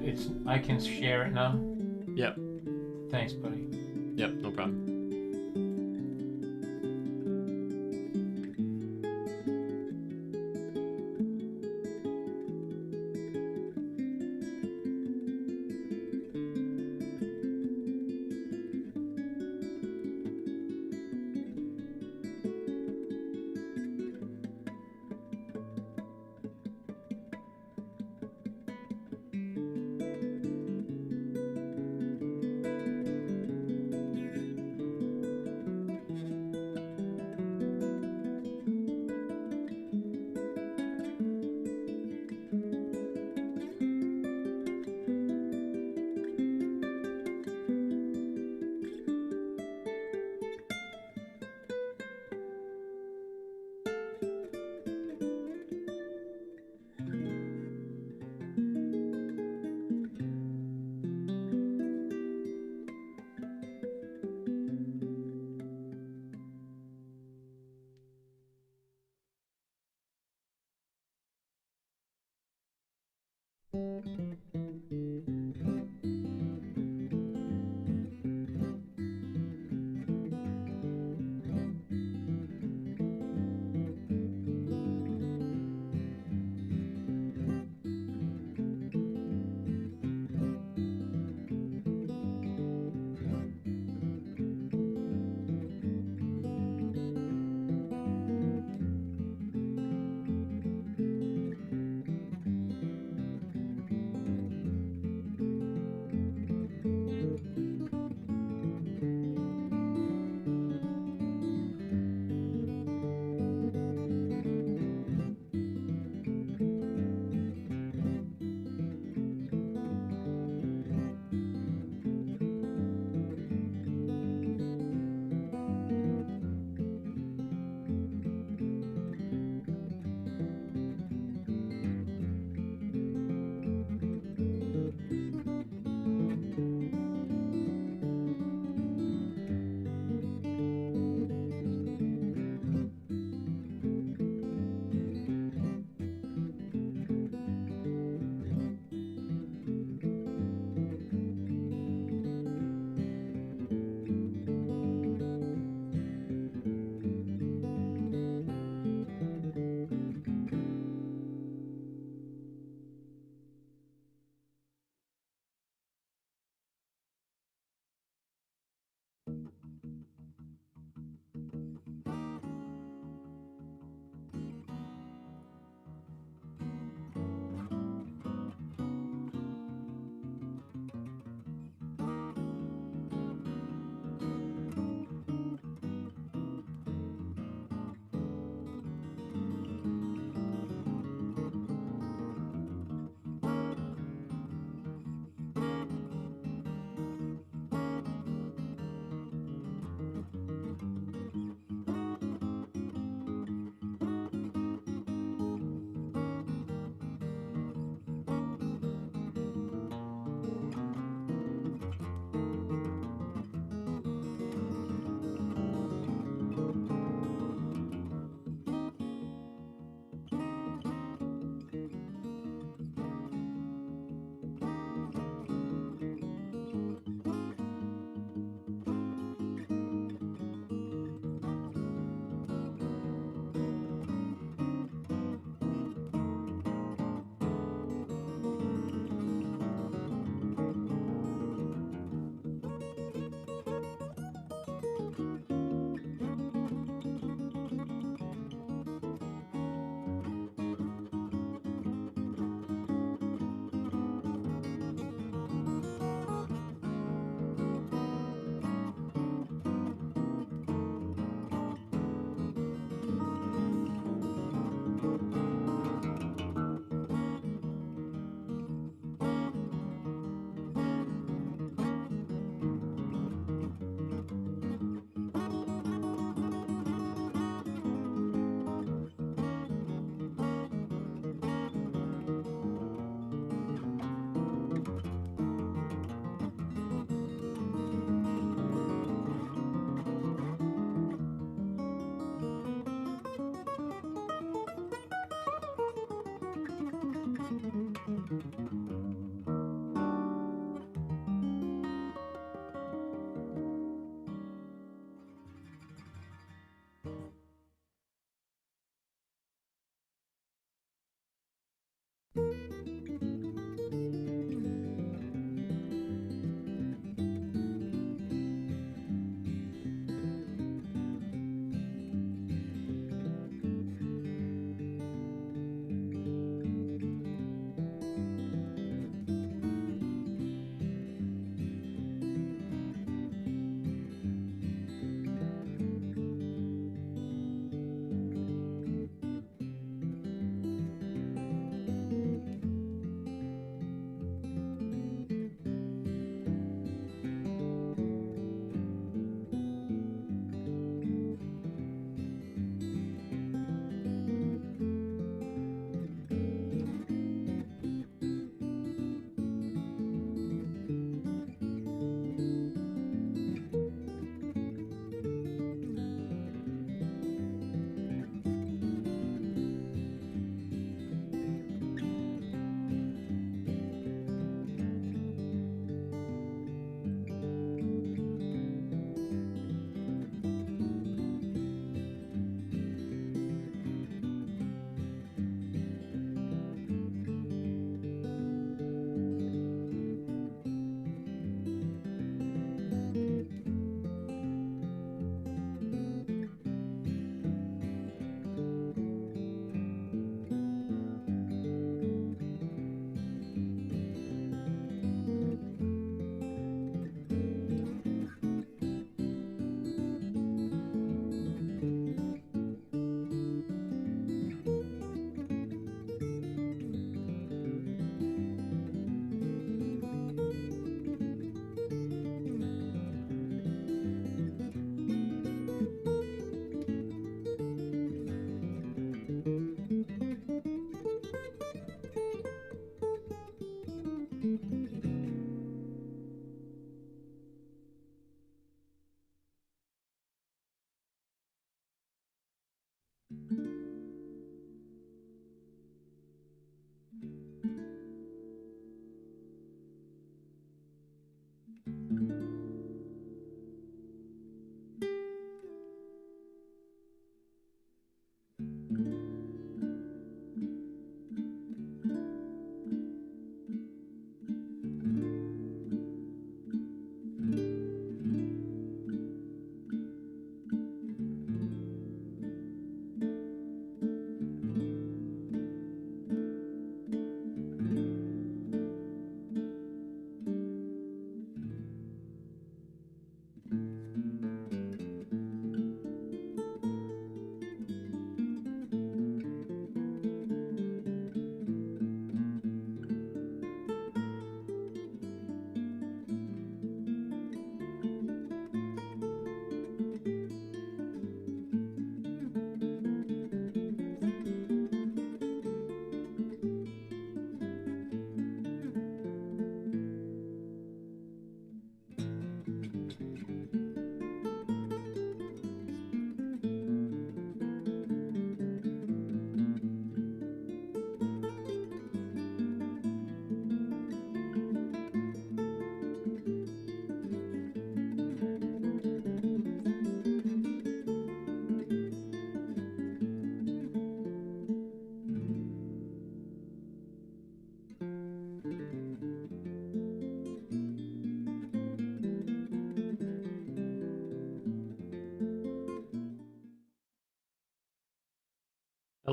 it's I can share it now. Yep. Thanks, buddy. Yep, no problem.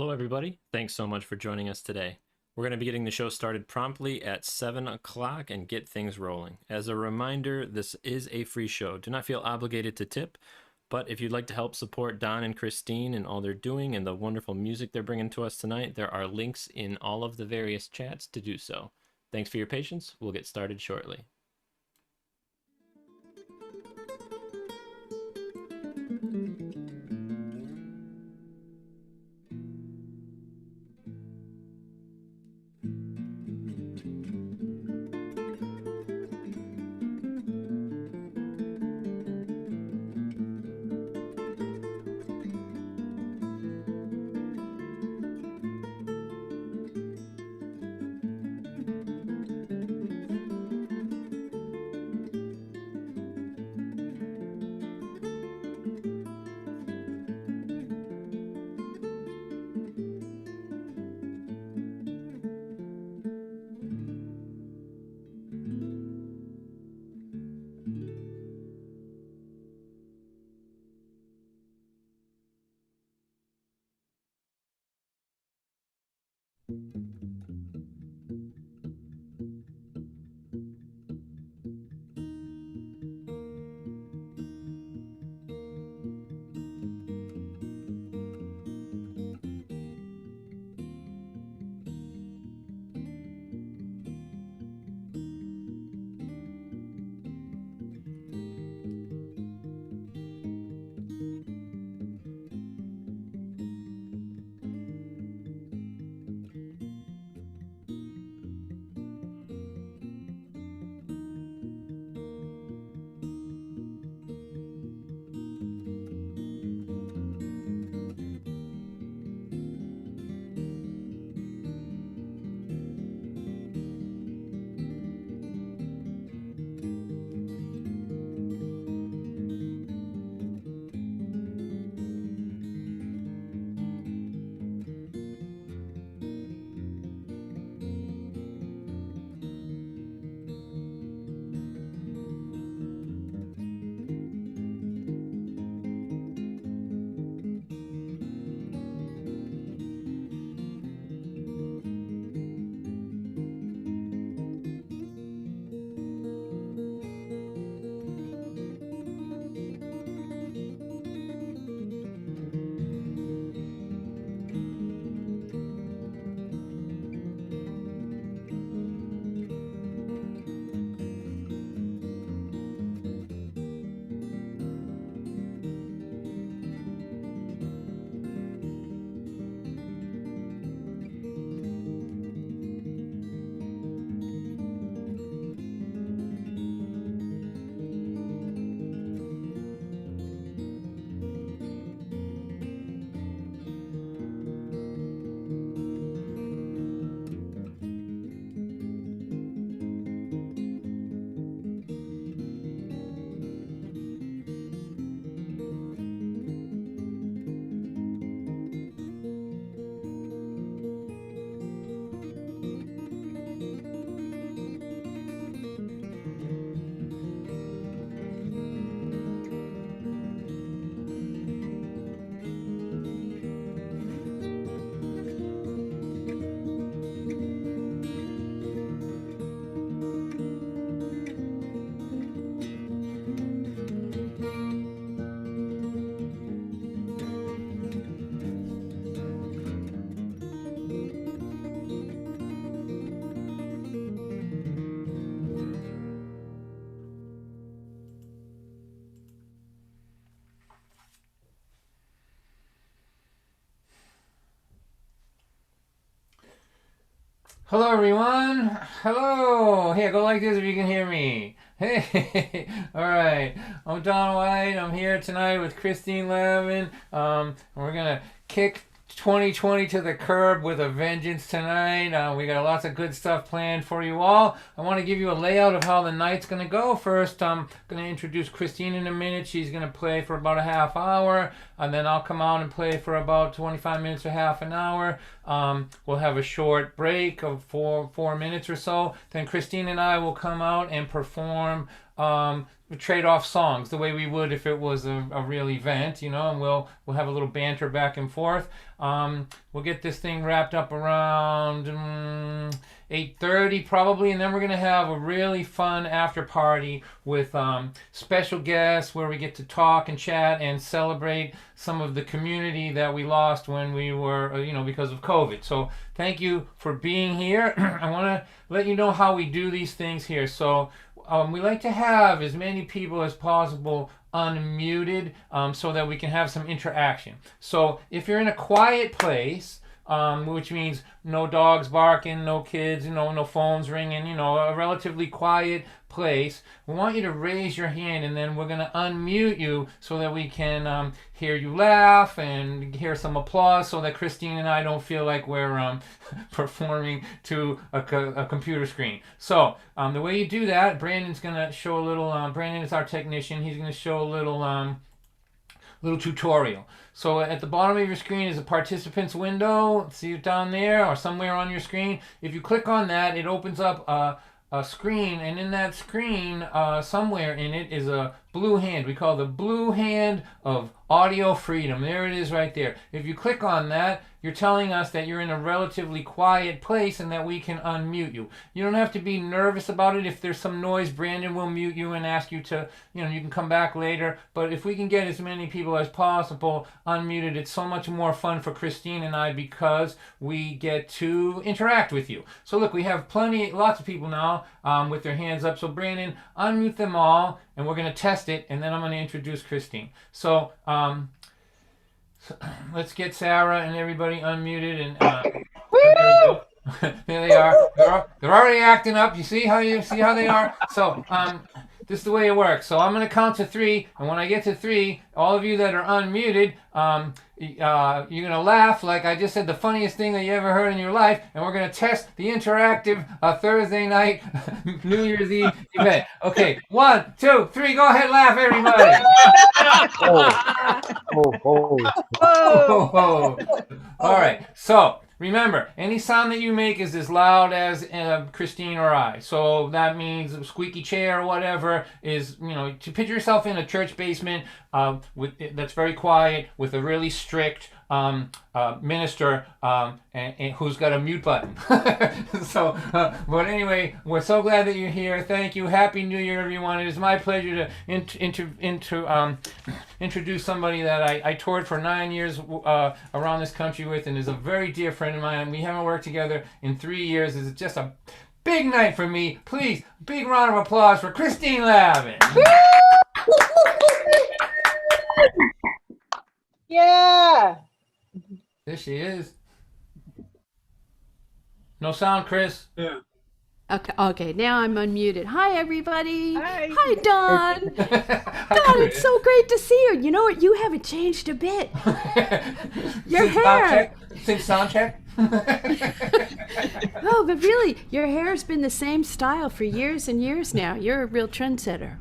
Hello, everybody. Thanks so much for joining us today. We're going to be getting the show started promptly at 7 o'clock and get things rolling. As a reminder, this is a free show. Do not feel obligated to tip, but if you'd like to help support Don and Christine and all they're doing and the wonderful music they're bringing to us tonight, there are links in all of the various chats to do so. Thanks for your patience. We'll get started shortly. Hello, everyone. Hello. Here, go like this if you can hear me. Hey. All right. I'm Don White. I'm here tonight with Christine Lavin. We're gonna kick 2020 to the curb with a vengeance tonight. We got lots of good stuff planned for you all. I want to give you a layout of how the night's going to go. First, I'm going to introduce Christine in a minute. She's going to play for about a half hour, and then I'll come out and play for about 25 minutes or half an hour. We'll have a short break of four minutes or so. Then Christine and I will come out and perform trade off songs the way we would if it was a real event, and we'll have a little banter back and forth. We'll get this thing wrapped up around 8:30 probably, and then we're going to have a really fun after party with special guests where we get to talk and chat and celebrate some of the community that we lost when we were, because of COVID. So thank you for being here. I want to let you know how we do these things here. So we like to have as many people as possible unmuted so that we can have some interaction. So if you're in a quiet place, which means no dogs barking, no kids, no phones ringing, a relatively quiet place, we want you to raise your hand, and then we're going to unmute you so that we can hear you laugh and hear some applause, so that Christine and I don't feel like we're performing to a computer screen. So the way you do that, Brandon's going to show a little, Brandon is our technician, he's going to show a little tutorial. So at the bottom of your screen is a participants window. See it down there or somewhere on your screen. If you click on that, it opens up a screen, and in that screen, somewhere in it is a blue hand. We call the blue hand of audio freedom. There it is right there. If you click on that, you're telling us that you're in a relatively quiet place and that we can unmute you. You don't have to be nervous about it. If there's some noise, Brandon will mute you and ask you to, you can come back later. But if we can get as many people as possible unmuted, it's so much more fun for Christine and I because we get to interact with you. So look, we have lots of people now with their hands up. So Brandon, unmute them all, and we're going to test it, and then I'm going to introduce Christine. So let's get Sarah and everybody unmuted, and there they are. They're already acting up. You see how they are? So this is the way it works. So I'm going to count to 3, and when I get to 3, all of you that are unmuted, you're going to laugh like I just said the funniest thing that you ever heard in your life, and we're going to test the interactive Thursday night New Year's Eve event. Okay, 1, 2, 3, go ahead, laugh, everybody. All right, so remember, any sound that you make is as loud as Christine or I. So that means a squeaky chair or whatever is, to picture yourself in a church basement that's very quiet with a really strict minister and who's got a mute button. So, but anyway, we're so glad that you're here. Thank you. Happy New Year, everyone. It is my pleasure to introduce somebody that I toured for 9 years around this country with, and is a very dear friend of mine. We haven't worked together in 3 years. It's just a big night for me. Please, big round of applause for Christine Lavin. Yeah. There she is. No sound, Chris. Yeah. Okay, now I'm unmuted. Hi, everybody. Hi. Hi, Dawn. Dawn, it's so great to see you. You know what? You haven't changed a bit. Your hair. Since sound check? Oh, but really, your hair's been the same style for years and years now. You're a real trendsetter.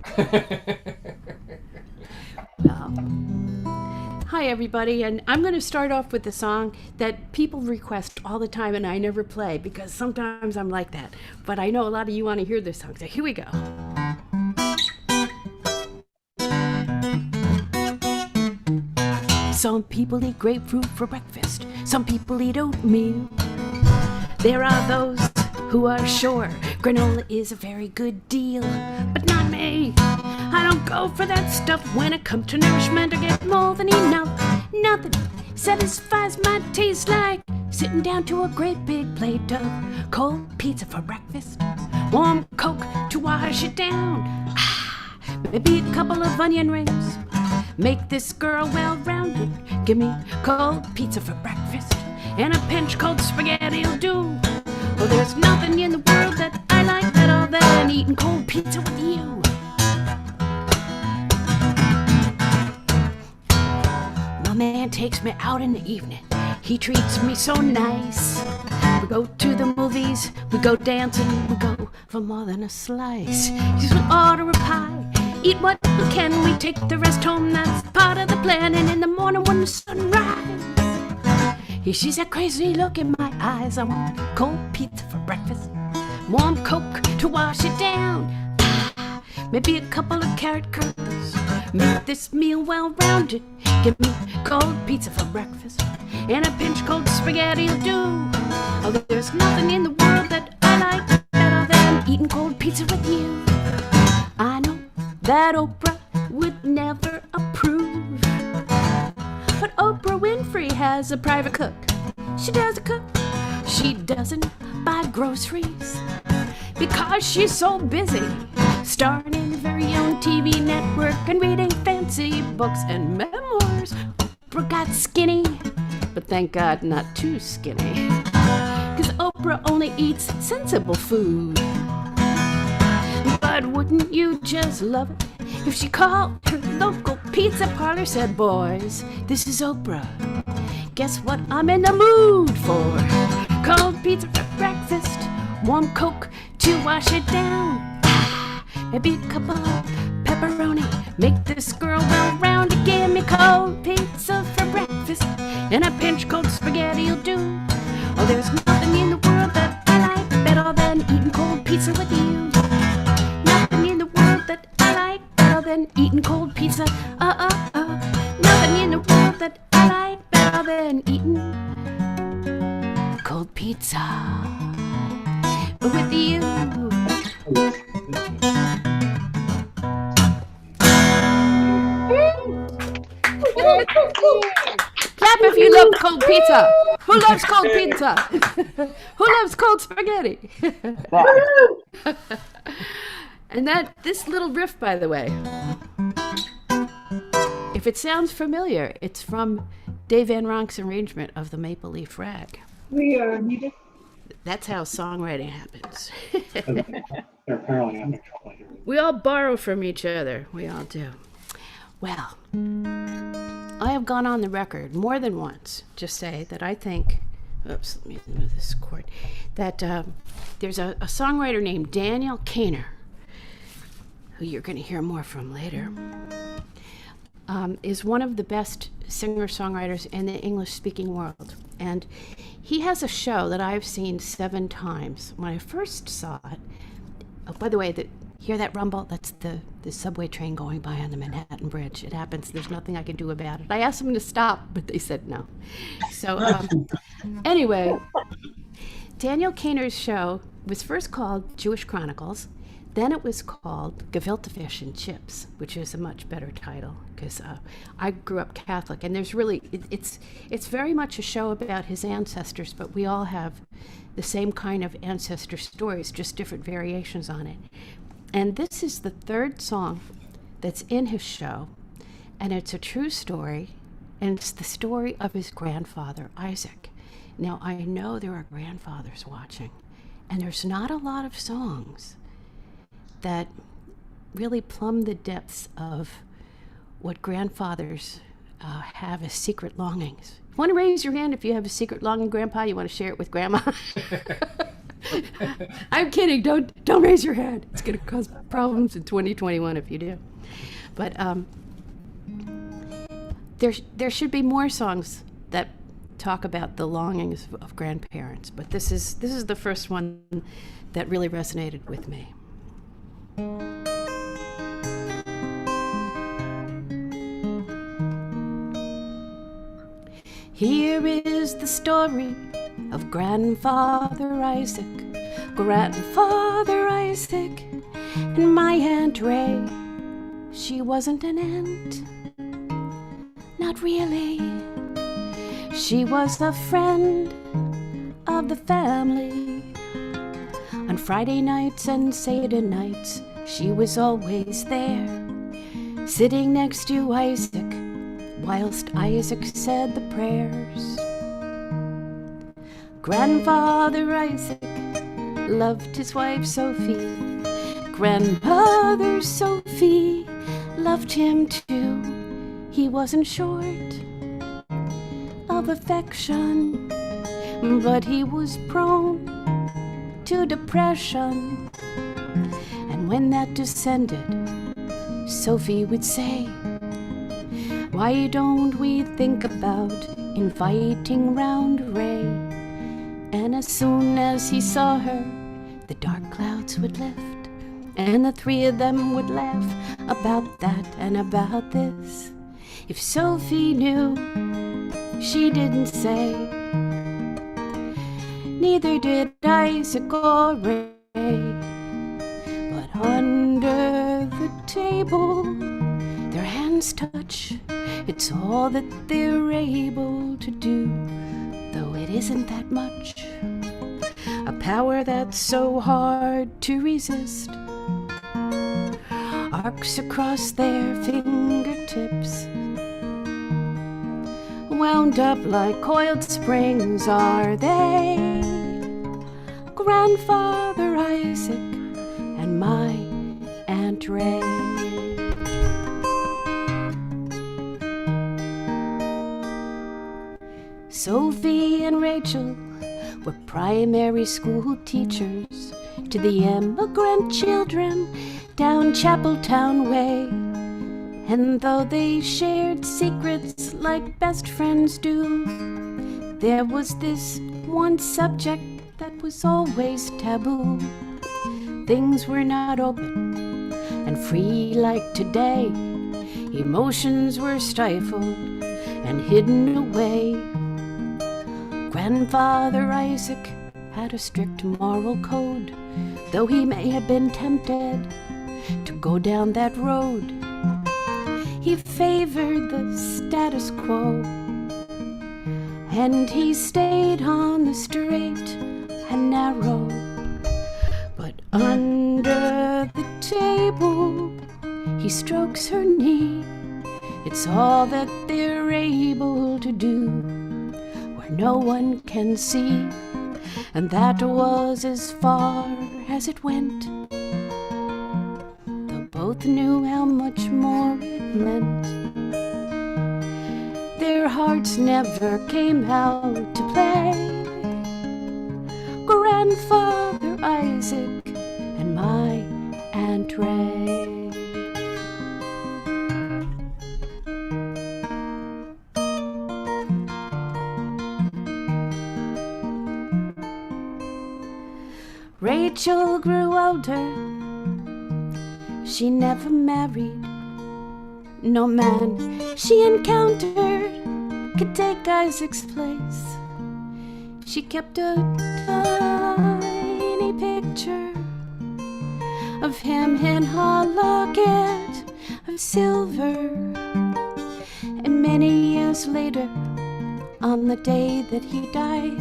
Hi, everybody, and I'm going to start off with a song that people request all the time and I never play because sometimes I'm like that. But I know a lot of you want to hear this song, so here we go. Some people eat grapefruit for breakfast. Some people eat oatmeal. There are those who are sure granola is a very good deal, but not me. I don't go for that stuff. When it comes to nourishment, I get more than enough. Nothing satisfies my taste like sitting down to a great big plate of cold pizza for breakfast, warm Coke to wash it down, maybe a couple of onion rings. Make this girl well-rounded. Give me cold pizza for breakfast, and a pinch cold spaghetti'll do. Well, there's nothing in the world that I like better than eating cold pizza with you. My man takes me out in the evening. He treats me so nice. We go to the movies, we go dancing, we go for more than a slice. He's gonna order a pie, eat what we can, we take the rest home, that's part of the plan. And in the morning when the sun rises, he sees that crazy look in my eyes. I want cold pizza for breakfast, warm Coke to wash it down, maybe a couple of carrot curls. Make this meal well-rounded. Give me cold pizza for breakfast, and a pinch cold spaghetti'll do. Oh, there's nothing in the world that I like better than eating cold pizza with you. I know that Oprah would never approve, but Oprah Winfrey has a private cook. She doesn't cook, she doesn't buy groceries, because she's so busy starring in her very own TV network and reading fancy books and memoirs. Oprah got skinny, but thank God not too skinny, because Oprah only eats sensible food. But wouldn't you just love it if she called her local pizza parlor, said, boys, this is Oprah. Guess what I'm in the mood for? Cold pizza for breakfast, warm Coke to wash it down. Maybe a couple of pepperoni, make this girl well-rounded. Give me cold pizza for breakfast, and a pinch cold spaghetti'll do. Oh, there's nothing in the world that I like better than eating cold pizza with you. Nothing in the world that I like better than eating cold pizza. Nothing in the world that I like better than eating cold pizza with you. Clap if you love cold pizza. Who loves cold pizza? Who loves cold spaghetti? And this little riff, by the way, if it sounds familiar, it's from Dave Van Ronk's arrangement of the Maple Leaf Rag. We are muted. That's how songwriting happens. They're apparently having trouble here. We all borrow from each other. We all do. Well, I have gone on the record more than once to say that I think, oops, let me move this cord, that there's a songwriter named Daniel Cainer, who you're going to hear more from later, is one of the best singer-songwriters in the English-speaking world. And he has a show that I've seen 7 times. When I first saw it, oh, by the way, hear that rumble? That's the subway train going by on the Manhattan Bridge. It happens. There's nothing I can do about it. I asked them to stop, but they said no. So anyway, Daniel Cainer's show was first called Jewish Chronicles. Then it was called Gefilte Fish and Chips, which is a much better title, because I grew up Catholic, and there's really, it's very much a show about his ancestors, but we all have the same kind of ancestor stories, just different variations on it. And this is the 3rd song that's in his show, and it's a true story, and it's the story of his grandfather, Isaac. Now, I know there are grandfathers watching, and there's not a lot of songs that really plumb the depths of what grandfathers have as secret longings. Want to raise your hand if you have a secret longing, Grandpa? You want to share it with Grandma? I'm kidding. Don't raise your hand. It's going to cause problems in 2021 if you do. But there should be more songs that talk about the longings of grandparents. But this is the first one that really resonated with me. Here is the story of Grandfather Isaac, Grandfather Isaac, and my Aunt Ray. She wasn't an aunt, not really. She was a friend of the family. On Friday nights and Saturday nights, she was always there, sitting next to Isaac, whilst Isaac said the prayers. Grandfather Isaac loved his wife Sophie. Grandmother Sophie loved him too. He wasn't short of affection, but he was prone to depression. And when that descended, Sophie would say, "Why don't we think about inviting round Ray?" And as soon as he saw her, the dark clouds would lift, and the three of them would laugh about that and about this. If Sophie knew, she didn't say. Neither did Isaac or Ray. But under the table, their hands touch. It's all that they're able to do, though it isn't that much. A power that's so hard to resist arcs across their fingertips. Wound up like coiled springs are they, Grandfather Isaac and my Aunt Ray. Sophie and Rachel were primary school teachers to the immigrant children down Chapeltown Way. And though they shared secrets like best friends do, there was this one subject that was always taboo. Things were not open and free like today. Emotions were stifled and hidden away. Grandfather Isaac had a strict moral code, though he may have been tempted to go down that road. He favored the status quo, and he stayed on the straight and narrow. But under the table, he strokes her knee. It's all that they're able to do, where no one can see. And that was as far as it went, though both knew how much more it meant. Their hearts never came out to play, Grandfather Isaac and my Aunt Ray. Rachel grew older. She never married. No man she encountered could take Isaac's place. She kept a tiny picture of him in her locket of silver. And many years later, on the day that he died,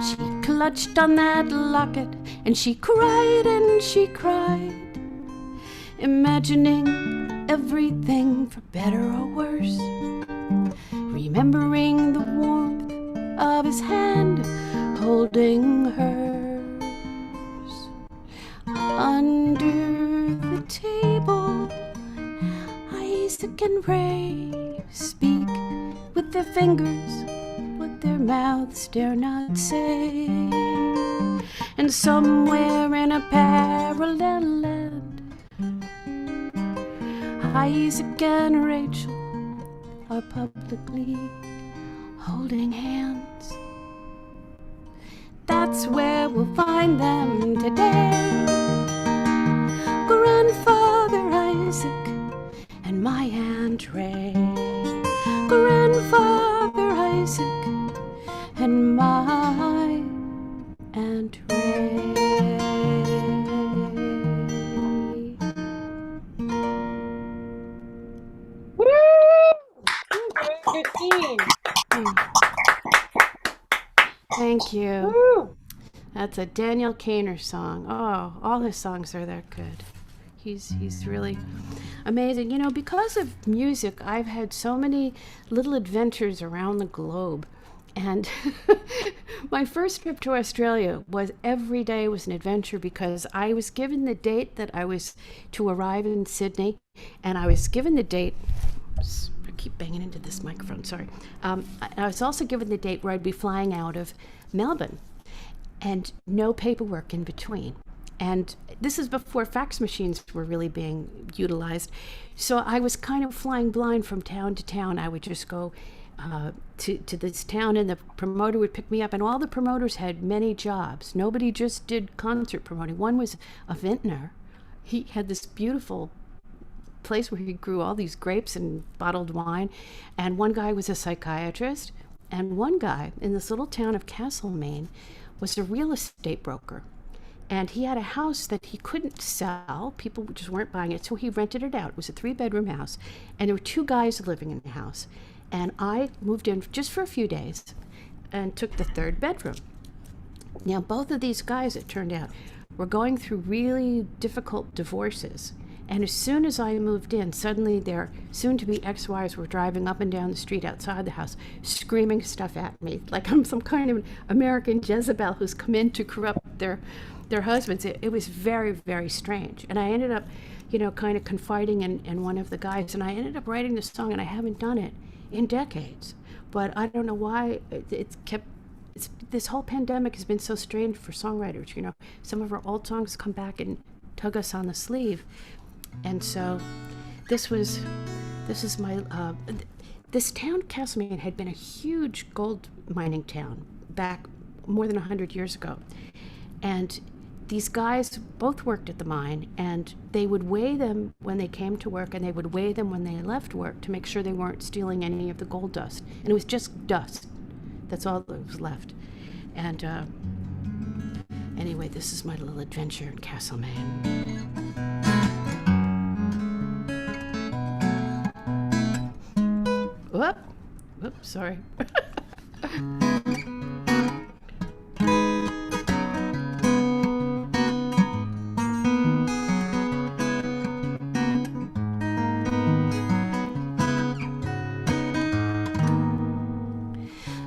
she clutched on that locket and she cried, imagining everything for better or worse, remembering the warmth of his hand holding hers. Under the table, Isaac and Ray speak with their fingers what their mouths dare not say. And somewhere in a parallel land, Isaac and Rachel are publicly holding hands. That's where we'll find them today, Grandfather Isaac and my Aunt Ray. Grandfather Isaac and my Aunt Ray. Christine. Thank you. Woo. That's a Daniel Cainer song. Oh, all his songs are that good. He's really amazing. You know, because of music, I've had so many little adventures around the globe. And my first trip to Australia was every day was an adventure, because I was given the date that I was to arrive in Sydney, and I was given the date. I keep banging into this microphone, sorry. I was also given the date where I'd be flying out of Melbourne, and no paperwork in between. And this is before fax machines were really being utilized. So I was kind of flying blind from town to town. I would just go to this town, and the promoter would pick me up. And all the promoters had many jobs. Nobody just did concert promoting. One was a vintner, he had this beautiful place where he grew all these grapes and bottled wine. And one guy was a psychiatrist, and one guy in this little town of Castlemaine was a real estate broker. And he had a house that he couldn't sell. People just weren't buying it, so he rented it out. It was a 3-bedroom house, and there were 2 guys living in the house. And I moved in just for a few days and took the 3rd bedroom. Now, both of these guys, it turned out, were going through really difficult divorces. And as soon as I moved in, suddenly their soon-to-be ex-wives were driving up and down the street outside the house, screaming stuff at me, like I'm some kind of an American Jezebel who's come in to corrupt their husbands. It was very, very strange. And I ended up, kind of confiding in one of the guys, and I ended up writing this song, and I haven't done it in decades. But I don't know why this whole pandemic has been so strange for songwriters. Some of our old songs come back and tug us on the sleeve. And so this is my, this town, Castlemaine, had been a huge gold mining town back more than 100 years ago. And these guys both worked at the mine, and they would weigh them when they came to work, and they would weigh them when they left work to make sure they weren't stealing any of the gold dust. And it was just dust. That's all that was left. And anyway, this is my little adventure in Castlemaine. Whoops, sorry.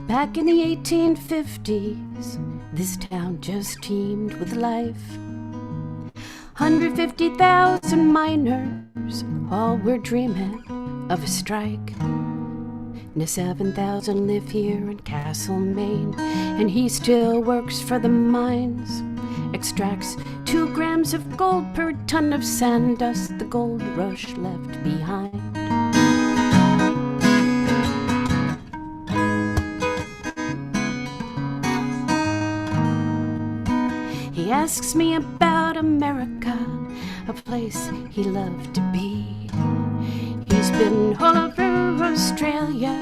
Back in the 1850s, this town just teemed with life. 150,000 miners all were dreaming of a strike. Now 7,000 live here in Castlemaine, and he still works for the mines. Extracts 2 grams of gold per ton of sand dust the gold rush left behind. He asks me about America, a place he loved to be. He's been all over Australia.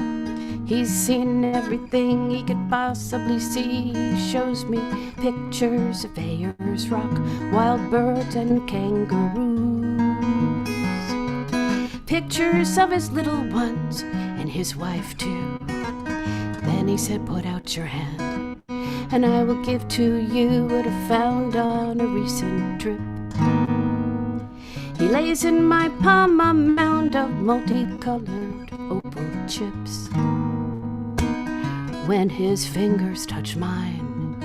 He's seen everything he could possibly see. He shows me pictures of Ayers Rock, wild birds and kangaroos. Pictures of his little ones and his wife too. Then he said, put out your hand, and I will give to you what I found on a recent trip. He lays in my palm a mound of multicolored opal chips. When his fingers touch mine,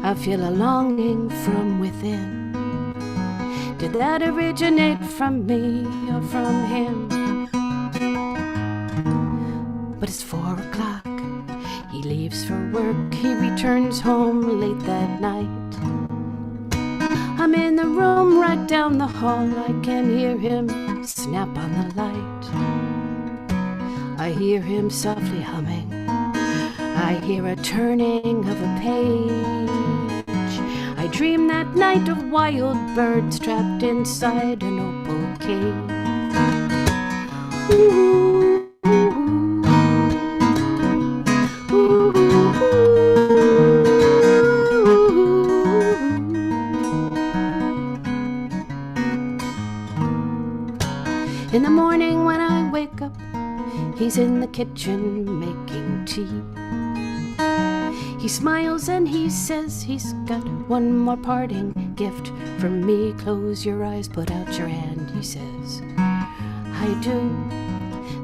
I feel a longing from within. Did that originate from me or from him? But it's 4 o'clock. He leaves for work. He returns home late that night. I'm in the room right down the hall. I can hear him snap on the light. I hear him softly humming. I hear a turning of a page. I dream that night of wild birds trapped inside an opal cage. Ooh, ooh, ooh, In the morning when I wake up, he's in the kitchen making tea. He smiles and he says he's got one more parting gift for me. Close your eyes, put out your hand, he says. I do,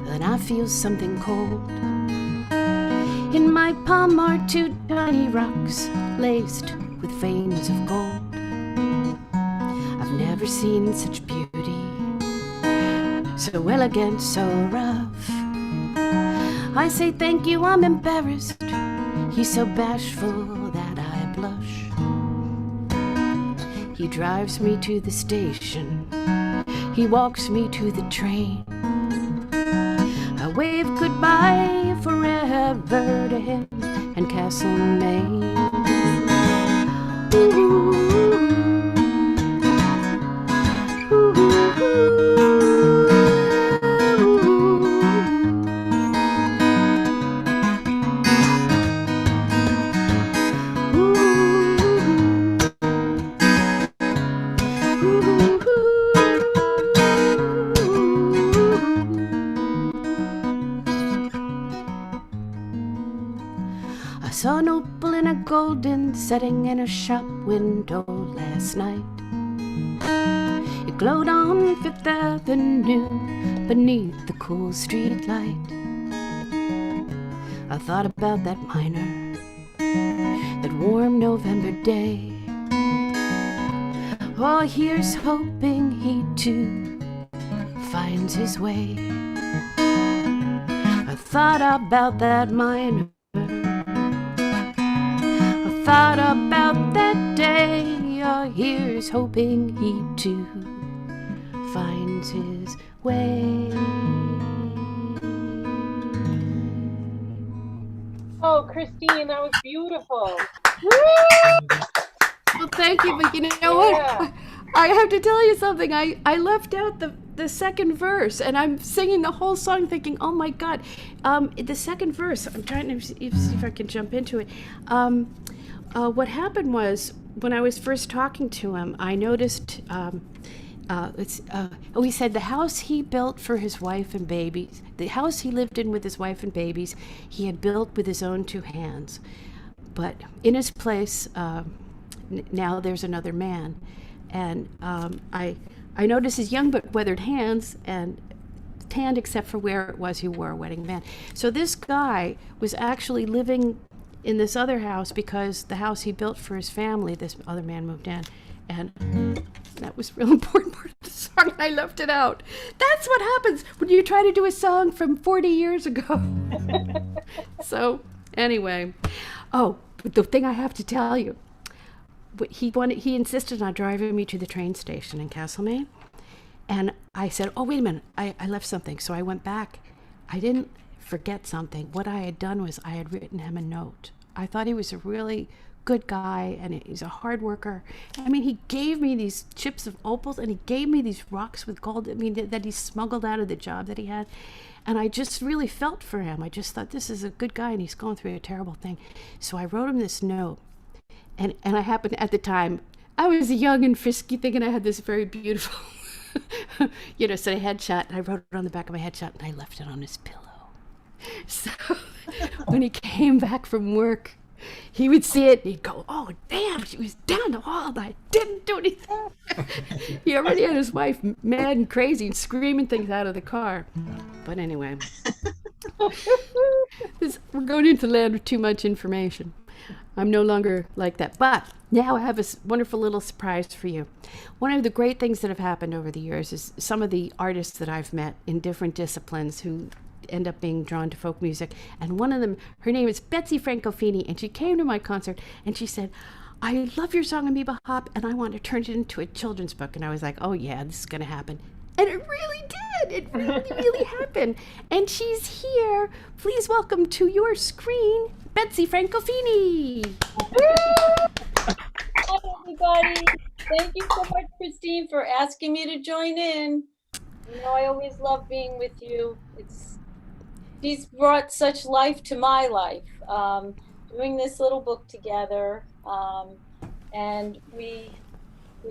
then I feel something cold. In my palm are 2 tiny rocks laced with veins of gold. I've never seen such beauty, so elegant, so rough. I say thank you, I'm embarrassed. He's so bashful that I blush. He drives me to the station. He walks me to the train. I wave goodbye forever to him and Castlemaine. Ooh, ooh, ooh. saw an opal in a golden setting in a shop window last night. It glowed on Fifth Avenue beneath the cool street light. I thought about that miner, that warm November day. Oh, here's hoping he too finds his way. I thought about that miner, I thought about that day. Oh, here's hoping he too finds his way. Oh, Christine, that was beautiful. Well, thank you, but you know what? I have to tell you something. I left out the second verse, and I'm singing the whole song thinking, oh my God. The second verse, I'm trying to see if I can jump into it. What happened was, when I was first talking to him, I noticed, he said the house he built for his wife and babies, the house he lived in with his wife and babies, he had built with his own two hands. But in his place, now there's another man. And I noticed his young but weathered hands, and tanned except for where it was he wore a wedding band. So this guy was actually living in this other house because the house he built for his family, this other man moved in. And that was a real important part of the song. I left it out. That's what happens when you try to do a song from 40 years ago. So anyway, but the thing I have to tell you, he insisted on driving me to the train station in Castlemaine. And I said, oh, wait a minute, I left something. So I went back. I didn't forget something. What I had done was I had written him a note. I thought he was a really good guy, and he's a hard worker. I mean, he gave me these chips of opals, and he gave me these rocks with gold, that he smuggled out of the job that he had. And I just really felt for him. I just thought, this is a good guy, and he's going through a terrible thing. So I wrote him this note. And I happened, at the time, I was young and frisky, thinking I had this very beautiful, so a headshot. And I wrote it on the back of my headshot, and I left it on his pillow. So when he came back from work, he would see it, and he'd go, oh, damn, she was down the hall, and I didn't do anything. He already had his wife mad and crazy and screaming things out of the car. But anyway, we're going into the land with too much information. I'm no longer like that. But now I have a wonderful little surprise for you. One of the great things that have happened over the years is some of the artists that I've met in different disciplines who end up being drawn to folk music. And one of them, her name is Betsy Francofini, and she came to my concert and she said, I love your song Amoeba Hop, and I want to turn it into a children's book. And I was like, oh yeah, this is going to happen. And it really did. It really, really happened. And she's here. Please welcome to your screen, Betsy Francofini. Hi, everybody. Thank you so much, Christine, for asking me to join in. You know, I always love being with you. She's brought such life to my life, doing this little book together. And we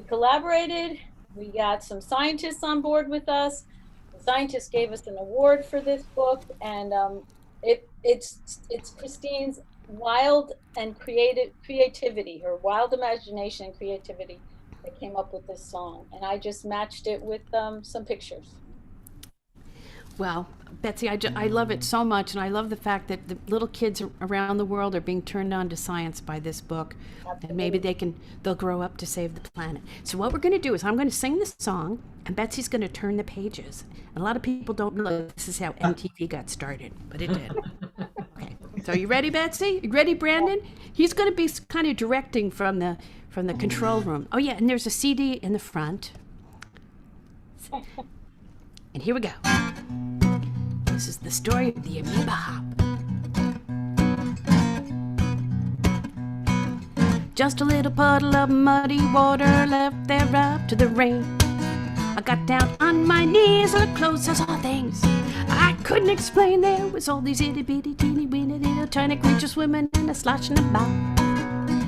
collaborated. We got some scientists on board with us. The scientists gave us an award for this book, and it's Christine's wild and creativity, her wild imagination and creativity that came up with this song. And I just matched it with some pictures. Well, Betsy, I love it so much, and I love the fact that the little kids around the world are being turned on to science by this book. Absolutely. And maybe they'll grow up to save the planet. So what we're going to do is I'm going to sing this song, and Betsy's going to turn the pages. And a lot of people don't realize this is how MTV got started, but it did. Okay. So you ready, Betsy? You ready, Brandon? He's going to be kind of directing from the control room. Oh yeah, and there's a CD in the front. And here we go. This is the story of the Amoeba Hop. Just a little puddle of muddy water left there after the rain. I got down on my knees, looked close, I saw things I couldn't explain. There was all these itty bitty teeny weeny little tiny creatures swimming and sloshing about.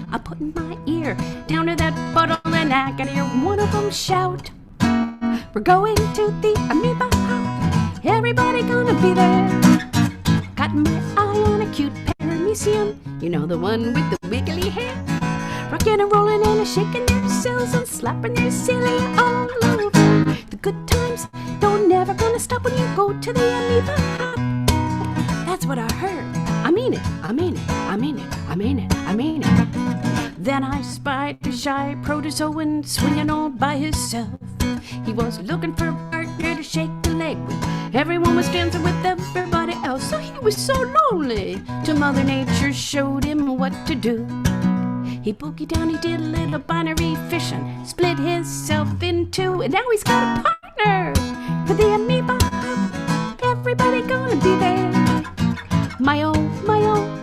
I put my ear down to that puddle and I could hear one of them shout, we're going to the Amoeba Hop. Everybody gonna be there. Got my eye on a cute pair of you see him? You know, the one with the wiggly hair. Rockin' and rollin' and shaking themselves and slapping their silly all over. The good times don't never gonna stop when you go to the amoeba hop. That's what I heard. I mean it, I mean it, I mean it, I mean it, I mean it. Then I spied a shy protozoan swinging all by himself. He was looking for a partner to shake the leg with. Everyone was dancing with everybody else, so he was so lonely till Mother Nature showed him what to do. He boogied down, he did a little binary fission, split himself in two, and now he's got a partner for the amoeba hop. Everybody gonna be there. My oh,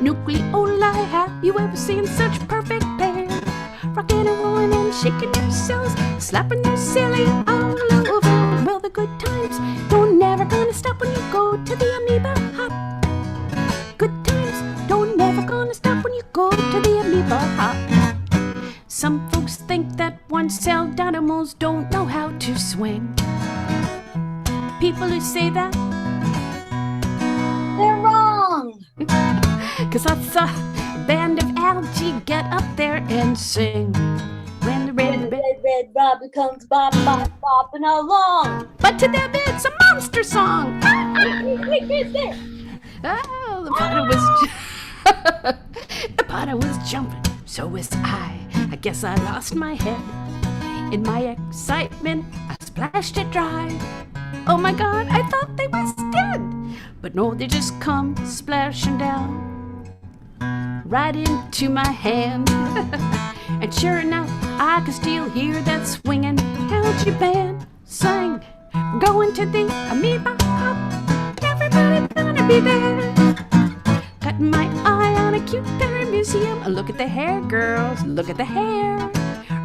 nucleoli, have you ever seen such perfect pair? Rockin' and rollin' and shaking themselves, slapping their silly all over. Well, the good times don't never gonna stop when you go to the amoeba hop. Good times don't never gonna stop when you go to the amoeba hop. Some folks think that one-celled animals don't know how to swing. People who say that, They're wrong. 'cause I saw a band of algae get up there and sing. When the red, Red robin comes bopping along. but to them it's a monster song. Wait, Chris, there. Oh, the potter was jumping, so was I. I guess I lost my head. In my excitement, I splashed it dry. Oh my God, I thought they was dead. But no, they just come splashing down right into my hand. And sure enough, I could still hear that swinging algae band sing. We're going to the amoeba hop. Everybody gonna be there. Cutting my eye on a cute berry museum. Look at the hair, girls, look at the hair.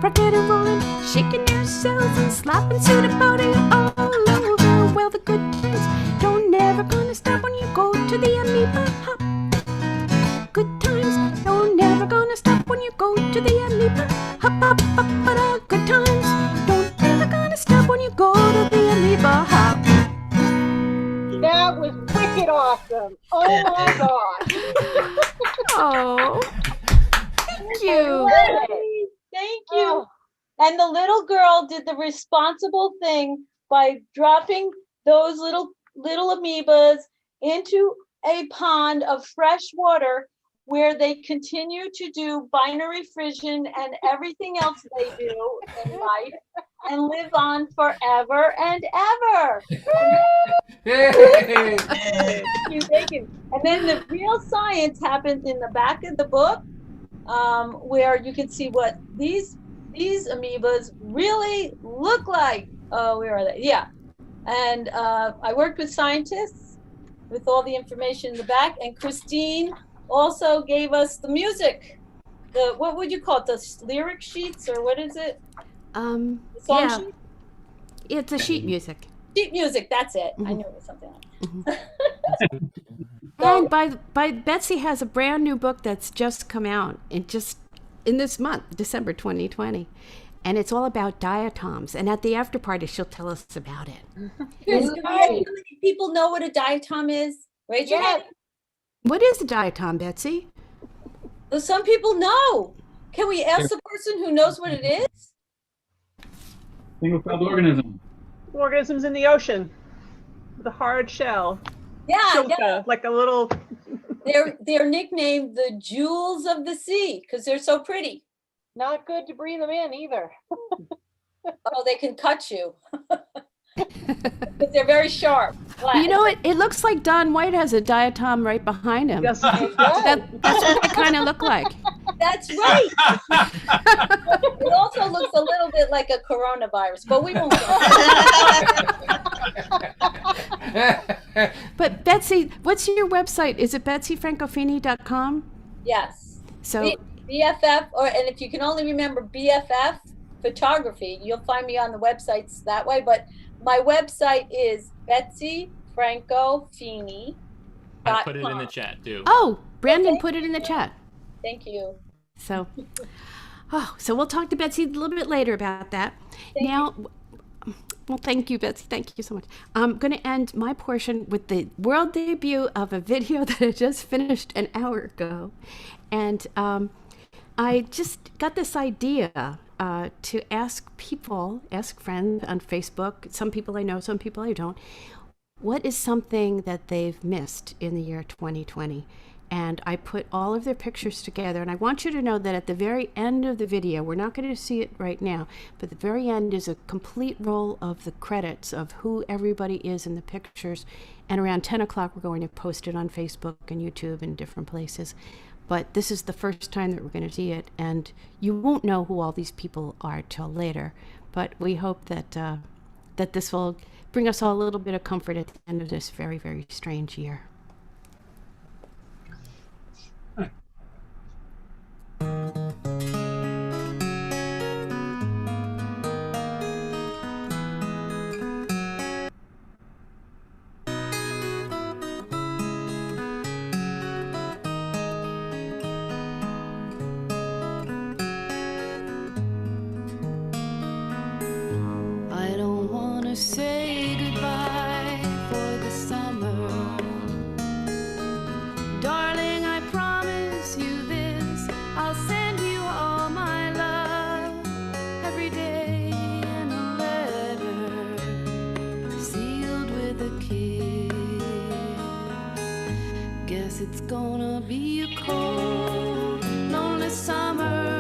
Rockin' and rollin', shaking yourselves and slapping suit body all over. Well, the good times don't never gonna stop when you go to the amoeba hop. Good times don't never gonna stop when you go to the amoeba hop, hop, hop. But good times don't never gonna stop when you go to the amoeba hop. That was wicked awesome. Oh my God. Oh, thank you. Thank you. And the little girl did the responsible thing by dropping those little amoebas into a pond of fresh water where they continue to do binary fission and everything else they do in life and live on forever and ever. Yay! Thank you. And then the real science happens in the back of the book, where you can see what these amoebas really look like. Oh, where are they? Yeah. And I worked with scientists with all the information in the back, and Christine also gave us the music. What would you call it? The lyric sheets, or what is it? The song Yeah, sheet? it's a sheet music. Sheet music, that's it. I knew it was something else. And by Betsy has a brand new book that's just come out in this month, December 2020. And it's all about diatoms. And at the after party, she'll tell us about it. Chris, how many people know what a diatom is? Raise your hand. What is a diatom, Betsy? Well, some people know. Can we ask the person who knows what it is? Single-celled organism. Organisms in the ocean with a hard shell. Yeah, Silica, yeah. like a little. They're nicknamed the jewels of the sea because they're so pretty. Not good to breathe them in either. Oh, they can cut you. But they're very sharp. Flat. You know what? It looks like Don White has a diatom right behind him. Yes, That's what they kind of look like. That's right. It also looks a little bit like a coronavirus, but we won't go. But Betsy, what's your website? Is it betsyfrancofini.com? Yes. So BFF, and if you can only remember BFF photography, you'll find me on the websites that way. But my website is betsyfrancofini.com. I put it in the chat too. oh, Brandon put it in the chat. Thank you. So we'll talk to Betsy a little bit later about that. Thank Now, Well, thank you, Betsy. Thank you so much. I'm going to end my portion with the world debut of a video that I just finished an hour ago. And I just got this idea to ask friends on Facebook, some people I know, some people I don't, what is something that they've missed in the year 2020? And I put all of their pictures together. And I want you to know that at the very end of the video, we're not going to see it right now, but the very end is a complete roll of the credits of who everybody is in the pictures. And around 10 o'clock, we're going to post it on Facebook and YouTube and different places. But this is the first time that we're going to see it. And you won't know who all these people are till later. But we hope that that this will bring us all a little bit of comfort at the end of this very, very strange year. I don't want to say goodbye for the summer. Darling, I promise you this. I'll send you all my love every day in a letter sealed with a kiss. Guess it's gonna be a cold, lonely summer.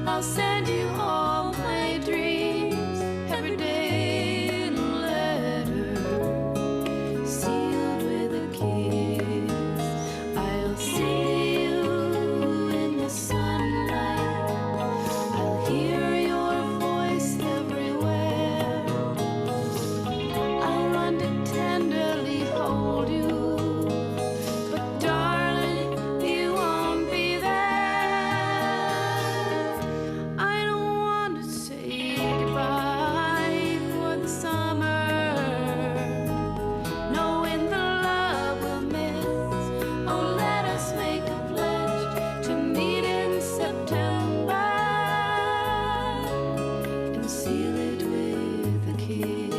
I'll send you all my dreams every day in a letter sealed with a kiss. I'll see you in the sunlight. I'll hear your voice everywhere. I'll run to tenderly hold you, but darling, you won't be there. I don't want to say goodbye for the summer, knowing the love we'll miss. Oh, let us make a pledge to meet in September and seal it with a kiss.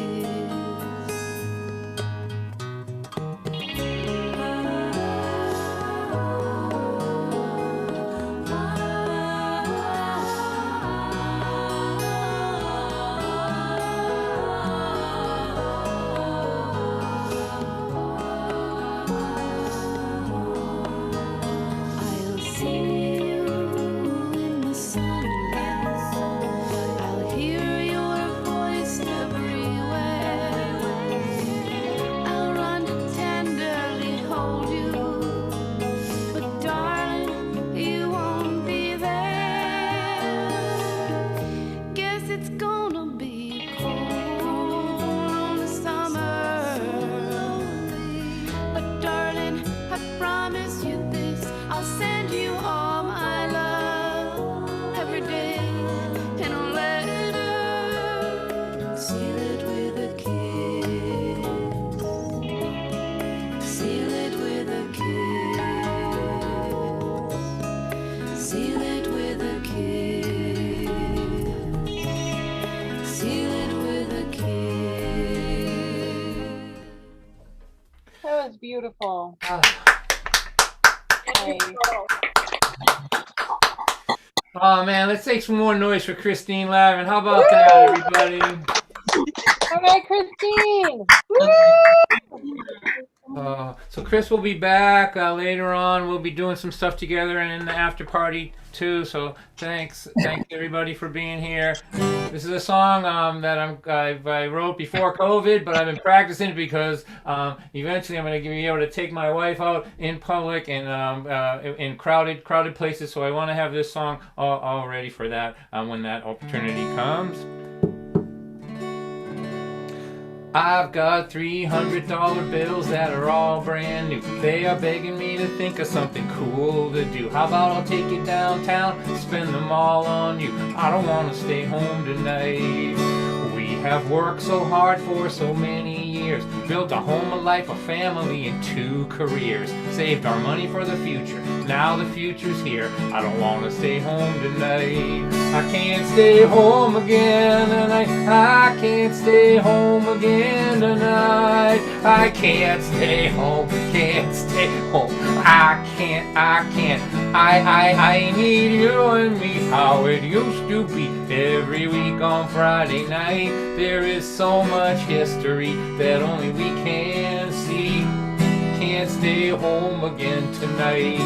I'll see you in the sunlight. I'll hear your voice everywhere. I'll run to tenderly hold you, but darling, you won't be there. Guess it's gonna be cold on the summer, but darling, I promise you this. I'll send you all my love every day in a letter. Seal it with a kiss. Seal it with a kiss. Seal it with a kiss. Seal it with a kiss. That was beautiful. Hey. Oh man, let's take some more noise for Christine Lavin. How about that, everybody? All right, Christine. So Chris will be back later on. We'll be doing some stuff together and in the after party too. So thanks everybody for being here. This is a song that I wrote before COVID, but I've been practicing it because eventually I'm going to be able to take my wife out in public and in crowded places. So I want to have this song all ready for that when that opportunity comes. I've got $300 bills that are all brand new. They are begging me to think of something cool to do. How about I'll take you downtown, spend them all on you. I don't want to stay home tonight. We have worked so hard for so many years, built a home, a life, a family, and 2 careers, saved our money for the future. Now the future's here. I don't want to stay home tonight. I can't stay home again tonight. I can't stay home again tonight. I can't stay home. Can't stay home. I can't. I need you and me how it used to be. Every week on Friday night, there is so much history that only we can see. Can't stay home again tonight.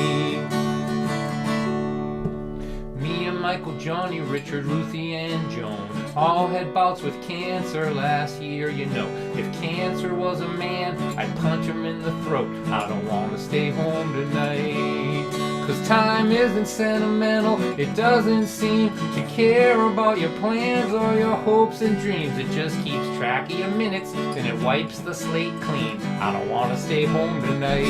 Me and Michael, Johnny, Richard, Ruthie, and Joan all had bouts with cancer last year, you know. If cancer was a man, I'd punch him in the throat. I don't want to stay home tonight. 'Cause time isn't sentimental, it doesn't seem to care about your plans or your hopes and dreams. It just keeps track of your minutes, then it wipes the slate clean. I don't want to stay home tonight.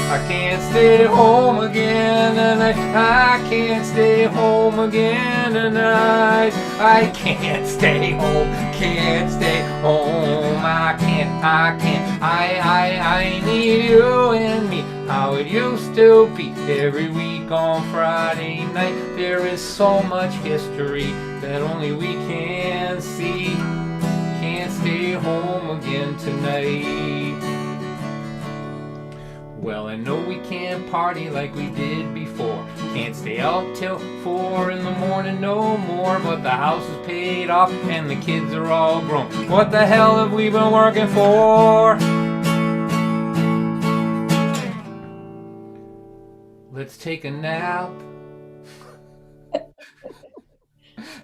I can't stay home again tonight. I can't stay home again tonight. I can't stay home, can't stay home. I need you and me how it used to be. Every week on Friday night, there is so much history that only we can see. Can't stay home again tonight. Well, I know we can't party like we did before. Can't stay out till 4 in the morning no more. But the house is paid off and the kids are all grown. What the hell have we been working for? Let's take a nap.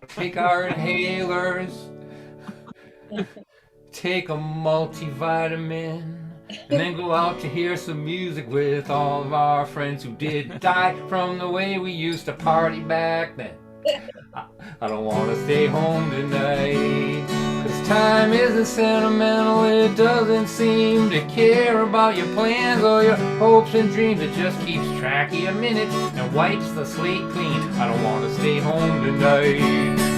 Take our inhalers. Take a multivitamin. And then go out to hear some music with all of our friends who did die from the way we used to party back then. I don't want to stay home tonight. 'Cause time isn't sentimental, it doesn't seem to care about your plans or your hopes and dreams. It just keeps track of your minutes and wipes the slate clean. I don't want to stay home tonight.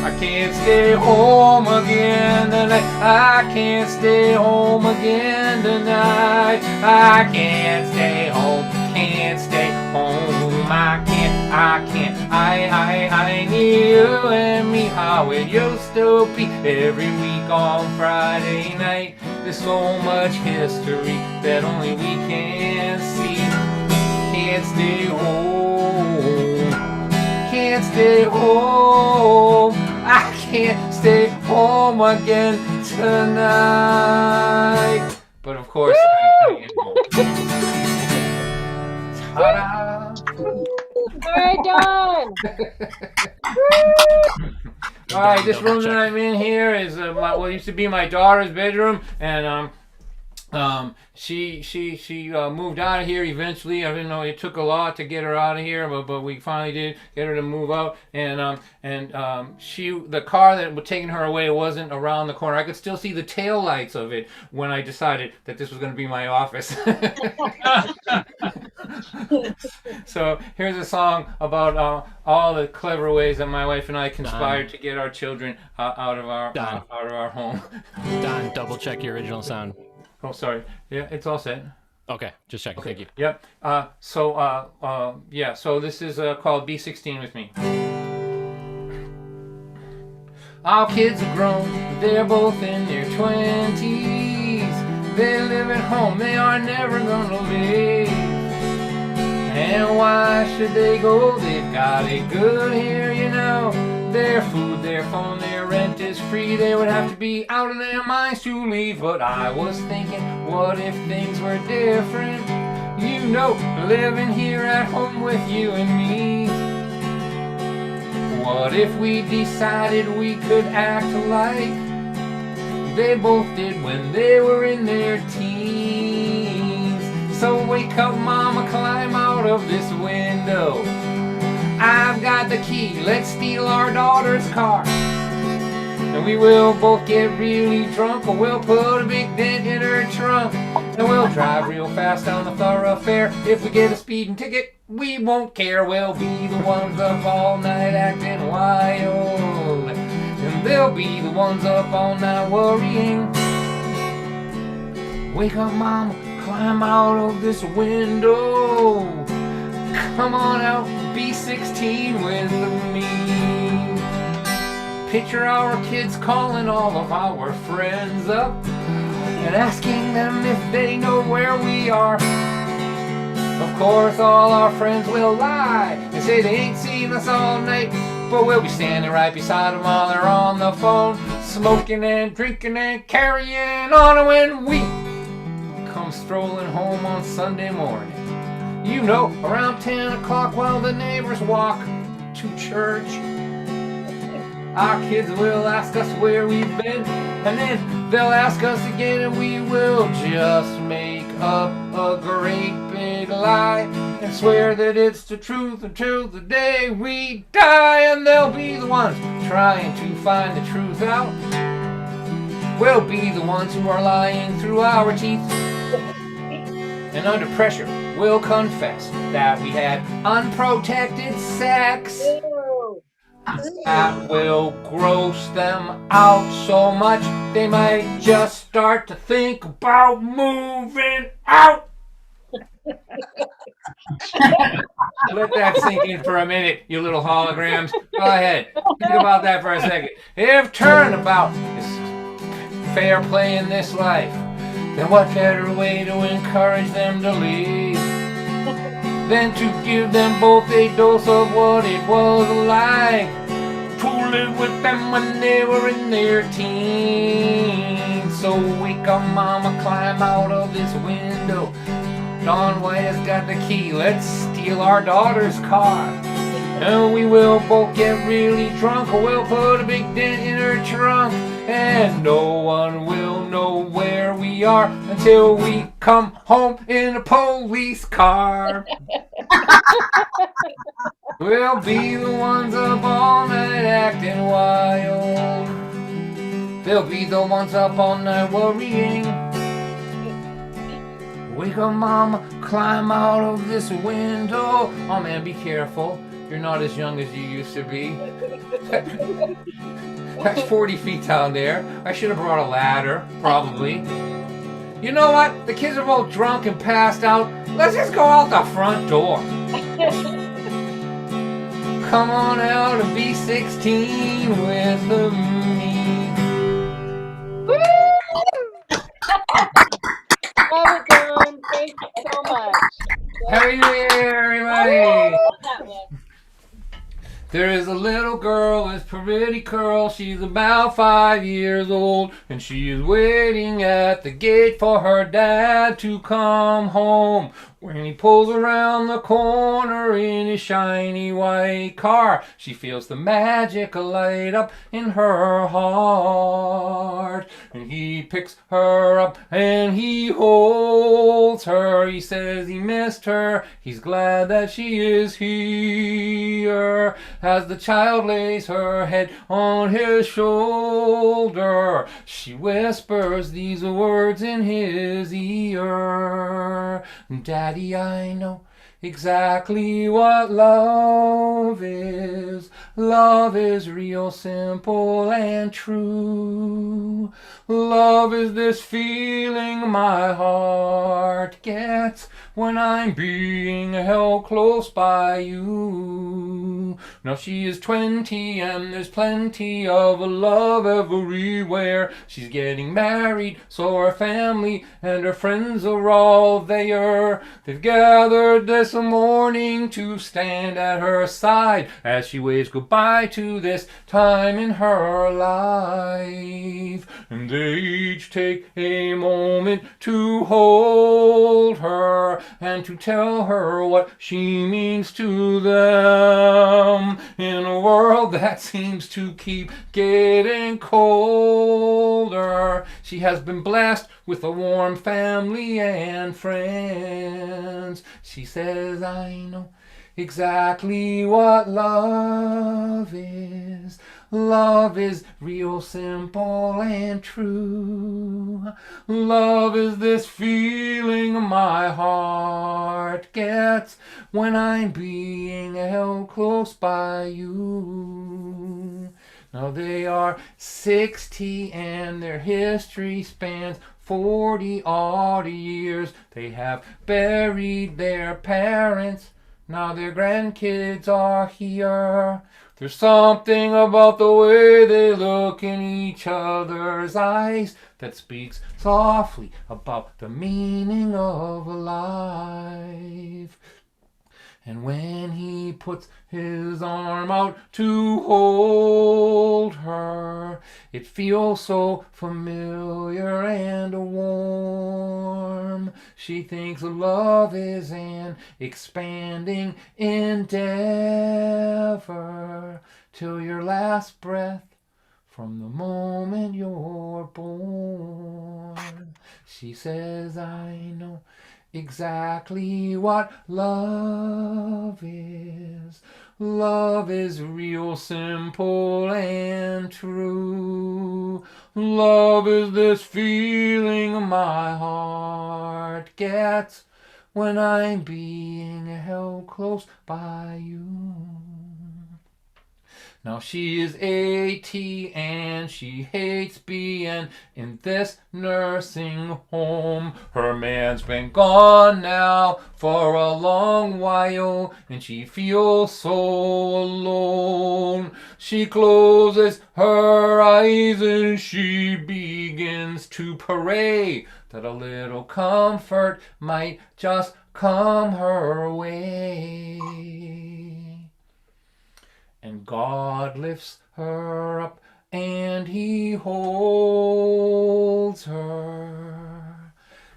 I can't stay home again tonight. I can't stay home again tonight. I can't stay home, can't stay home. I need you and me how it used to be. Every week on Friday night, there's so much history that only we can see. Can't stay home, can't stay home. I can't stay home again tonight. But of course, I get home. Ta-da! Very done. All right, this room that I'm in here is what used to be my daughter's bedroom, and she moved out of here eventually. I didn't know it took a lot to get her out of here, but we finally did get her to move out. And the car that was taking her away wasn't around the corner. I could still see the tail lights of it when I decided that this was going to be my office. So here's a song about all the clever ways that my wife and I conspired to get our children out of our home. Don, double check your original sound. Oh, sorry. Yeah, it's all set. Okay, just checking. Thank you. Yep. So this is called B16 with me. Our kids are grown. They're both in their 20s. They live at home. They are never gonna leave. And why should they go? They've got it good here, you know. Their food, their phone, their rent is free. They would have to be out of their minds to leave. But I was thinking, what if things were different? You know, living here at home with you and me. What if we decided we could act like they both did when they were in their teens? So wake up, mama, climb out of this window. I've got the key, let's steal our daughter's car. And we will both get really drunk, or we'll put a big dent in her trunk. And we'll drive real fast down the thoroughfare. If we get a speeding ticket, we won't care. We'll be the ones up all night acting wild. And they'll We'll be the ones up all night worrying. Wake up, mama, climb out of this window. Come on out, be 16 with me. Picture our kids calling all of our friends up and asking them if they know where we are. Of course, all our friends will lie and say they ain't seen us all night, but we'll be standing right beside them while they're on the phone, smoking and drinking and carrying on. When we come strolling home on Sunday morning, you know, around 10 o'clock while the neighbors walk to church, our kids will ask us where we've been, and then they'll ask us again, and we will just make up a great big lie and swear that it's the truth until the day we die. And they'll be the ones trying to find the truth out. We'll be the ones who are lying through our teeth, and under pressure we'll confess that we had unprotected sex. That will gross them out so much they might just start to think about moving out. Let that sink in for a minute, you little holograms. Go ahead, think about that for a second. If turnabout is fair play in this life, then what better way to encourage them to leave than to give them both a dose of what it was like to live with them when they were in their teens. So wake up, mama, climb out of this window. Don White has got the key. Let's steal our daughter's car, and we will both get really drunk. We'll put a big dent in her trunk, and no one will know where we are until we come home in a police car. We'll be the ones up all night acting wild. They'll be the ones up all night worrying. Wake up, mama, climb out of this window. Oh man, be careful. You're not as young as you used to be. That's 40 feet down there. I should have brought a ladder, probably. You know what? The kids are both drunk and passed out. Let's just go out the front door. Come on out and be 16 with me. Well done. Thank you so much. Happy New Year, everybody! There is a little girl with pretty curls. She's about 5 years old, and she is waiting at the gate for her dad to come home. When he pulls around the corner in his shiny white car, she feels the magic light up in her heart. And he picks her up and he holds her. He says he missed her. He's glad that she is here. As the child lays her head on his shoulder, she whispers these words in his ear. Daddy, I know exactly what love is. Love is real simple and true. Love is this feeling my heart gets when I'm being held close by you. Now she is 20 and there's plenty of love everywhere. She's getting married, so her family and her friends are all there. They've gathered this morning to stand at her side as she waves goodbye to this time in her life. And they each take a moment to hold her and to tell her what she means to them in a world that seems to keep getting colder. She has been blessed with a warm family and friends. She says, I know exactly what love is. Love is real simple and true. Love is this feeling my heart gets when I'm being held close by you. Now they are 60 and their history spans 40 odd years. They have buried their parents. Now their grandkids are here. There's something about the way they look in each other's eyes that speaks softly about the meaning of life. And when he puts his arm out to hold her, it feels so familiar and warm. She thinks love is an expanding endeavor till your last breath, from the moment you're born. She says, I know exactly what love is. Love is real simple and true. Love is this feeling my heart gets when I'm being held close by you. Now she is 80 and she hates being in this nursing home. Her man's been gone now for a long while and she feels so alone. She closes her eyes and she begins to pray that a little comfort might just come her way. And God lifts her up and he holds her.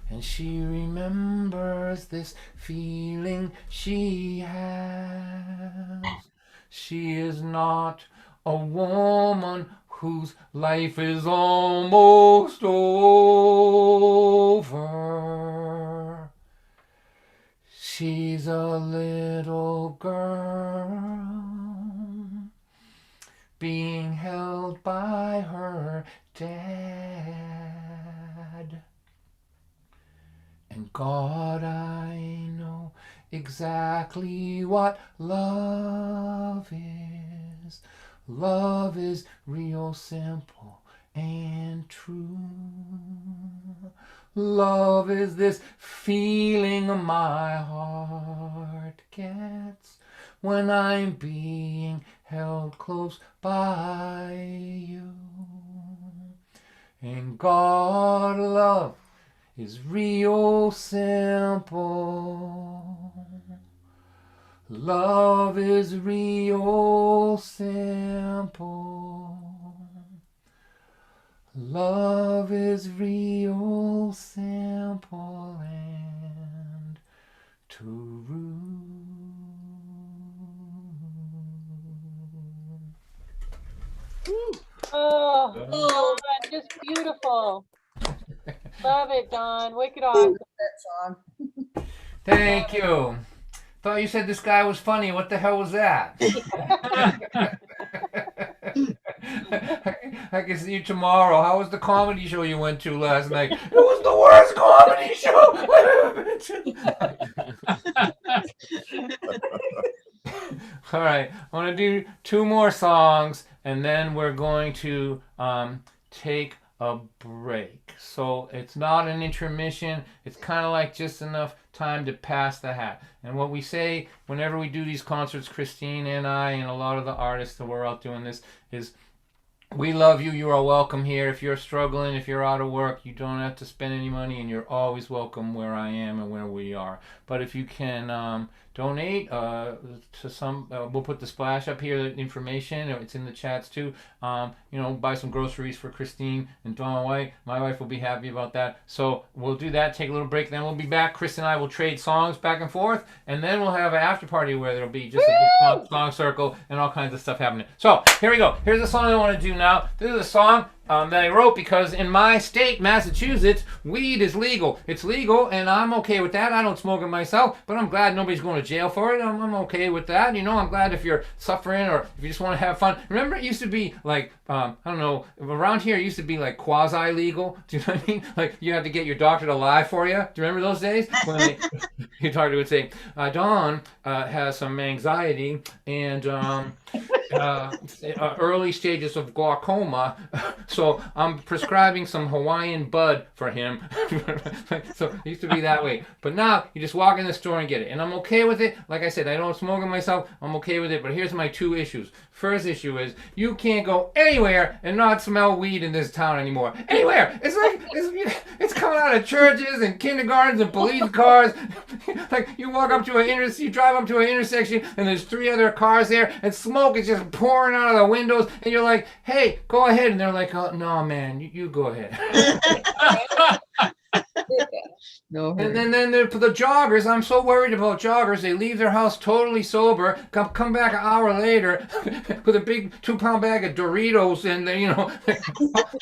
And she remembers this feeling she has. She is not a woman whose life is almost over. She's a little girl being held by her dad. And God, I know exactly what love is. Love is real simple and true. Love is this feeling my heart gets when I'm being held close by you. And God, love is real simple. Love is real simple. Love is real simple and true. Oh, Don, just beautiful. Love it, Don. Wicked awesome. That song. Thank you. Thought you said this guy was funny. What the hell was that? I can see you tomorrow. How was the comedy show you went to last night? It was the worst comedy show I've ever been to. All right, I want to do 2 more songs, and then we're going to take a break. So it's not an intermission. It's kind of like just enough time to pass the hat. And what we say whenever we do these concerts, Christine and I and a lot of the artists that were out doing this, is we love you. You are welcome here. If you're struggling, if you're out of work, you don't have to spend any money, and you're always welcome where I am and where we are. But if you can donate to some, we'll put the splash up here, the information. It's in the chats too. Buy some groceries for Christine and Dawn White. My wife will be happy about that. So we'll do that. Take a little break. Then we'll be back. Chris and I will trade songs back and forth, and then we'll have an after party where there'll be just a big song circle and all kinds of stuff happening. So here we go. Here's the song I want to do now. This is a song that I wrote because in my state, Massachusetts, weed is legal. It's legal, and I'm okay with that. I don't smoke it myself, but I'm glad nobody's going to jail for it. I'm okay with that. I'm glad if you're suffering or if you just want to have fun. Remember, it used to be like, I don't know, around here it used to be like quasi-legal. Do you know what I mean? Like you had to get your doctor to lie for you. Do you remember those days? When your doctor would say, Dawn has some anxiety, and early stages of glaucoma, so I'm prescribing some Hawaiian bud for him. So it used to be that way, but now you just walk in the store and get it, and I'm okay with it. Like I said, I don't smoke it myself. I'm okay with it, but here's my 2 issues. First issue is you can't go anywhere and not smell weed in this town anymore. Anywhere. It's like it's coming out of churches and kindergartens and police cars. Like you walk up to you drive up to an intersection and there's 3 other cars there and smoke is just pouring out of the windows and you're like, hey, go ahead, and they're like, oh no man, you go ahead. No. And then the joggers, I'm so worried about joggers. They leave their house totally sober, come back an hour later with a big 2-pound bag of Doritos and they,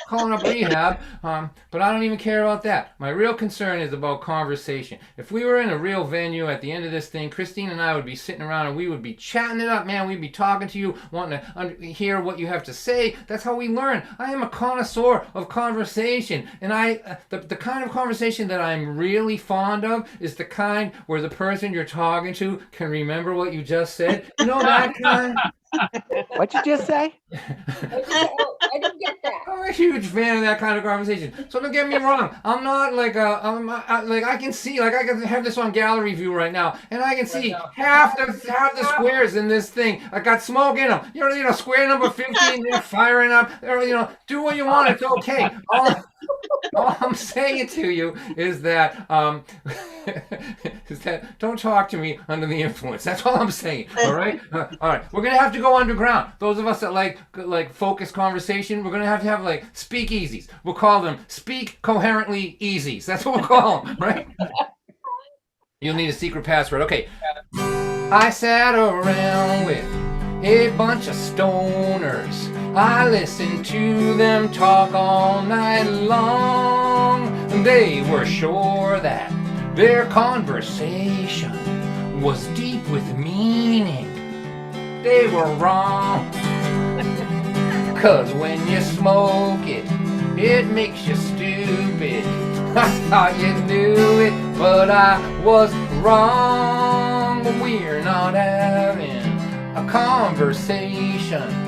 calling up rehab. But I don't even care about that. My real concern is about conversation. If we were in a real venue at the end of this thing, Christine and I would be sitting around and we would be chatting it up, man. We'd be talking to you, wanting to hear what you have to say. That's how we learn. I am a connoisseur of conversation, and the kind of conversation that I'm really fond of is the kind where the person you're talking to can remember what you just said. You know that kind? What'd you just say? I didn't get that. I'm a huge fan of that kind of conversation. So don't get me wrong. I'm not like I can see, like I can have this on gallery view right now, and I can see half the squares in this thing. I got smoke in them. Square number 15, they're firing up. Do what you want. It's okay. All I'm saying to you is that don't talk to me under the influence. That's all I'm saying. All right. All right. We're gonna have to go underground. Those of us that like focused conversation, we're gonna have to have like speakeasies. We'll call them speak coherently easies. That's what we'll call them, right? You'll need a secret password. Okay. I sat around with a bunch of stoners. I listened to them talk all night long. They were sure that their conversation was deep with meaning. They were wrong. 'Cause when you smoke it, it makes you stupid. I thought you knew it, but I was wrong. We're not having a conversation.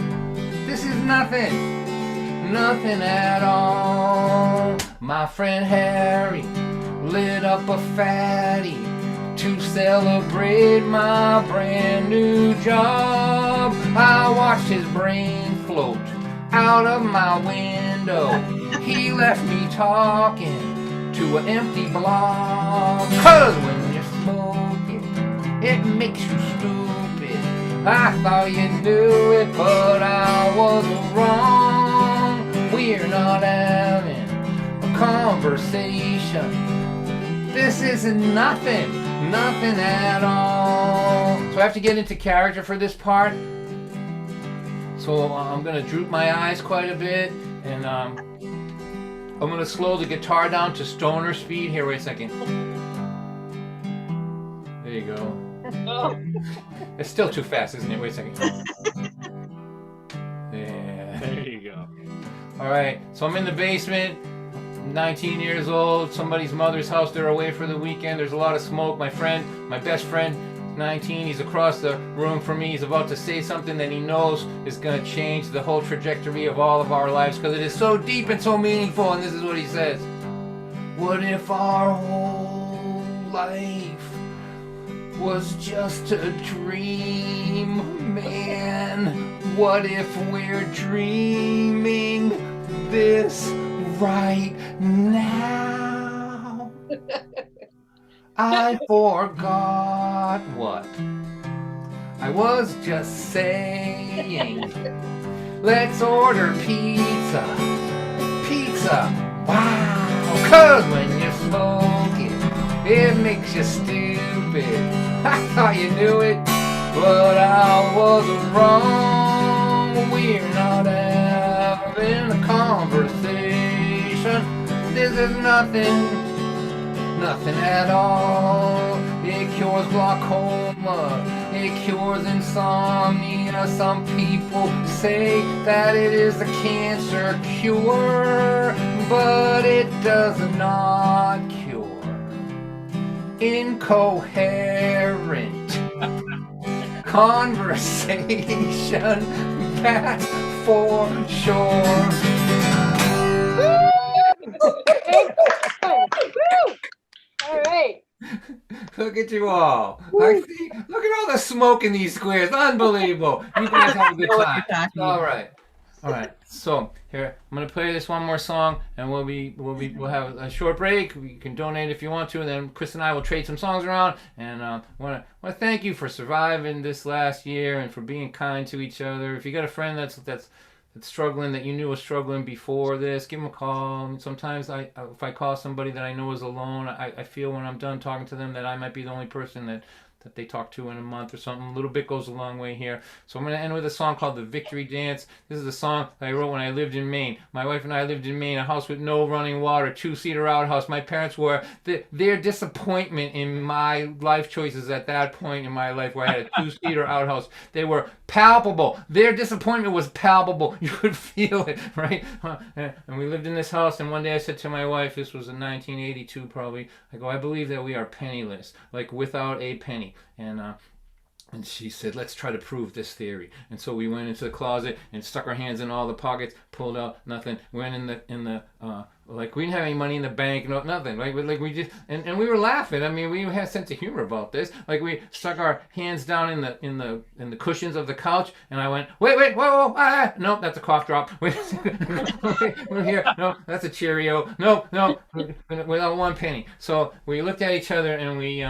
This is nothing at all. My friend Harry lit up a fatty to celebrate my brand new job. I watched his brain float out of my window. He left me talking to an empty block. 'Cause when you smoke it makes you stupid. I thought you knew it, but I was wrong. We're not having a conversation. This isn't nothing at all. So I have to get into character for this part. So I'm gonna droop my eyes quite a bit, and I'm gonna slow the guitar down to stoner speed. Here, wait a second. There you go. It's still too fast, isn't it? Wait a second. Yeah. There you go. All right, so I'm in the basement, 19 years old, somebody's mother's house. They're away for the weekend. There's a lot of smoke. My best friend, 19, he's across the room from me. He's about to say something that he knows is going to change the whole trajectory of all of our lives because it is so deep and so meaningful, and this is what he says. What if our whole life was just a dream, man? What if we're dreaming this right now? I forgot what I was just saying. Let's order pizza. Wow. 'Cause when you smoke it makes you stupid. I thought you knew it, but I was wrong. We're not having a conversation. This is nothing at all. It cures glaucoma, it cures insomnia. Some people say that it is a cancer cure, but it does not cure incoherent conversation, that's for sure. All right. Look at you all. I see. Look at all the smoke in these squares. Unbelievable. You guys have a good know what time. you're talking All about. right. All right. So here, I'm gonna play this one more song, and we'll have a short break. You can donate if you want to, and then Chris and I will trade some songs around. And want to thank you for surviving this last year and for being kind to each other. If you got a friend that's struggling, that you knew was struggling before this, give them a call. Sometimes if I call somebody that I know is alone, I feel when I'm done talking to them that I might be the only person that they talk to in a month or something. A little bit goes a long way here. So I'm going to end with a song called The Victory Dance. This is a song that I wrote when I lived in Maine. My wife and I lived in Maine, a house with no running water, 2-seater outhouse. My parents were, their disappointment in my life choices at that point in my life where I had a 2-seater outhouse, they were palpable. Their disappointment was palpable. You could feel it, right? And we lived in this house, and one day I said to my wife, this was in 1982 probably, I go, I believe that we are penniless, like without a penny. And she said, let's try to prove this theory. And so we went into the closet and stuck our hands in all the pockets, pulled out nothing. Went in the like we didn't have any money in the bank, nothing. Like we just and we were laughing. I mean, we had a sense of humor about this. Like we stuck our hands down in the cushions of the couch, and I went, wait, whoa, nope, that's a cough drop. We're here, no, that's a Cheerio. No, without one penny. So we looked at each other, and we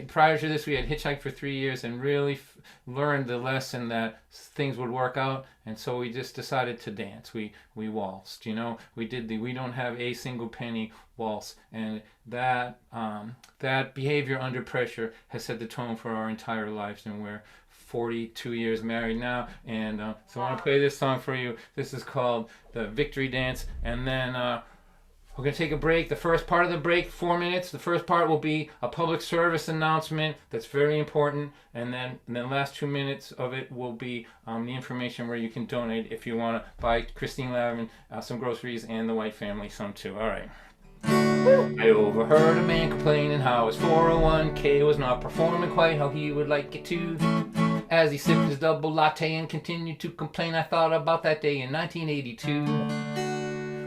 prior to this we had hitchhiked for 3 years and really learned the lesson that things would work out, and so we just decided to dance. We waltzed, we did we don't have a single penny waltz, and that behavior under pressure has set the tone for our entire lives, and we're 42 years married now. And so I want to play this song for you. This is called The Victory Dance, and then we're going to take a break. The first part of the break, 4 minutes. The first part will be a public service announcement that's very important. And then the last 2 minutes of it will be the information where you can donate if you want to buy Christine Lavin some groceries and the White family some too. All right. I overheard a man complaining how his 401k was not performing quite how he would like it to. As he sipped his double latte and continued to complain, I thought about that day in 1982.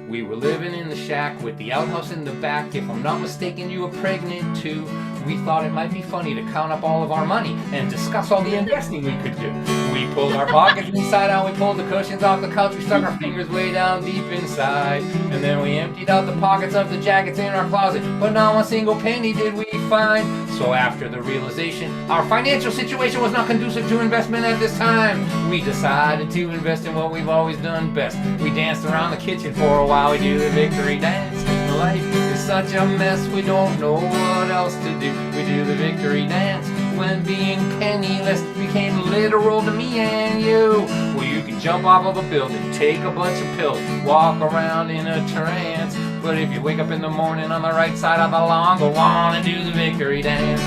We were living in the shack with the outhouse in the back. If I'm not mistaken, you were pregnant too. We thought it might be funny to count up all of our money and discuss all the investing we could do. We pulled our pockets inside out, we pulled the cushions off the couch, we stuck our fingers way down deep inside. And then we emptied out the pockets of the jackets in our closet, but not one single penny did we find. So after the realization our financial situation was not conducive to investment at this time, we decided to invest in what we've always done best. We danced around the kitchen for a while, we do the victory dance. Life is such a mess, we don't know what else to do. We do the victory dance when being penniless became literal to me and you. Well, you can jump off of a building, take a bunch of pills, walk around in a trance, but if you wake up in the morning on the right side of the lawn, go on and do the victory dance.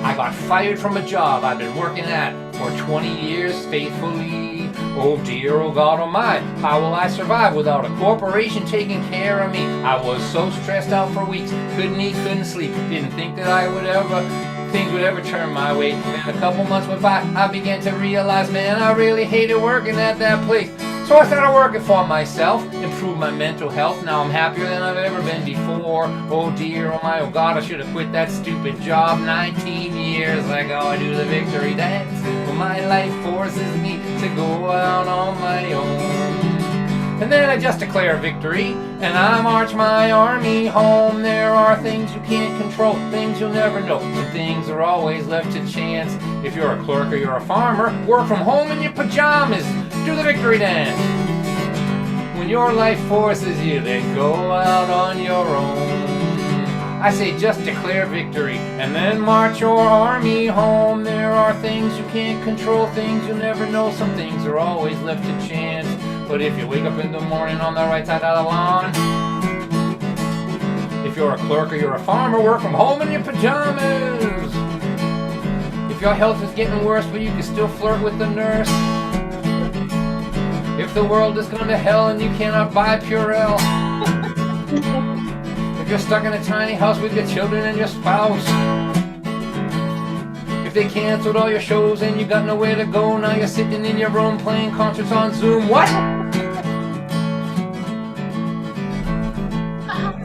I got fired from a job I've been working at for 20 years faithfully. Oh dear, oh God, oh my, how will I survive without a corporation taking care of me? I was so stressed out for weeks, couldn't eat, couldn't sleep, didn't think that things would ever turn my way. Then a couple months went by, I began to realize, man, I really hated working at that place. So I started working for myself, improved my mental health. Now I'm happier than I've ever been before. Oh dear, oh my, oh God, I should have quit that stupid job 19 years ago. I do the victory dance, but my life forces me to go out on my own. And then I just declare victory, and I march my army home. There are things you can't control, things you'll never know, and things are always left to chance. If you're a clerk or you're a farmer, work from home in your pajamas. Do the victory dance. When your life forces you to go out on your own, I say just declare victory and then march your army home. There are things you can't control, things you'll never know, some things are always left to chance. But if you wake up in the morning on the right side of the lawn, if you're a clerk or you're a farmer, work from home in your pajamas. If your health is getting worse but you can still flirt with the nurse, If the world is going to hell and you cannot buy Purell. If you're stuck in a tiny house with your children and your spouse. If they canceled all your shows and you got nowhere to go, now you're sitting in your room playing concerts on Zoom. What?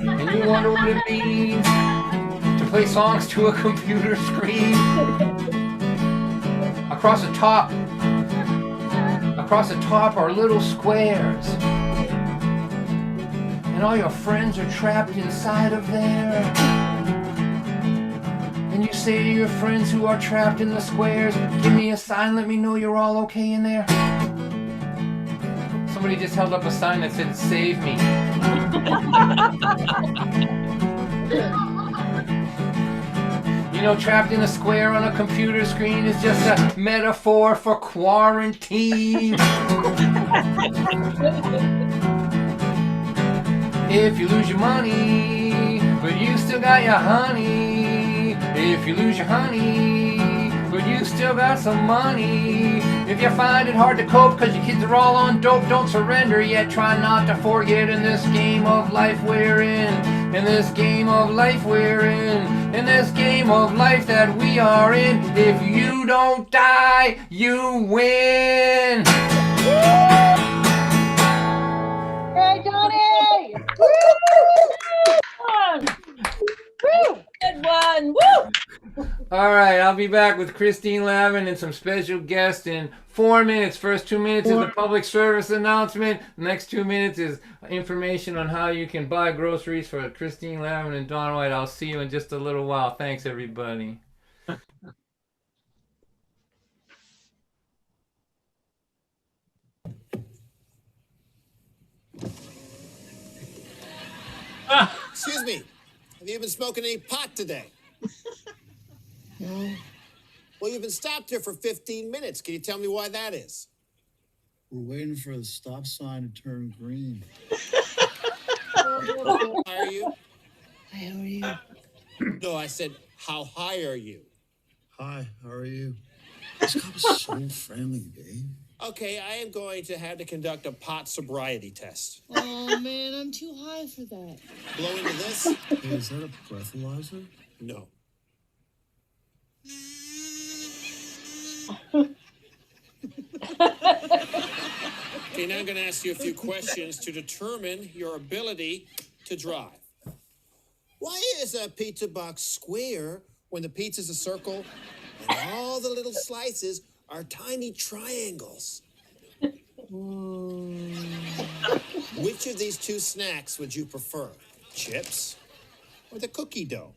And you wonder what it means to play songs to a computer screen. Across the top are little squares. And all your friends are trapped inside of there. And you say to your friends who are trapped in the squares, give me a sign, let me know you're all okay in there. Somebody just held up a sign that said, save me. You know, trapped in a square on a computer screen is just a metaphor for quarantine. If you lose your money, but you still got your honey. If you lose your honey, but you still got some money. If you find it hard to cope because your kids are all on dope, don't surrender yet. Try not to forget in this game of life we're in. In this game of life we're in this game of life that we are in. If you don't die, you win. Hey, Donnie! Good one. Woo! All right, I'll be back with Christine Lavin and some special guests in 4 minutes. First 2 minutes is the public service announcement. The next 2 minutes is information on how you can buy groceries for Christine Lavin and Don White. I'll see you in just a little while. Thanks, everybody. Excuse me, have you been smoking any pot today? No. Well, you've been stopped here for 15 minutes. Can you tell me why that is? We're waiting for the stop sign to turn green. How high are you? Hi, how are you? No, I said, how high are you? Hi, how are you? This cop is so friendly, babe. Okay, I am going to have to conduct a pot sobriety test. Oh, man, I'm too high for that. Blow into this? Hey, is that a breathalyzer? No. Okay, now I'm going to ask you a few questions to determine your ability to drive. Why is a pizza box square when the pizza's a circle and all the little slices are tiny triangles? Which of these two snacks would you prefer? Chips or the cookie dough?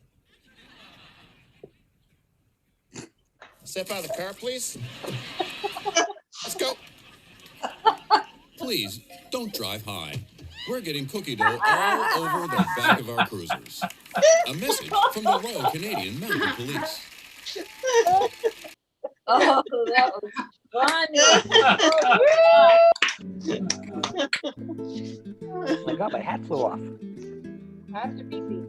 Step out of the car, please. Let's go. Please, don't drive high. We're getting cookie dough all over the back of our cruisers. A message from the Royal Canadian Mounted Police. Oh, that was Oh my god, my hat flew off. Have to be me.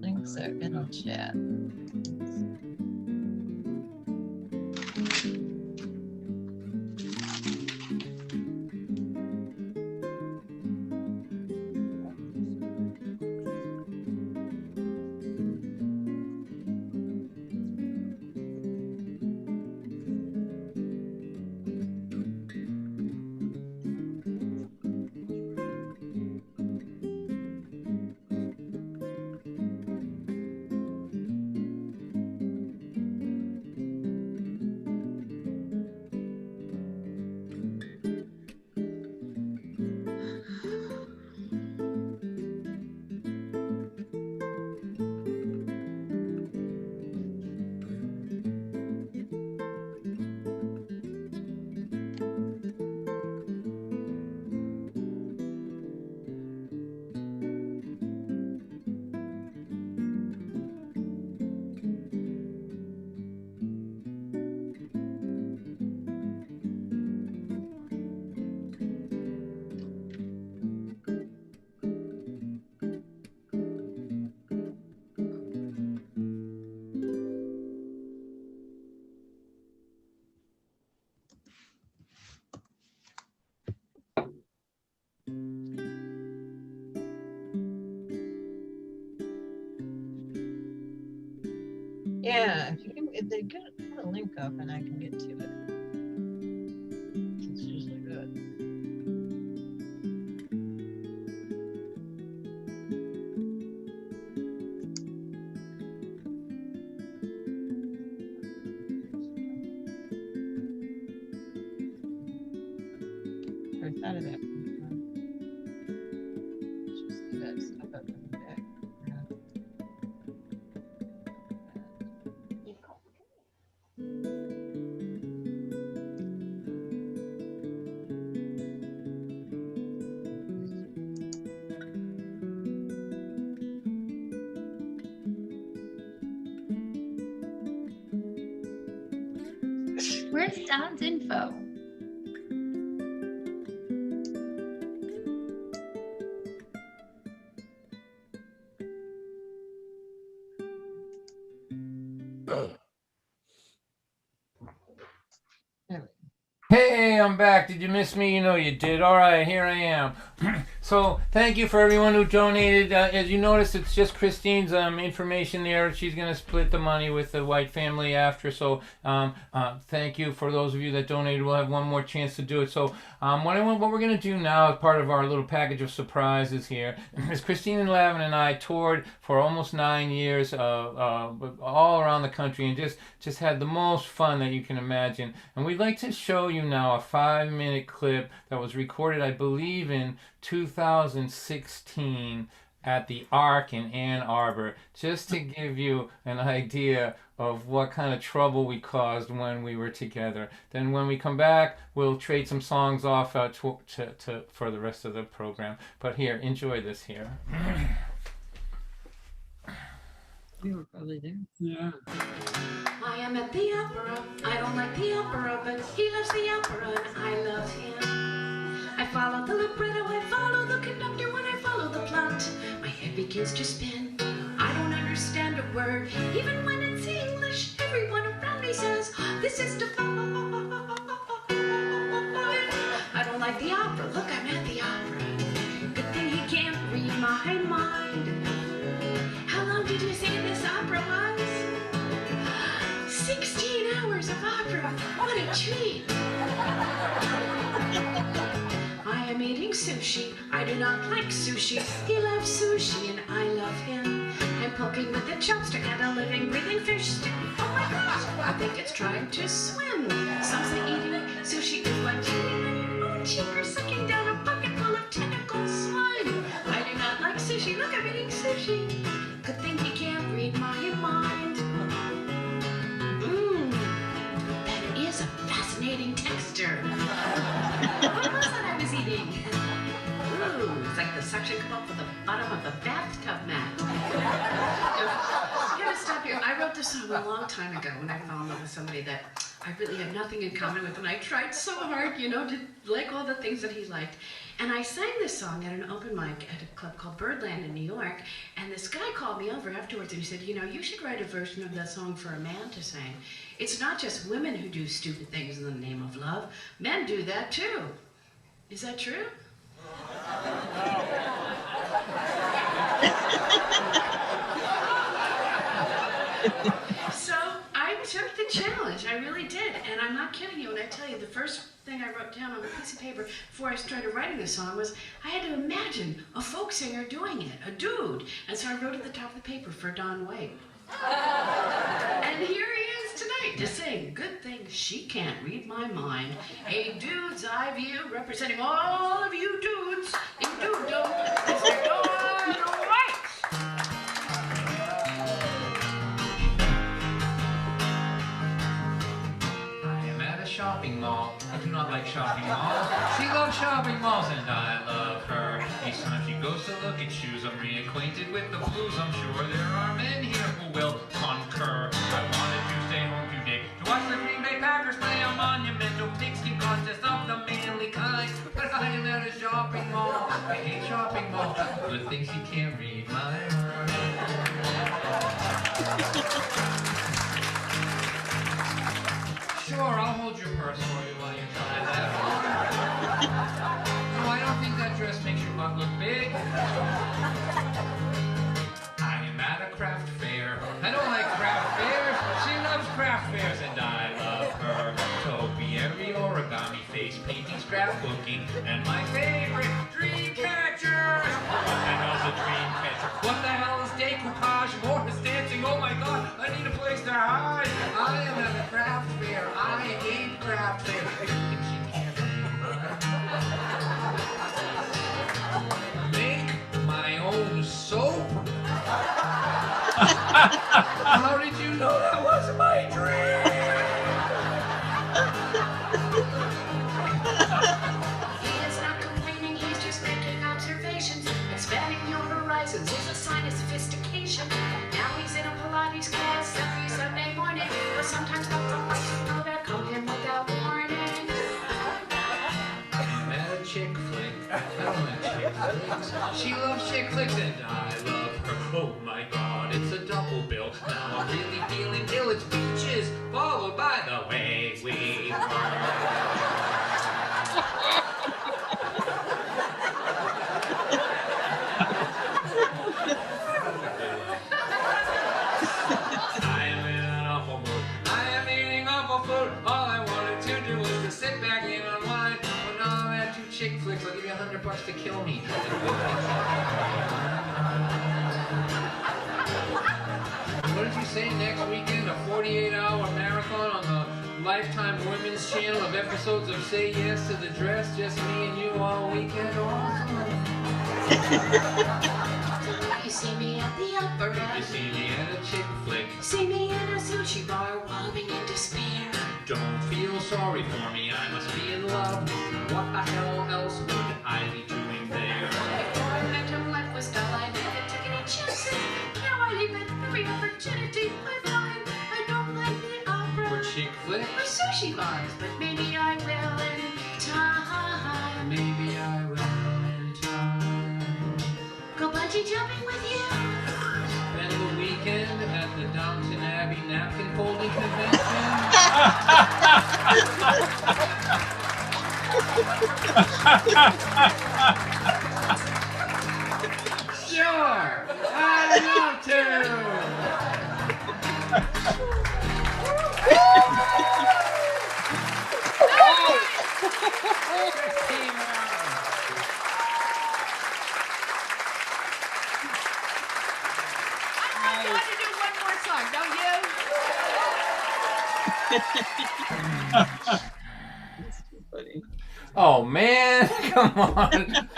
Links are in the chat. If they get a link up and I can get to it. It's usually good. First out of that. Just see that stuff up in the back. Where's Don's info? Hey, I'm back. Did you miss me? You know you did. All right, here I am. So thank you for everyone who donated. As you noticed, it's just Christine's information there. She's going to split the money with the White family after. So thank you for those of you that donated. We'll have one more chance to do it. So what we're going to do now as part of our little package of surprises here is Christine and Lavin and I toured for almost 9 years all around the country and just had the most fun that you can imagine. And we'd like to show you now a 5-minute clip that was recorded, I believe, in 2016 at the Ark in Ann Arbor, just to give you an idea of what kind of trouble we caused when we were together. Then when we come back, we'll trade some songs off for the rest of the program. But here, enjoy this here. We were probably there. Yeah. I am at the opera. I don't like the opera, but he loves the opera and I love him. I follow the libretto, I follow the conductor when I follow the plot. My head begins to spin. I don't understand a word, even when it's English. Everyone around me says, this is divine. I don't like the opera. Look, I'm at the opera. Good thing he can't read my mind. How long did you say this opera was? 16 hours of opera. What a treat. I am eating sushi. I do not like sushi. He loves sushi and I love him. I'm poking with a chopstick at a living, breathing fish stick. Oh my gosh, I think it's trying to swim. Some say eating sushi is like cheating on your own cheek or sucking down a bucket full of tentacle slime. I do not like sushi. Look, I'm eating sushi. Good thing he can't read my mind. That is a fascinating texture. What was that I was eating? Ooh, it's like the suction cup off of the bottom of the bathtub mat. I gotta stop here. I wrote this song a long time ago when I fell in love with somebody that I really had nothing in common with, and I tried so hard, you know, to like all the things that he liked. And I sang this song at an open mic at a club called Birdland in New York, and this guy called me over afterwards and he said, you know, you should write a version of that song for a man to sing. It's not just women who do stupid things in the name of love. Men do that too. Is that true? So I took the challenge, I really did, and I'm not kidding you when I tell you the first thing I wrote down on a piece of paper before I started writing the song was I had to imagine a folk singer doing it, a dude, and so I wrote at the top of the paper for Don White. And here he is tonight to sing Good Thing She Can't Read My Mind, a dude's eye view representing all of you dudes in dudedom. Mr. Don White. I am at a shopping mall. I do not like shopping malls. She loves shopping malls and I love her. Each time she goes to look at shoes, I'm reacquainted with the blues. I'm sure there are men here who will concur. I wanted to stay home today to watch the Green Bay Packers play a monumental pigskin contest of the manly kind. But I am at a shopping mall. I hate shopping malls. Good thing she can't read my mind. Sure, I'll hold your purse for you while you try that. No, I don't think that dress makes your butt look big. I am at a craft fair. I don't like craft fairs. She loves craft scrapbooking, and my favorite, dream catchers. What the hell's a dream catcher? What the hell is decoupage? More is dancing. Oh my god, I need a place to hide. I am at a craft fair. I hate craft fair. Make my own soap? How did you know that was my dream? He is not complaining, he's just making observations. Expanding your horizons is a sign of sophistication. Now he's in a Pilates class every Sunday morning. But sometimes lots of folks who know that come in without warning. I'm at a chick flick. I love chick flicks. She loves chick flicks and I love her. Oh my god, it's a double bill. Now I'm really feeling ill. It's peaches followed by the way we I am in an awful mood. I am eating awful food. All I wanted to do was to sit back and unwind. But now I'm at two chick flicks. I'll give you $100 to kill me. What did you say next weekend? A 48-hour marathon on the Lifetime Women's Channel of episodes of Say Yes to the Dress, just me and you all weekend. Awesome. You see me at the upper end. You see me at a chick flick. See me in a sushi bar, wallowing in despair. Don't feel sorry for me, I must be in love. What the hell else would I be doing there? Before momentum life was dull, I never took any chances. Now I leave it every opportunity I find. I don't like the opera For chick flick? or sushi bars, but maybe I will in time. Maybe I will in time. Go bungee jumping with you. Spend the weekend at the Downton Abbey napkin folding convention. Sure, I'd love to. I want to do one more song, don't you? Oh man, come on.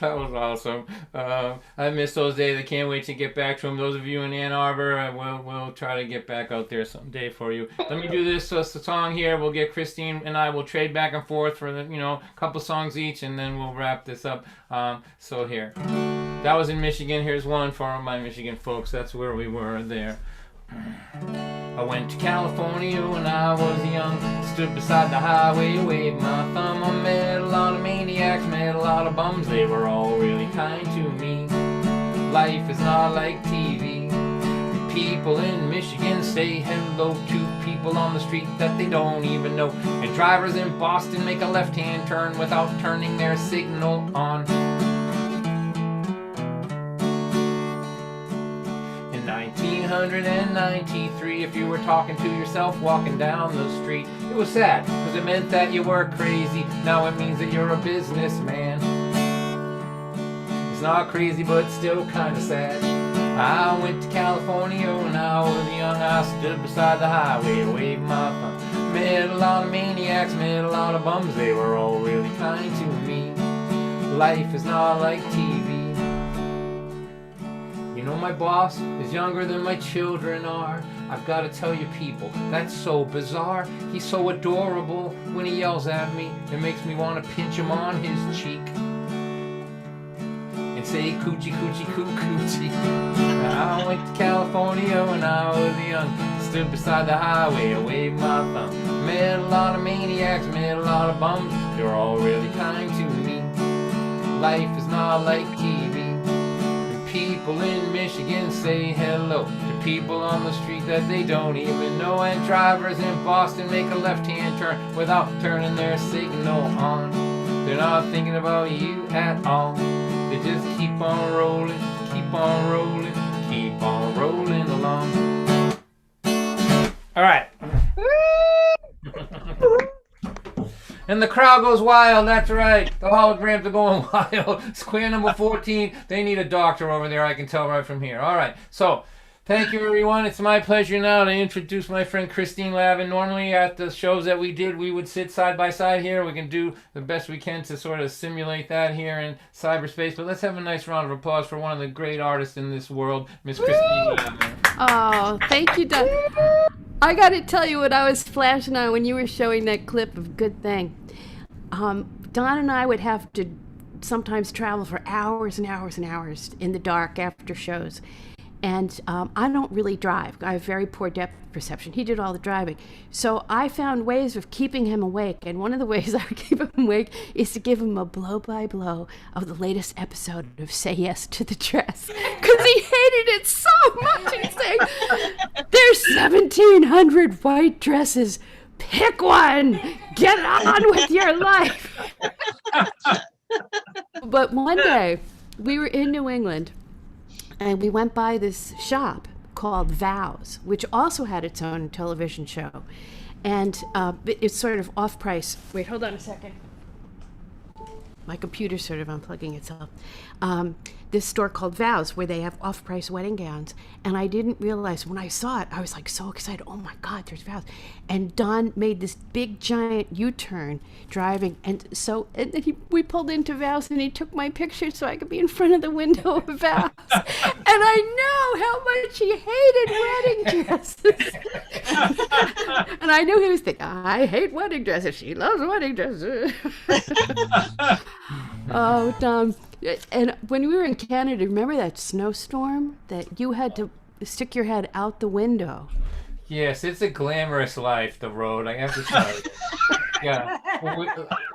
That was awesome. I miss those days. I can't wait to get back to them. Those of you in Ann Arbor, we'll try to get back out there someday for you. Let me do this song here. We'll get Christine and I will trade back and forth for a couple songs each, and then we'll wrap this up. So here, that was in Michigan. Here's one for my Michigan folks. That's where we were there. I went to California when I was young. Stood beside the highway, waved my thumb. I met a lot of maniacs, met a lot of bums. They were all really kind to me. Life is not like TV. People in Michigan say hello to people on the street that they don't even know. And drivers in Boston make a left-hand turn without turning their signal on. 1993, if you were talking to yourself walking down the street, it was sad, because it meant that you were crazy. Now it means that you're a businessman. It's not crazy, but still kind of sad. I went to California when I was young. I stood beside the highway, waved my thumb. Met a lot of maniacs, met a lot of bums. They were all really kind to me. Life is not like TV. You know, my boss is younger than my children are. I've got to tell you people, that's so bizarre. He's so adorable. When he yells at me, it makes me want to pinch him on his cheek and say coochie coochie coo coochie. I went to California when I was young. Stood beside the highway, I waved my thumb. Met a lot of maniacs, met a lot of bums. They were all really kind to me. Life is not like TV. People in Michigan say hello to people on the street that they don't even know. And drivers in Boston make a left-hand turn without turning their signal on. They're not thinking about you at all. They just keep on rolling, keep on rolling, keep on rolling along. All right. And the crowd goes wild. That's right. The holograms are going wild. Square number 14. They need a doctor over there. I can tell right from here. All right. So, thank you, everyone. It's my pleasure now to introduce my friend Christine Lavin. Normally, at the shows that we did, we would sit side by side here. We can do the best we can to sort of simulate that here in cyberspace. But let's have a nice round of applause for one of the great artists in this world, Miss Christine Lavin. Oh, thank you, Don. I got to tell you what I was flashing on when you were showing that clip of Good Thing. Don and I would have to sometimes travel for hours and hours and hours in the dark after shows. And I don't really drive. I have very poor depth perception. He did all the driving. So I found ways of keeping him awake. And one of the ways I would keep him awake is to give him a blow-by-blow of the latest episode of Say Yes to the Dress. Because he hated it so much. He'd say, there's 1,700 white dresses. Pick one. Get on with your life. But one day, we were in New England. And we went by this shop called Vows, which also had its own television show. And it's sort of off-price. Wait, hold on a second. My computer's sort of unplugging itself. This store called Vows, where they have off-price wedding gowns. And I didn't realize, when I saw it, I was like so excited. Oh my God, there's Vows. And Don made this big giant U-turn driving. And then we pulled into Vows and he took my picture so I could be in front of the window of Vows. And I know how much he hated wedding dresses. And I knew he was thinking, I hate wedding dresses. She loves wedding dresses. Oh, Don. And when we were in Canada, remember that snowstorm that you had to stick your head out the window? Yes, it's a glamorous life, the road, I have to tell you. Yeah,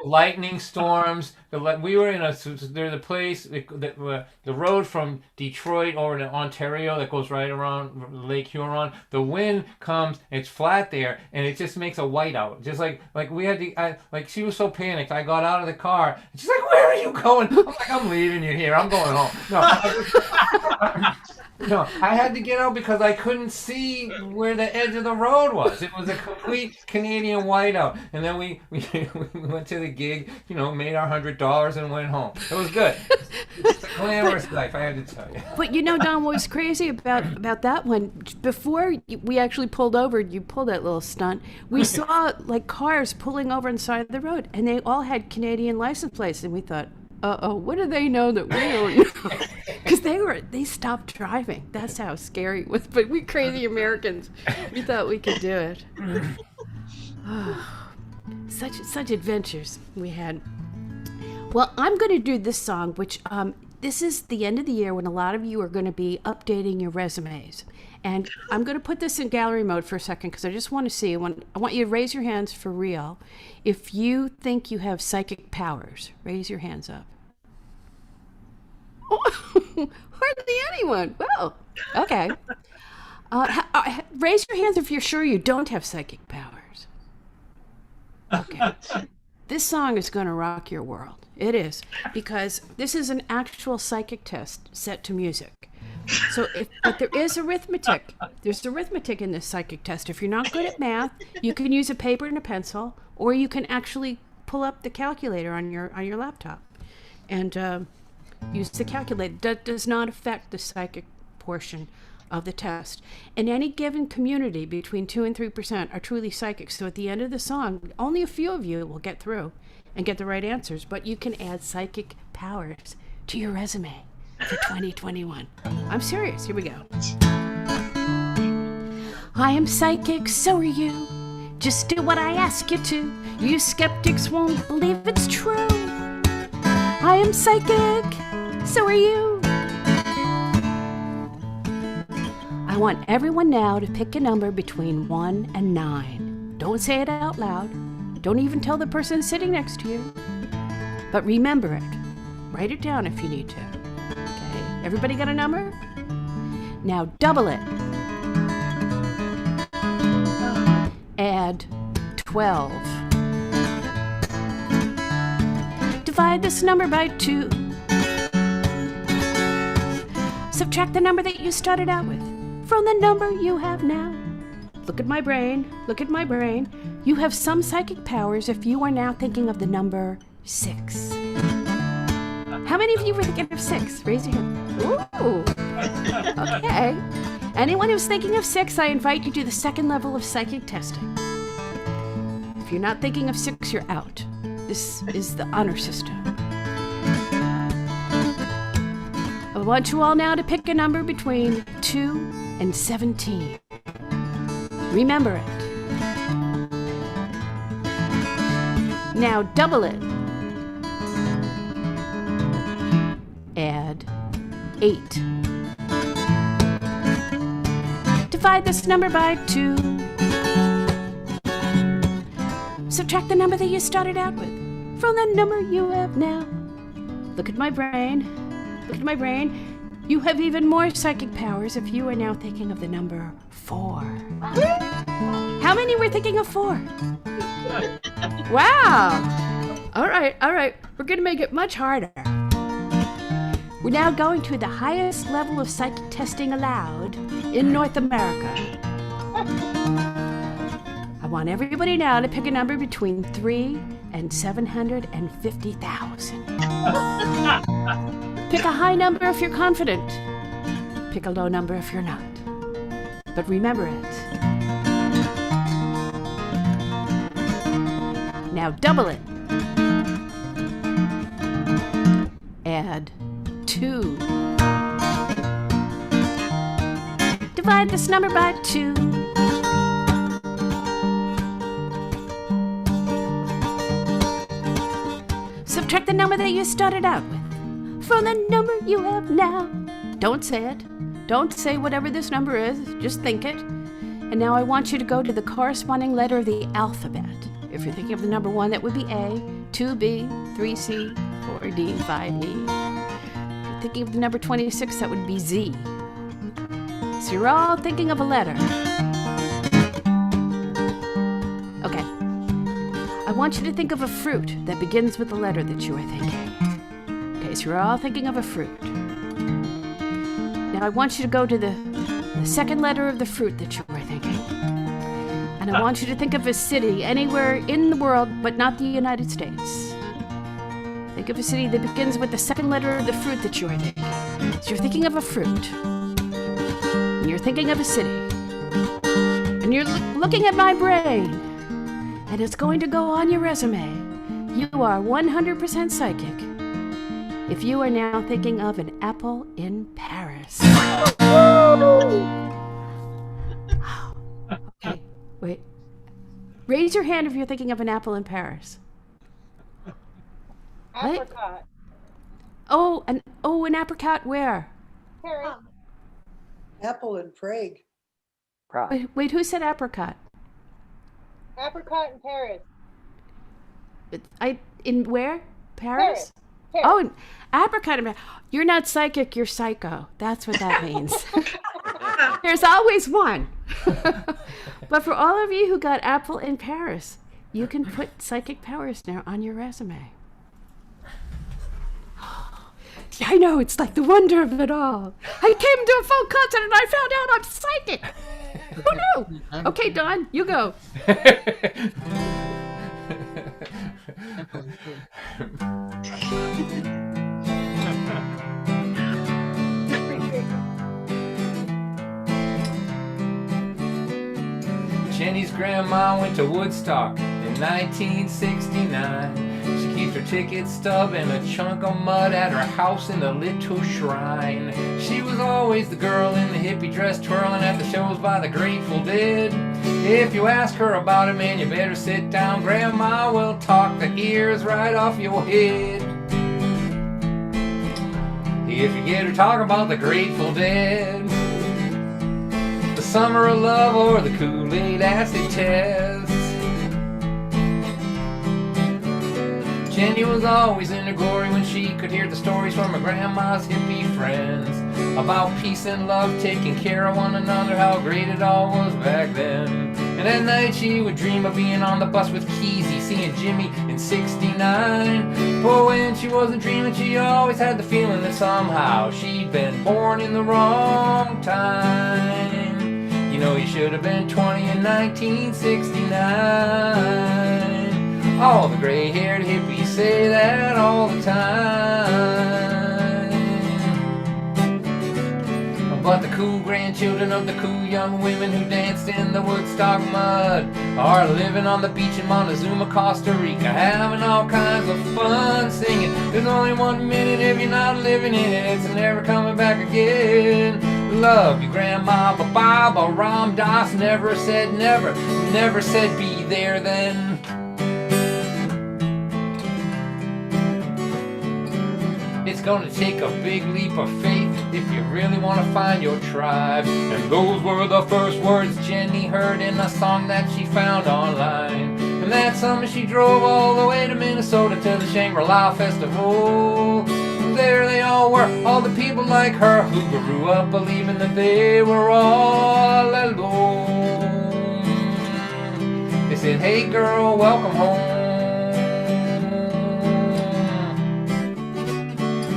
lightning storms. We were in there's a place, the road from Detroit over to Ontario that goes right around Lake Huron. The wind comes, it's flat there, and it just makes a whiteout. Just like we had to, she was so panicked. I got out of the car, and she's like, "Where are you going?" I'm like, "I'm leaving you here. I'm going home." No, I had to get out because I couldn't see where the edge of the road was. It was a complete Canadian whiteout. And then we went to the gig, made our $100 and went home. It was good. It's a glamorous life, I had to tell you. But Don, what was crazy about that one, before we actually pulled over, you pulled that little stunt, we saw cars pulling over on the side of the road, and they all had Canadian license plates, and we thought, what do they know that we don't know? Because they stopped driving. That's how scary it was. But we crazy Americans, we thought we could do it. Such adventures we had. Well, I'm going to do this song, which this is the end of the year when a lot of you are going to be updating your resumes. And I'm going to put this in gallery mode for a second because I just want to see. I want you to raise your hands for real. If you think you have psychic powers, raise your hands up. Hardly anyone. Well, okay. Raise your hands if you're sure you don't have psychic powers. Okay. This song is going to rock your world. It is, because this is an actual psychic test set to music. So, but there is arithmetic. There's arithmetic in this psychic test. If you're not good at math, you can use a paper and a pencil, or you can actually pull up the calculator on your laptop, and use the calculator. That does not affect the psychic portion of the test. In any given community, between 2 and 3% are truly psychic. So at the end of the song, only a few of you will get through and get the right answers. But you can add psychic powers to your resume for 2021. I'm serious. Here we go. I am psychic, so are you. Just do what I ask you to. You skeptics won't believe it's true. I am psychic, so are you. I want everyone now to pick a number between 1 and 9. Don't say it out loud. Don't even tell the person sitting next to you. But remember it. Write it down if you need to. Okay, everybody got a number? Now double it. Add 12. Divide this number by 2. Subtract the number that you started out with from the number you have now. Look at my brain. Look at my brain. You have some psychic powers if you are now thinking of the number 6. How many of you were thinking of 6? Raise your hand. Ooh. Okay. Anyone who's thinking of 6, I invite you to the second level of psychic testing. If you're not thinking of 6, you're out. This is the honor system. I want you all now to pick a number between 2 and 17. Remember it. Now double it. Add 8. Divide this number by 2. Subtract the number that you started out with from the number you have now. Look at my brain. Look at my brain. You have even more psychic powers if you are now thinking of the number 4. How many were thinking of 4? Wow. All right. We're going to make it much harder. We're now going to the highest level of psychic testing allowed in North America. I want everybody now to pick a number between 3 and 750,000. Pick a high number if you're confident. Pick a low number if you're not. But remember it. Now double it. Add 2. Divide this number by 2. Subtract the number that you started out with from the number you have now. Don't say it. Don't say whatever this number is. Just think it. And now I want you to go to the corresponding letter of the alphabet. If you're thinking of the number 1, that would be A, 2B, 3C, 4D, 5E. If you're thinking of the number 26, that would be Z. So you're all thinking of a letter. Okay. I want you to think of a fruit that begins with the letter that you are thinking. Okay, so you're all thinking of a fruit. Now I want you to go to the second letter of the fruit that you are thinking. And I want you to think of a city anywhere in the world, but not the United States. Think of a city that begins with the second letter of the fruit that you are thinking. So you're thinking of a fruit. And you're thinking of a city. And you're looking at my brain. And it's going to go on your resume. You are 100% psychic if you are now thinking of an apple in Paris. Okay, wait. Raise your hand if you're thinking of an apple in Paris. Apricot. What? An apricot where? Paris. Apple in Prague. Wait, who said apricot? Apricot in Paris. In where? Paris? Paris. Oh, apricot. You're not psychic, you're psycho. That's what that means. There's always one. But for all of you who got apple in Paris, you can put psychic powers now on your resume. I know, it's like the wonder of it all. I came to a folk concert and I found out I'm psychic. Who knew? Okay, Dawn, you go. Jenny's grandma went to Woodstock in 1969. She keeps her ticket stub and a chunk of mud at her house in the little shrine. She was always the girl in the hippie dress twirling at the shows by the Grateful Dead. If you ask her about it, man, you better sit down. Grandma will talk the ears right off your head. If you get her talking about the Grateful Dead, the Summer of Love or the Kool-Aid acid test. Jenny was always in her glory when she could hear the stories from her grandma's hippie friends about peace and love, taking care of one another, how great it all was back then. And at night she would dream of being on the bus with Keezy, seeing Jimmy in 69. But when she wasn't dreaming, she always had the feeling that somehow she'd been born in the wrong time. You know you should have been 20 in 1969. All the gray-haired hippies say that all the time. But the cool grandchildren of the cool young women who danced in the Woodstock mud are living on the beach in Montezuma, Costa Rica, having all kinds of fun singing. There's only 1 minute if you're not living in it, it's never coming back again. Love your grandma, but Baba Ram Dass never said never, never said be there then. It's gonna take a big leap of faith if you really want to find your tribe. And those were the first words Jenny heard in a song that she found online. And that summer she drove all the way to Minnesota to the Shangri-La Festival. There they all were, all the people like her who grew up believing that they were all alone. They said, hey girl, welcome home.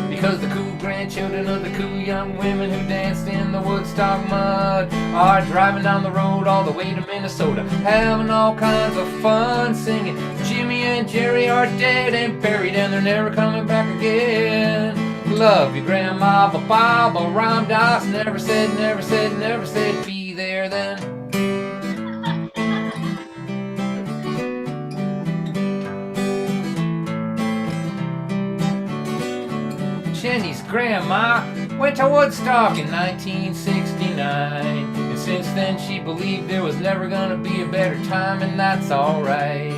Because the cool grandchildren of the cool young women who danced in the Woodstock mud are driving down the road all the way to Minnesota, having all kinds of fun singing. Jimmy and Jerry are dead and buried and they're never coming back again. Love your grandma, but Baba Ram Dass never said, never said, never said be there then. Jenny's grandma went to Woodstock in 1969, and since then she believed there was never gonna be a better time, and that's alright.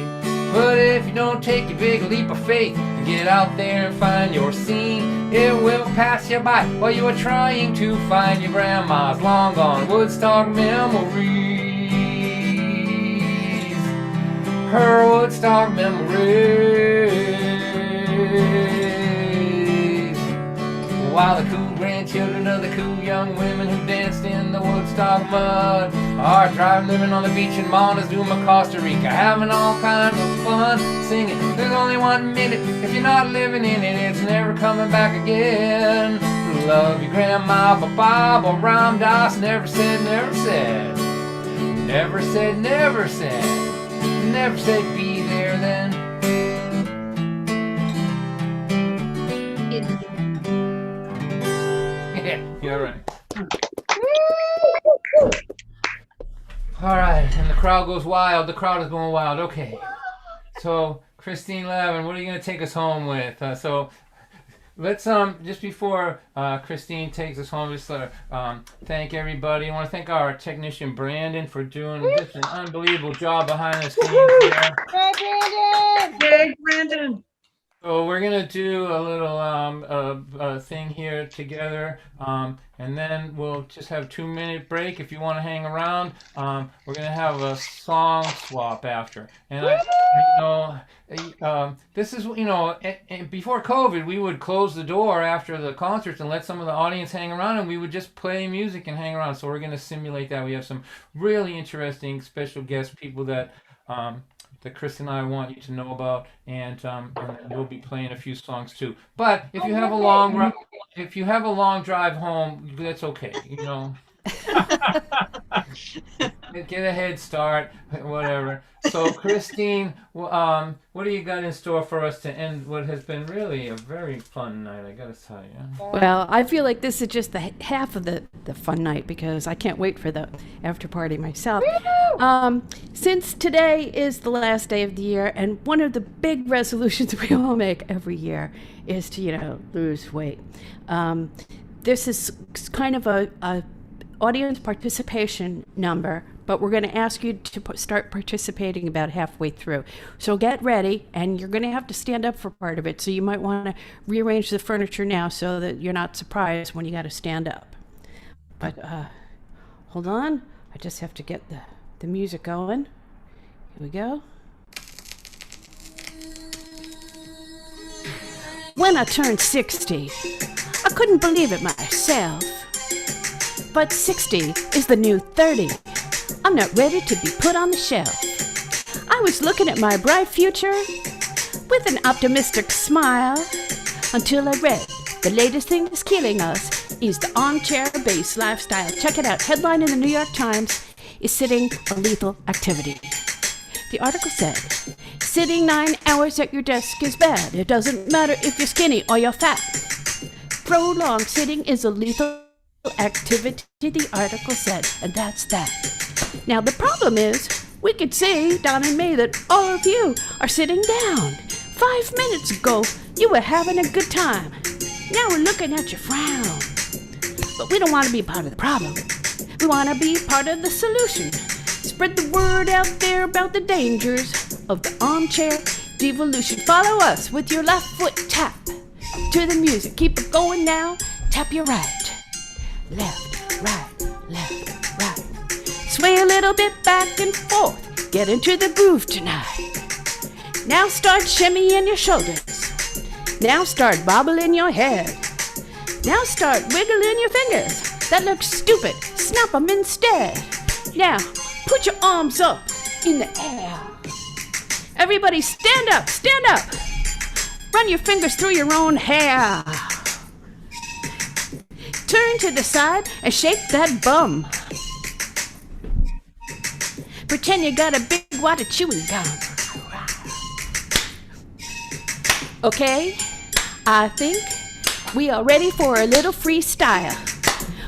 But if you don't take your big leap of faith and get out there and find your scene, it will pass you by while you are trying to find your grandma's long gone Woodstock memories. Her Woodstock memories. While the cool grandchildren of the cool young women who danced in the Woodstock mud are driving, living on the beach in Montezuma, Costa Rica, having all kinds of fun singing. There's only 1 minute if you're not living in it, it's never coming back again. Love your grandma, but Baba Ram Dass never said, never said, never said, never said, never said be there then. You're right. All right, and the crowd goes wild. The crowd is going wild. Okay. So, Christine Lavin, what are you going to take us home with? So, let's just before Christine takes us home, just thank everybody. I want to thank our technician Brandon for doing just an unbelievable job behind the scenes here. Hey, Brandon! Hey, Brandon. So we're gonna do a little thing here together, and then we'll just have a 2-minute break. If you want to hang around, we're gonna have a song swap after. And this is and before COVID, we would close the door after the concerts and let some of the audience hang around, and we would just play music and hang around. So we're gonna simulate that. We have some really interesting special guest people that Chris and I want you to know about, and we'll be playing a few songs too. But if you have a long drive home, that's okay. Get a head start, whatever. So, Christine, what do you got in store for us to end what has been really a very fun night, I gotta tell you? Well, I feel like this is just the half of the fun night because I can't wait for the after party myself. Since today is the last day of the year, and one of the big resolutions we all make every year is to, lose weight. This is kind of a audience participation number, but we're going to ask you to start participating about halfway through. So get ready, and you're going to have to stand up for part of it. So you might want to rearrange the furniture now so that you're not surprised when you got to stand up. But hold on, I just have to get the music going. Here we go. When I turned 60, I couldn't believe it myself. But 60 is the new 30. I'm not ready to be put on the shelf. I was looking at my bright future with an optimistic smile until I read the latest thing that's killing us is the armchair-based lifestyle. Check it out. Headline in the New York Times. is sitting a lethal activity? The article said, sitting 9 hours at your desk is bad. It doesn't matter if you're skinny or you're fat. Prolonged sitting is a lethal activity, the article said, and that's that. Now the problem is, we could see, Don and me, that all of you are sitting down. 5 minutes ago, you were having a good time. Now we're looking at your frown. But we don't want to be part of the problem. We want to be part of the solution. Spread the word out there about the dangers of the armchair devolution. Follow us with your left foot tap to the music. Keep it going now. Tap your right. Left, right. Sway a little bit back and forth. Get into the groove tonight. Now start shimmying your shoulders. Now start bobbling your head. Now start wiggling your fingers. That looks stupid. Snap them instead. Now, put your arms up in the air. Everybody stand up, stand up. Run your fingers through your own hair. Turn to the side and shake that bum. Pretend you got a big wad of chewing gum. Okay, I think we are ready for a little freestyle.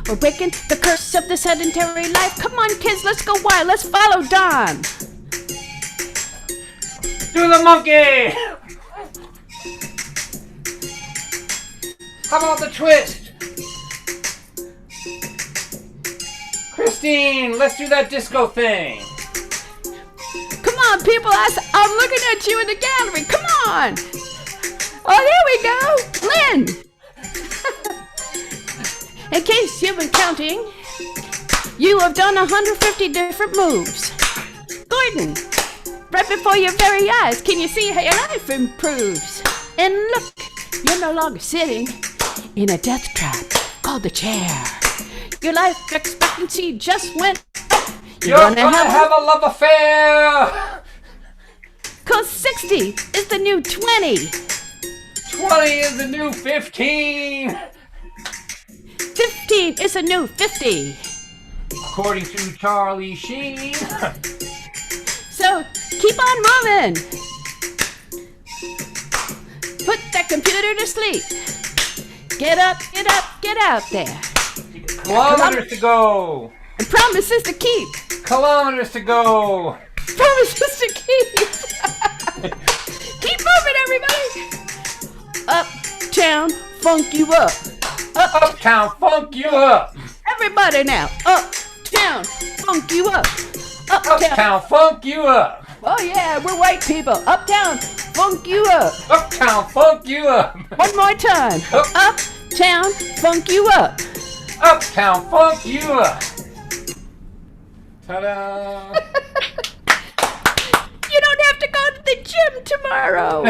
We're breaking the curse of the sedentary life. Come on, kids, let's go wild. Let's follow Don. Do the monkey! How about the twist? Christine, let's do that disco thing. Come on, people. I'm looking at you in the gallery. Come on. Oh, there we go. Lynn. In case you've been counting, you have done 150 different moves. Gordon, right before your very eyes, can you see how your life improves? And look, you're no longer sitting in a death trap called the chair. Your life expectancy just went up. You're gonna have a love affair! 'Cause 60 is the new 20. 20 is the new 15. 15 is a new 50. According to Charlie Sheen. So keep on moving. Put that computer to sleep. Get up, get up, get out there. Kilometers to go. And promises to keep. Kilometers to go. Promises to keep. Keep moving, everybody. Uptown, funk you up. Uptown, funk you up. Everybody now. Uptown, funk you up. Uptown, funk you up. Oh yeah, we're white people. Uptown, funk you up. Uptown, funk you up. One more time. Uptown, funk you up. Uptown, funk you up. Ta-da! You don't have to go to the gym tomorrow.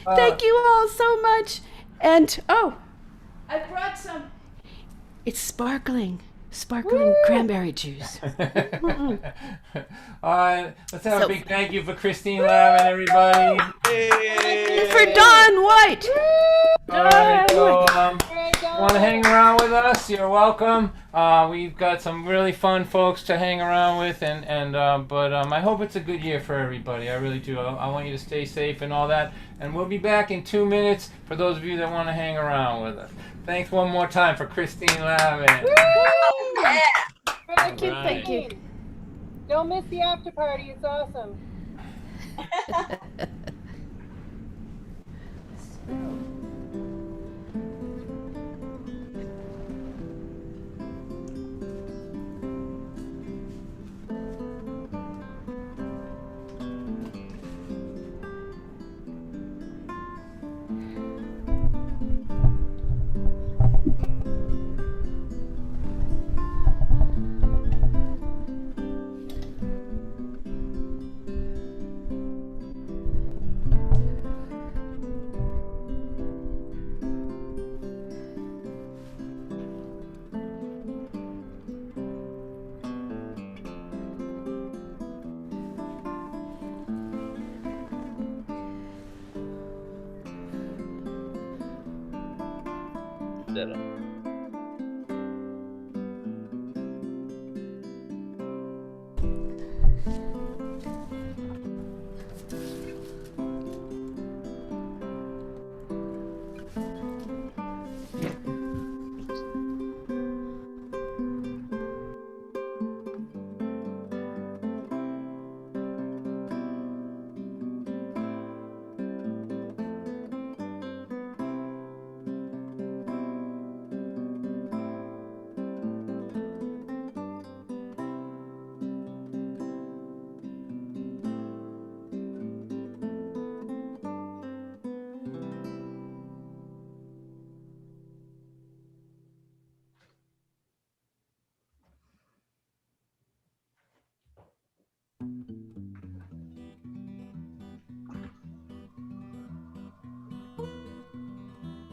Thank you all so much. And, I brought some. It's sparkling cranberry juice. All right, let's have a big thank you for Christine Lavin, everybody. And for Don White. All right, so want to hang around with us? You're welcome. We've got some really fun folks to hang around with, but I hope it's a good year for everybody. I really do. I want you to stay safe and all that. And we'll be back in 2 minutes for those of you that want to hang around with us. Thanks one more time for Christine Lavin. Thank you. Don't miss the after party. It's awesome.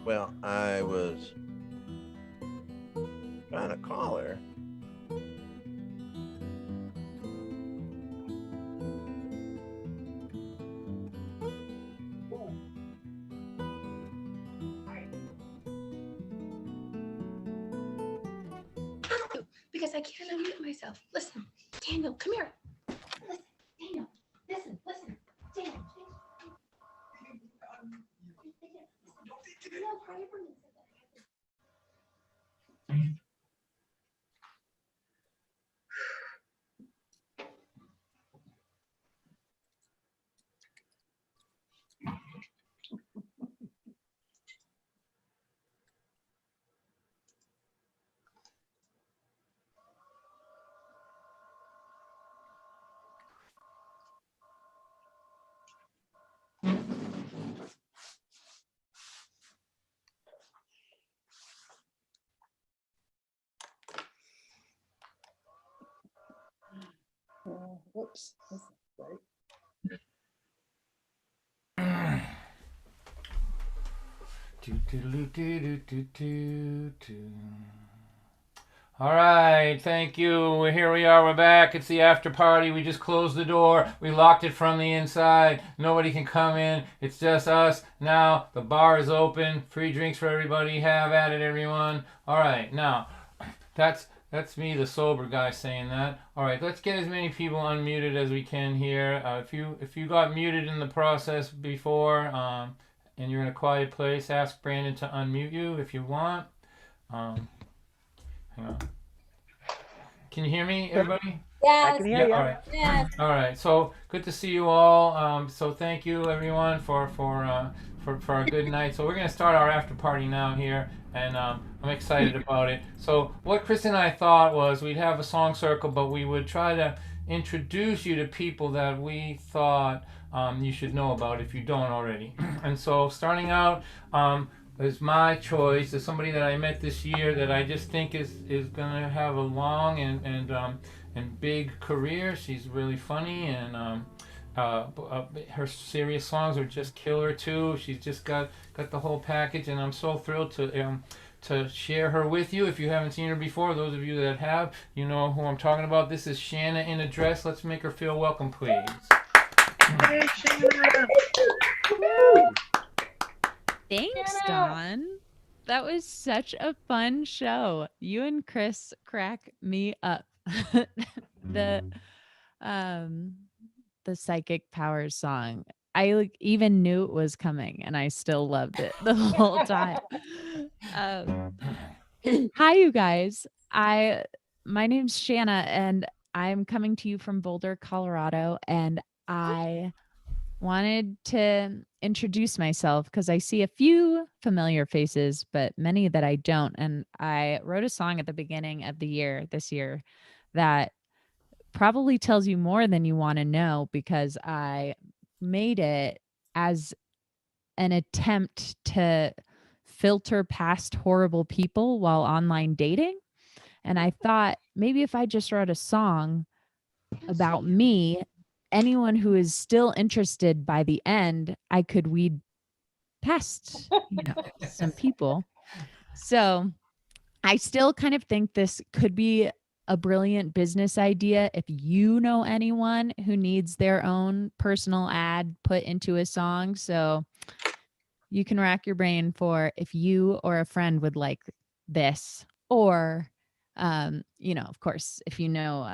Well, I was trying to call her. Because I can't unmute myself. Listen, Daniel, come here. Listen, Daniel, listen. Daniel. Whoops. That's not All right, thank you. Here we are. We're back. It's the after party. We just closed the door. We locked it from the inside. Nobody can come in. It's just us. Now the bar is open. Free drinks for everybody. Have at it, everyone. All right, now that's me, the sober guy, saying that. All right, let's get as many people unmuted as we can here. If you got muted in the process before, and you're in a quiet place, ask Brandon to unmute you if you want. Hang on. Can you hear me, everybody? Yes. I can hear you. All right. Yes. All right. So good to see you all. So thank you, everyone, for a good night. So we're gonna start our after party now here, and I'm excited about it. So what Chris and I thought was we'd have a song circle, but we would try to introduce you to people that we thought you should know about if you don't already. And so starting out is my choice. Is somebody that I met this year that I just think is going to have a long and big career. She's really funny, and her serious songs are just killer too. She's just got the whole package, and I'm so thrilled to share her with you. If you haven't seen her before, those of you that have, you know who I'm talking about. This is Shanna in a dress. Let's make her feel welcome, please. Hey, Shanna. Thanks, Dawn. That was such a fun show. You and Chris crack me up. The Psychic Powers song. I even knew it was coming, and I still loved it the whole time. Hi, you guys. My name's Shanna, and I'm coming to you from Boulder, Colorado, and I wanted to introduce myself because I see a few familiar faces, but many that I don't. And I wrote a song at the beginning of the year, this year, that probably tells you more than you want to know, because I made it as an attempt to filter past horrible people while online dating. And I thought maybe if I just wrote a song about me, anyone who is still interested by the end, I could weed past, some people. So I still kind of think this could be a brilliant business idea if you know anyone who needs their own personal ad put into a song. So you can rack your brain for if you or a friend would like this, or, of course, if you know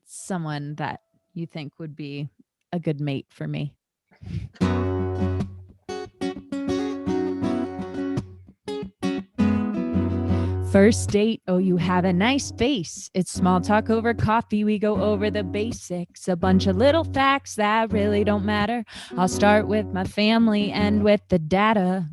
someone that you think would be a good mate for me. First date, oh, you have a nice face. It's small talk over coffee. We go over the basics, a bunch of little facts that really don't matter. I'll start with my family, end with the data.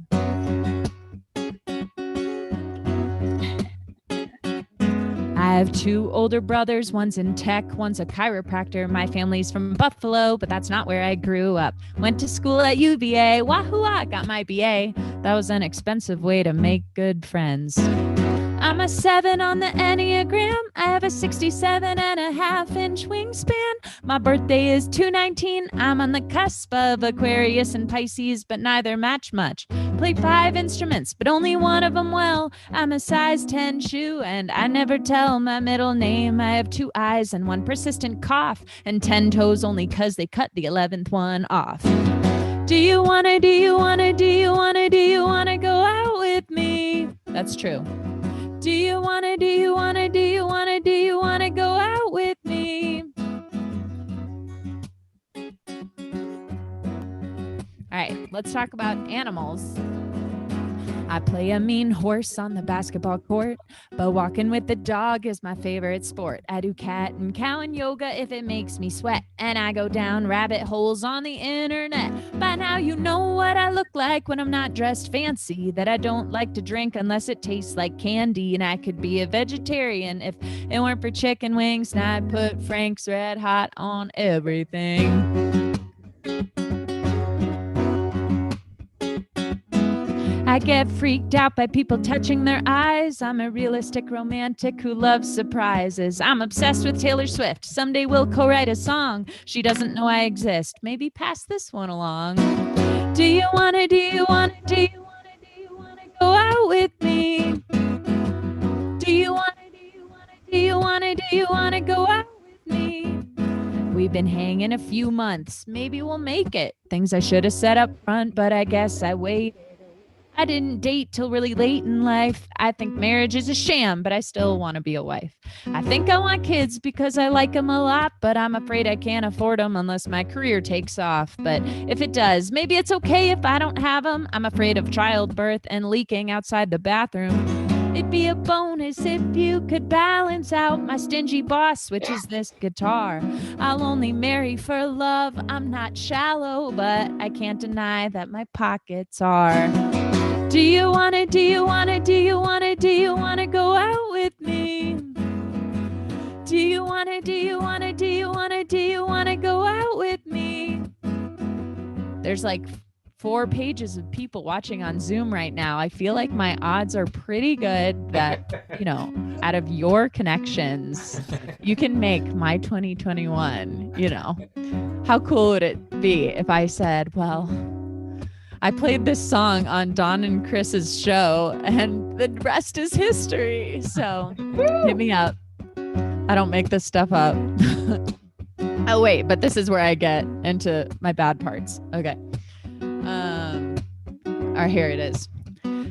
I have two older brothers, one's in tech, one's a chiropractor. My family's from Buffalo, but that's not where I grew up. Went to school at UVA, wahoo, I got my BA. That was an expensive way to make good friends. I'm a 7 on the Enneagram. I have a 67.5-inch wingspan. My birthday is 2/19. I'm on the cusp of Aquarius and Pisces, but neither match much. play 5 instruments, but only one of them well. I'm a size 10 shoe, and I never tell my middle name. I have 2 eyes and 1 persistent cough, and 10 toes only 'cause they cut the 11th one off. Do you wanna go out with me? That's true. Do you wanna go out with me? All right, let's talk about animals. I play a mean horse on the basketball court, but walking with the dog is my favorite sport. I do cat and cow and yoga if it makes me sweat, and I go down rabbit holes on the internet. By now you know what I look like when I'm not dressed fancy, that I don't like to drink unless it tastes like candy, and I could be a vegetarian if it weren't for chicken wings, and I'd put Frank's Red Hot on everything. I get freaked out by people touching their eyes. I'm a realistic romantic who loves surprises. I'm obsessed with Taylor Swift. Someday we'll co-write a song. She doesn't know I exist. Maybe pass this one along. Do you wanna go out with me? Do you wanna go out with me? We've been hanging a few months. Maybe we'll make it. Things I should have said up front, but I guess I waited. I didn't date till really late in life. I think marriage is a sham, but I still want to be a wife. I think I want kids because I like them a lot, but I'm afraid I can't afford them unless my career takes off. But if it does, maybe it's okay if I don't have them. I'm afraid of childbirth and leaking outside the bathroom. It'd be a bonus if you could balance out my stingy boss, which is this guitar. I'll only marry for love. I'm not shallow, but I can't deny that my pockets are. Do you wanna go out with me? Do you wanna go out with me? There's like 4 pages of people watching on Zoom right now. I feel like my odds are pretty good that, out of your connections, you can make my 2021, How cool would it be if I said, well, I played this song on Don and Chris's show, and the rest is history. So hit me up. I don't make this stuff up. Oh, wait, but this is where I get into my bad parts. Okay. Here it is.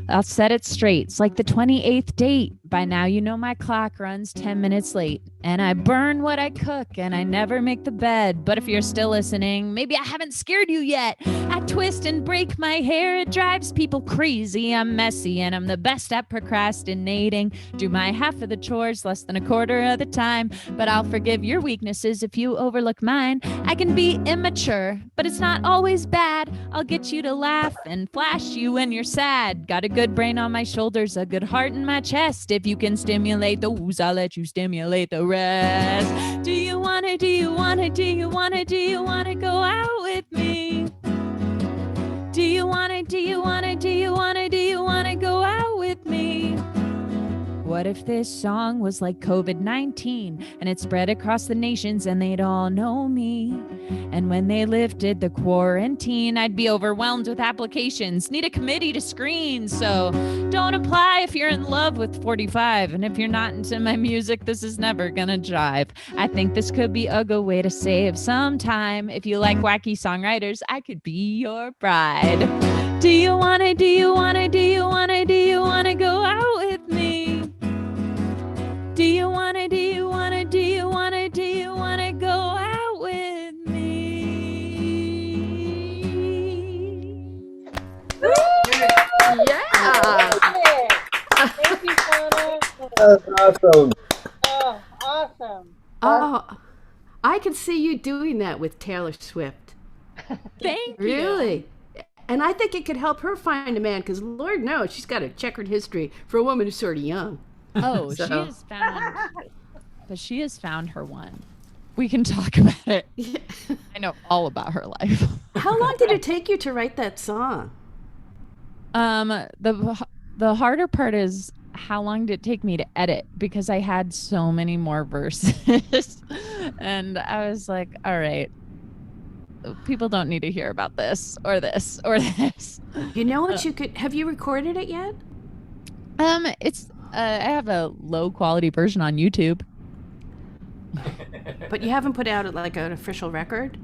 I'll set it straight. It's like the 28th date. By now, you know my clock runs 10 minutes late. And I burn what I cook, and I never make the bed. But if you're still listening, maybe I haven't scared you yet. I twist and break my hair. It drives people crazy. I'm messy, and I'm the best at procrastinating. Do my half of the chores less than a quarter of the time. But I'll forgive your weaknesses if you overlook mine. I can be immature, but it's not always bad. I'll get you to laugh and flash you when you're sad. Got a good brain on my shoulders, a good heart in my chest. If you can stimulate those, I'll let you stimulate the rest. Do you wanna go out with me? Do you wanna go out with me? What if this song was like COVID-19 and it spread across the nations and they'd all know me? And when they lifted the quarantine, I'd be overwhelmed with applications, need a committee to screen. So don't apply if you're in love with 45. And if you're not into my music, this is never gonna jive. I think this could be a good way to save some time. If you like wacky songwriters, I could be your bride. Do you wanna go out with me? Do you wanna go out with me? Yeah. Thank you, Shanna. That's awesome. Oh, awesome. Oh, I could see you doing that with Taylor Swift. Thank you. Really? And I think it could help her find a man, because Lord knows she's got a checkered history for a woman who's sort of young. Oh, she has found her one. We can talk about it. Yeah. I know all about her life. How long did it take you to write that song? The harder part is how long did it take me to edit, because I had so many more verses. And I was like, all right, people don't need to hear about this or this or this. You know what you could, have you recorded it yet? It's I have a low quality version on YouTube. But you haven't put out like an official record?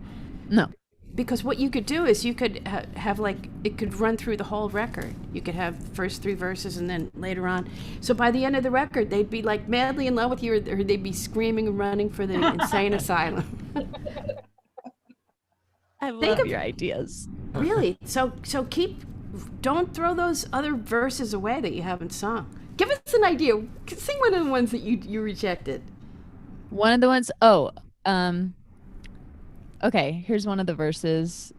No. Because what you could do is you could have like, it could run through the whole record. You could have first 3 verses and then later on. So by the end of the record, they'd be like madly in love with you, or they'd be screaming and running for the insane asylum. I love your ideas. Really? So don't throw those other verses away that you haven't sung. Give us an idea. Sing one of the ones that you rejected. One of the ones, okay, here's one of the verses.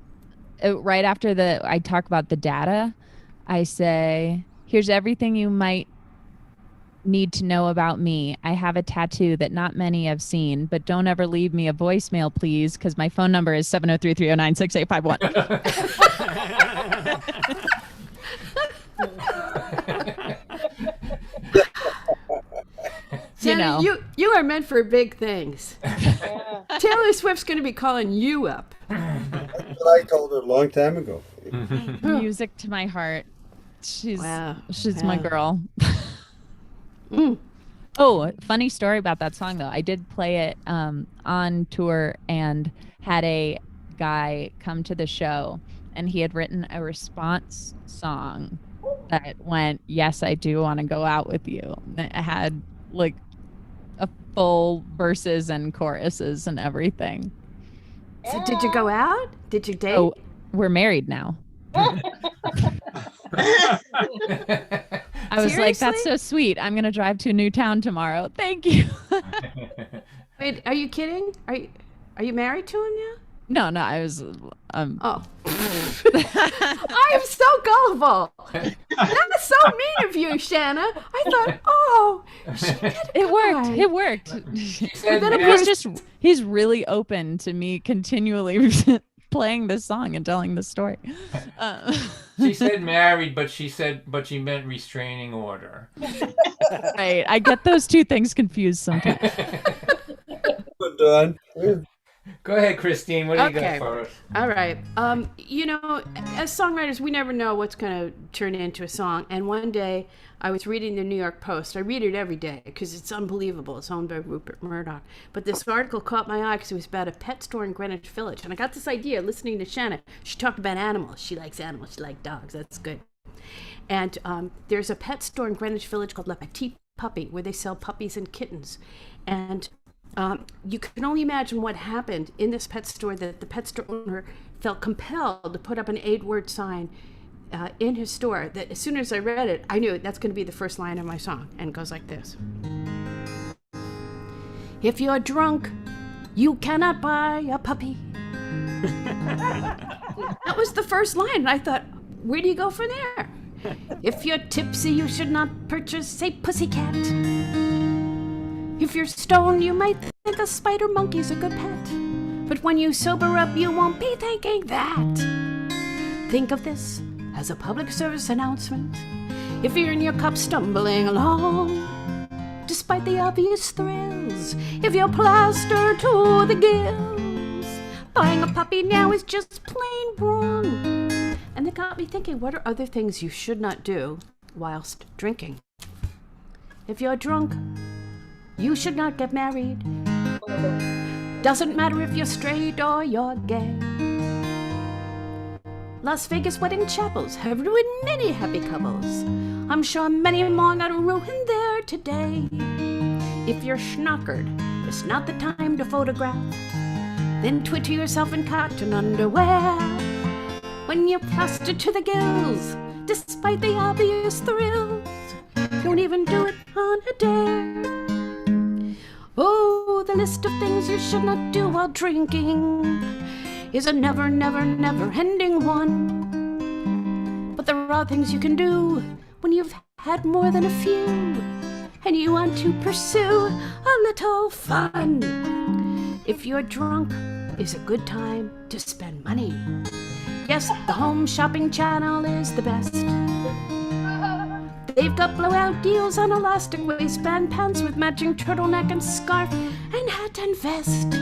Right after I talk about the data, I say, here's everything you might need to know about me. I have a tattoo that not many have seen, but don't ever leave me a voicemail, please, because my phone number is 703-309-6851. Shanna, you are meant for big things. Yeah. Taylor Swift's going to be calling you up. That's what I told her a long time ago. Music to my heart. She's my girl. Oh, funny story about that song though. I did play it on tour and had a guy come to the show, and he had written a response song that went, "Yes, I do want to go out with you." It had like a full verses and choruses and everything. So did you go out? Did you date? Oh, we're married now. I was like, that's so sweet. I'm going to drive to a new town tomorrow. Thank you. Wait, are you kidding? Are you married to him now? No, I was Oh. I am so gullible. That's so mean of you, Shanna. I thought, it worked. He's really open to me continually playing this song and telling the story. She said married, but she meant restraining order. Right. I get those two things confused sometimes. Done. Go ahead, Christine. What do you got for us? All right. You know, as songwriters, we never know what's going to turn into a song. And one day, I was reading the New York Post. I read it every day because it's unbelievable. It's owned by Rupert Murdoch. But this article caught my eye because it was about a pet store in Greenwich Village. And I got this idea listening to Shanna. She talked about animals. She likes animals. She likes dogs. That's good. And there's a pet store in Greenwich Village called La Petite Puppy, where they sell puppies and kittens. And you can only imagine what happened in this pet store, that the pet store owner felt compelled to put up an 8-word sign in his store, that as soon as I read it, I knew that's going to be the first line of my song. And it goes like this. If you're drunk, you cannot buy a puppy. That was the first line. And I thought, where do you go from there? If you're tipsy, you should not purchase a pussycat. If you're stoned, you might think a spider monkey's a good pet. But when you sober up, you won't be thinking that. Think of this as a public service announcement. If you're in your cup stumbling along, despite the obvious thrills, if you're plastered to the gills, buying a puppy now is just plain wrong. And it got me thinking, what are other things you should not do whilst drinking? If you're drunk, you should not get married. Doesn't matter if you're straight or you're gay. Las Vegas wedding chapels have ruined many happy couples. I'm sure many more got ruined there today. If you're schnockered, it's not the time to photograph. Then Twitter yourself in cotton underwear. When you're plastered to the gills, despite the obvious thrills, don't even do it on a dare. Oh, the list of things you should not do while drinking is a never, never, never ending one. But there are things you can do when you've had more than a few and you want to pursue a little fun. If you're drunk, it's a good time to spend money. Yes, the Home Shopping Channel is the best. They've got blowout deals on elastic waistband pants with matching turtleneck and scarf and hat and vest.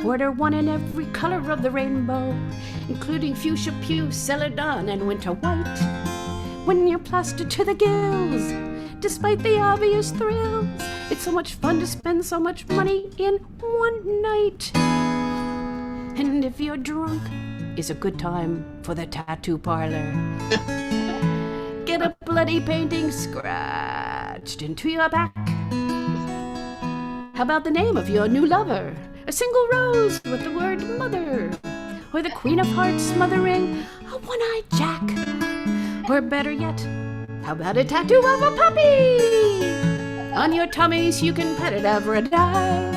Order one in every color of the rainbow, including fuchsia, puce, celadon, and winter white. When you're plastered to the gills, despite the obvious thrills, it's so much fun to spend so much money in one night. And if you're drunk, it's a good time for the tattoo parlor. Get a bloody painting scratched into your back. How about the name of your new lover? A single rose with the word mother. Or the Queen of Hearts smothering a one-eyed Jack. Or better yet, how about a tattoo of a puppy? On your tummy so you can pet it every day.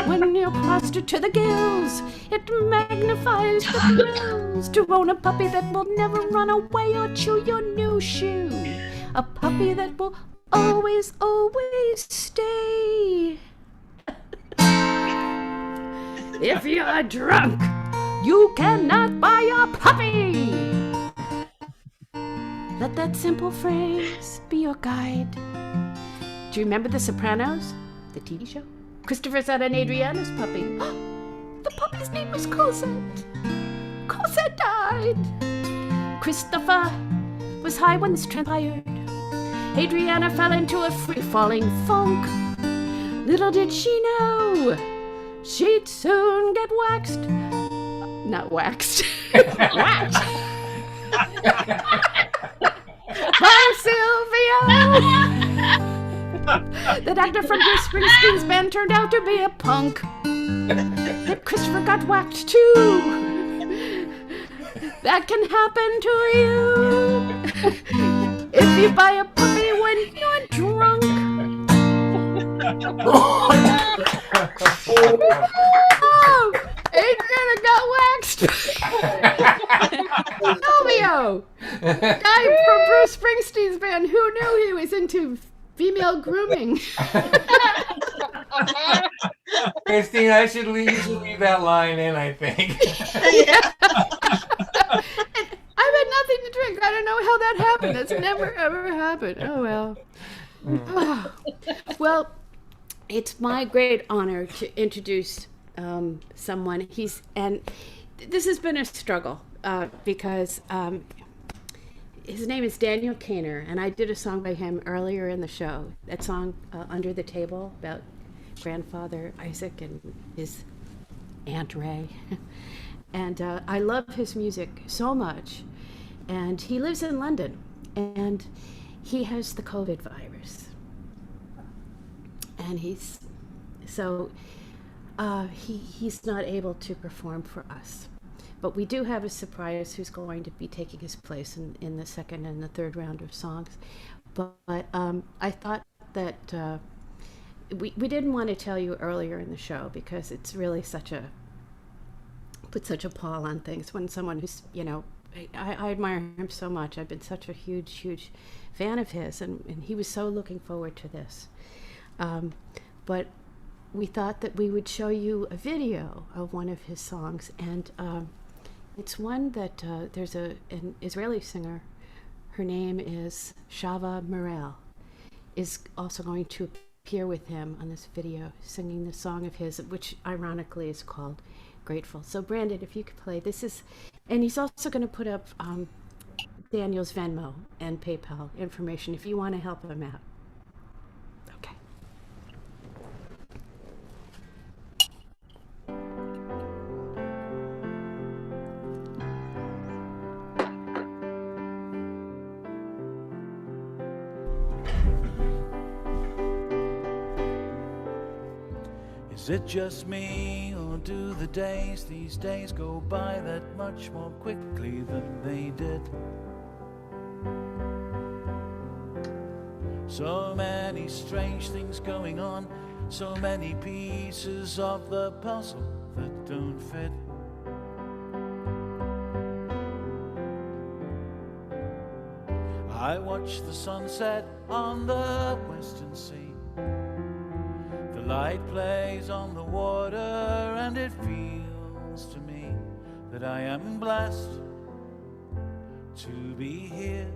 When you're plastered to the gills, it magnifies the thrills to own a puppy that will never run away or chew your new shoe. A puppy that will always, always stay. If you're drunk, you cannot buy a puppy. Let that simple phrase be your guide. Do you remember The Sopranos, the TV show? Christopher said an Adriana's puppy. The puppy's name was Cosette. Cosette died. Christopher was high once transpired. Adriana fell into a free-falling funk. Little did she know she'd soon get waxed. Not waxed. Waxed. By Sylvia. That actor from Bruce Springsteen's band turned out to be a punk. That Christopher got whacked too. That can happen to you if you buy a puppy when you're drunk. Oh, Adriana got waxed. Silvio, guy from Bruce Springsteen's band. Who knew he was into female grooming? Christine, you should leave that line in, I think. I've had nothing to drink. I don't know how that happened. That's never, ever happened. Oh, well. Oh. Well, it's my great honor to introduce someone. And this has been a struggle because his name is Daniel Cainer, and I did a song by him earlier in the show. That song, Under the Table, about grandfather Isaac and his Aunt Ray. And I love his music so much. And he lives in London, and he has the COVID virus. And he's not able to perform for us. But we do have a surprise who's going to be taking his place in the second and the third round of songs. But I thought that we didn't want to tell you earlier in the show because it's really put such a pall on things when someone who's, I admire him so much. I've been such a huge, huge fan of his, and he was so looking forward to this. But we thought that we would show you a video of one of his songs, and it's one that there's an Israeli singer, her name is Shava Morel, is also going to appear with him on this video, singing the song of his, which ironically is called Grateful. So Brandon, if you could play, and he's also going to put up Daniel's Venmo and PayPal information if you want to help him out. Okay. Is it just me, or do the days these days go by that much more quickly than they did? So many strange things going on, so many pieces of the puzzle that don't fit. I watch the sunset on the western sea. The light plays on the water, and it feels to me that I am blessed to be here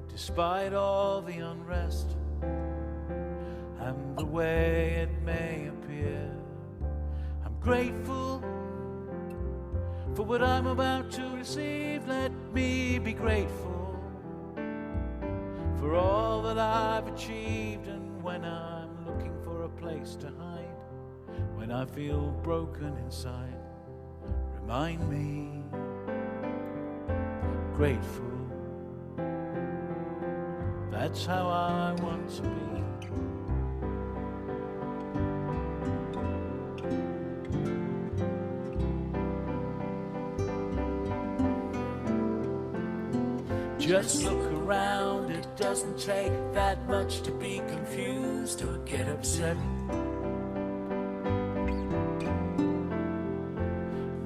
despite all the unrest and the way it may appear. I'm Grateful for what I'm about to receive. Let me be grateful for all that I've achieved. And when I'm looking for a place to hide, when I feel broken inside, remind me, grateful. That's how I want to be. Just look around, it doesn't take that much to be confused or get upset.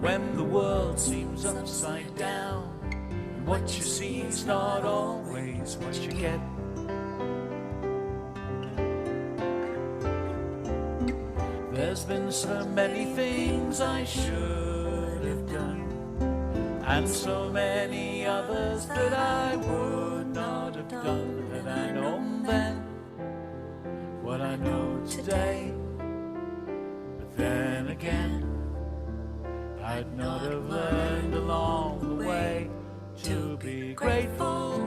When the world seems upside down, and what you see is not always what you get. There's been so many things I should have done, and so many others that I would not have done had I known then what I know today. But then again, I'd not have learned along the way to be grateful.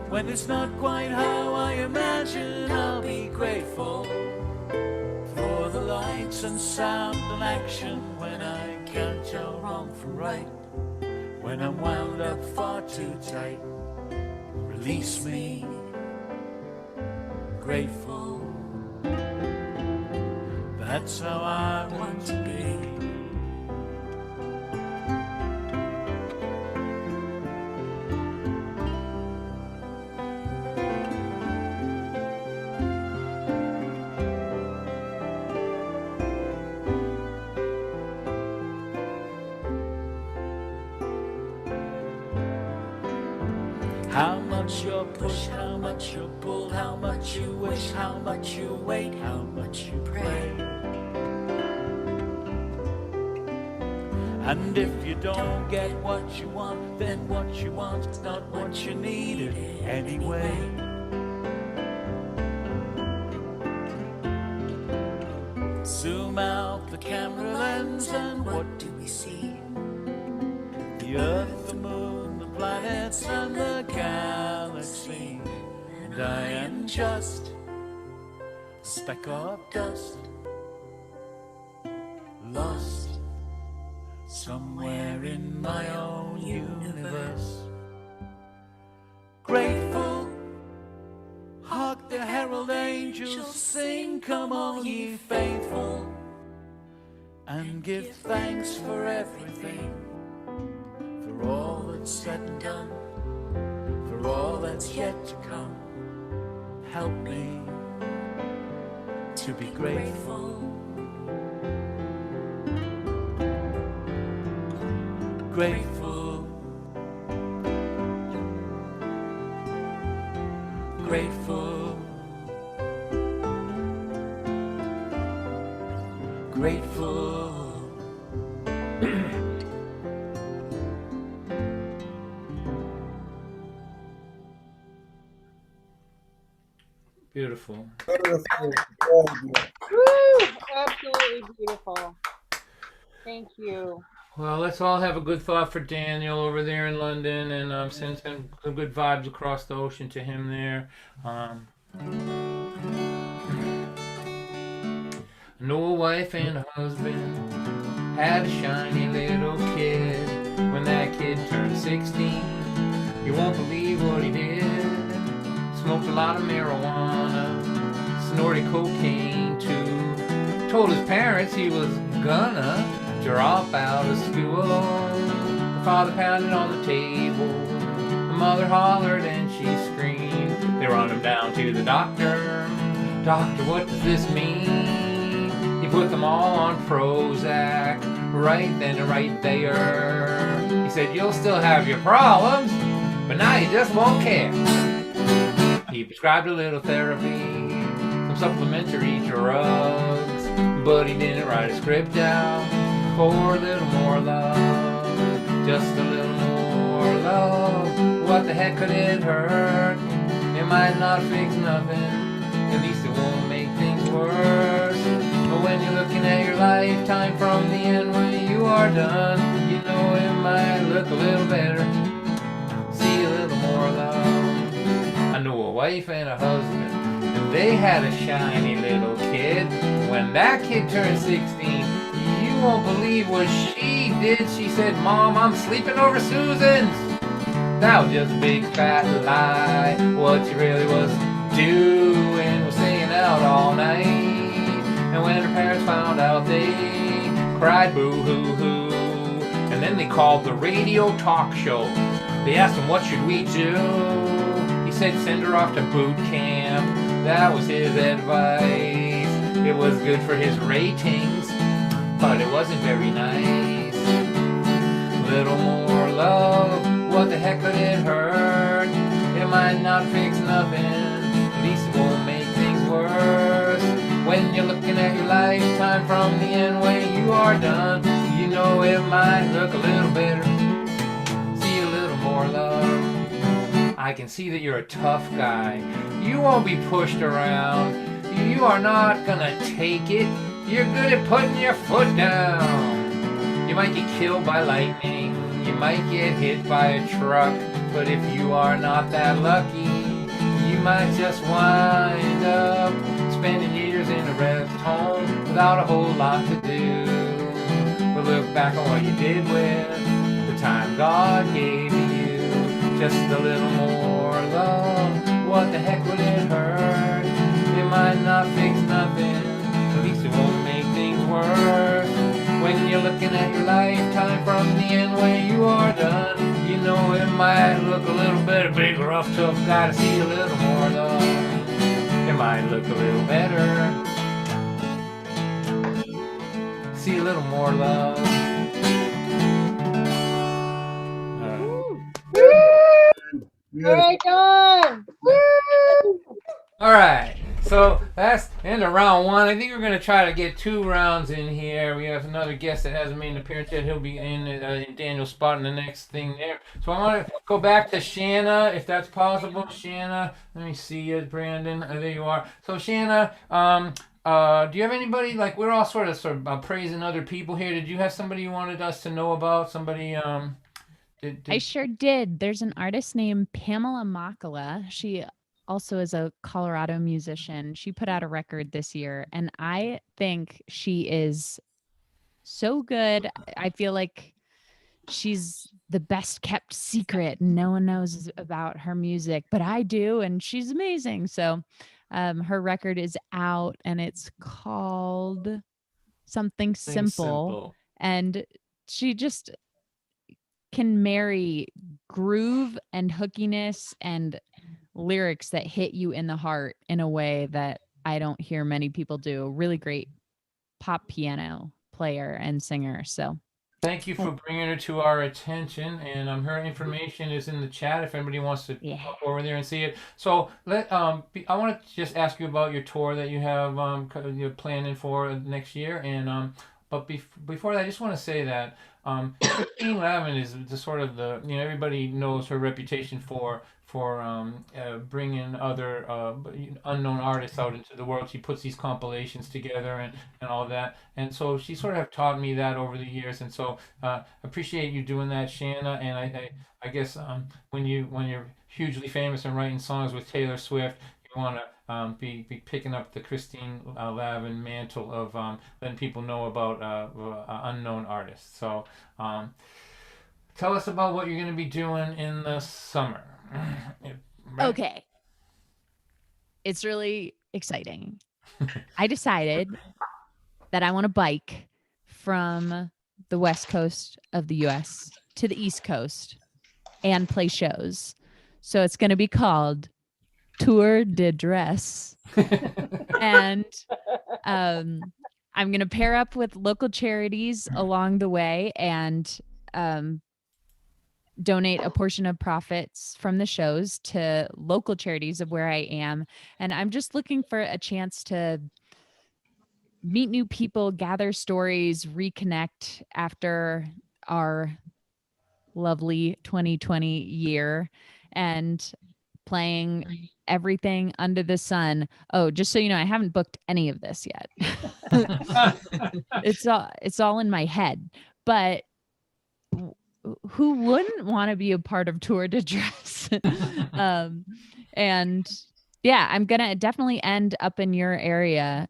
When it's not quite how I imagine, I'll be grateful for the lights and sound and action. When I can't tell wrong from right, when I'm wound up far too tight, release me, grateful. That's how I want to be. How much you push, how much you pull, how much you wish, how much you wait, how much you pray. And if you don't get what you want, then what you want's not what you needed anyway. Zoom out the camera lens and what do we see? The earth, the moon, the planets and the galaxy. And I am just a speck of dust, lost somewhere in my own universe. Grateful, hark the herald angels sing, come all ye faithful, and give thanks for everything, for all that's said and done, for all that's yet to come. Help me to be grateful. Grateful, grateful, grateful. Beautiful. Woo! Absolutely beautiful. Thank you. Well, let's all have a good thought for Daniel over there in London, and send some good vibes across the ocean to him there. I know a wife and a husband had a shiny little kid. When that kid turned 16, you won't believe what he did. Smoked a lot of marijuana, snorted cocaine too. Told his parents he was gonna drop out of school. The father pounded on the table, the mother hollered and she screamed. They run him down to the doctor. Doctor, what does this mean? He put them all on Prozac, right then and right there. He said, you'll still have your problems, but now you just won't care. He prescribed a little therapy, some supplementary drugs, but he didn't write a script out for a little more love, just a little more love. What the heck could it hurt? It might not fix nothing, at least it won't make things worse. But when you look looking at your lifetime from the end when you are done, you know it might look a little better. See a little more love. I know a wife and a husband, and they had a shiny little kid. When that kid turned 16, you won't believe what she did. She said, "Mom, I'm sleeping over Susan's." That was just a big fat lie. What she really was doing was staying out all night. And when her parents found out, they cried boo-hoo-hoo. And then they called the radio talk show. They asked him, what should we do? He said, send her off to boot camp. That was his advice. It was good for his ratings, but it wasn't very nice. Little more love, what the heck could it hurt? It might not fix nothing, at least it won't make things worse. When you're looking at your lifetime from the end when you are done, you know it might look a little better. See a little more love. I can see that you're a tough guy. You won't be pushed around. You are not gonna take it. You're good at putting your foot down. You might get killed by lightning, you might get hit by a truck, but if you are not that lucky, you might just wind up spending years in a rest home without a whole lot to do. But look back on what you did with the time God gave you. Just a little more love, what the heck would it hurt? It might not fix nothing, at least it won't make things worse. When you're looking at your lifetime from the end when you are done, you know it might look a little better. Big, rough, tough guy to see a little more love. It might look a little better. See a little more love. All right, Dawn. All right, so that's the end of round one. I think we're going to try to get 2 rounds in here. We have another guest that hasn't made an appearance yet. He'll be in Daniel's spot in the next thing there. So I want to go back to Shanna, if that's possible. Shanna, let me see you, Brandon. There you are. So Shanna, do you have anybody, like we're all sort of praising other people here. Did you have somebody you wanted us to know about? Somebody... I sure did. There's an artist named Pamela Makala. She also is a Colorado musician. She put out a record this year, and I think she is so good. I feel like she's the best kept secret. No one knows about her music, but I do, and she's amazing. So her record is out, and it's called Something Simple. And she just can marry groove and hookiness and lyrics that hit you in the heart in a way that I don't hear many people do. Really great pop piano player and singer. So thank you for bringing her to our attention, and her information is in the chat if anybody wants to hop over there and see it. So I want to just ask you about your tour that you have you're planning for next year, and but before that, I just want to say that Christine Lavin is the sort of the, everybody knows her reputation for bringing other unknown artists out into the world. She puts these compilations together and all that, and so she sort of have taught me that over the years, and so appreciate you doing that, Shanna. And I guess when you're hugely famous and writing songs with Taylor Swift, you want to be picking up the Christine Lavin mantle of letting people know about unknown artists. So tell us about what you're going to be doing in the summer. Okay. It's really exciting. I decided that I want to bike from the west coast of the US to the east coast and play shows. So it's going to be called Tour de Dress. And I'm going to pair up with local charities along the way and donate a portion of profits from the shows to local charities of where I am. And I'm just looking for a chance to meet new people, gather stories, reconnect after our lovely 2020 year. And playing everything under the sun. Oh, just so you know, I haven't booked any of this yet. It's all in my head. But who wouldn't want to be a part of Tour de Dress? And yeah, I'm gonna definitely end up in your area,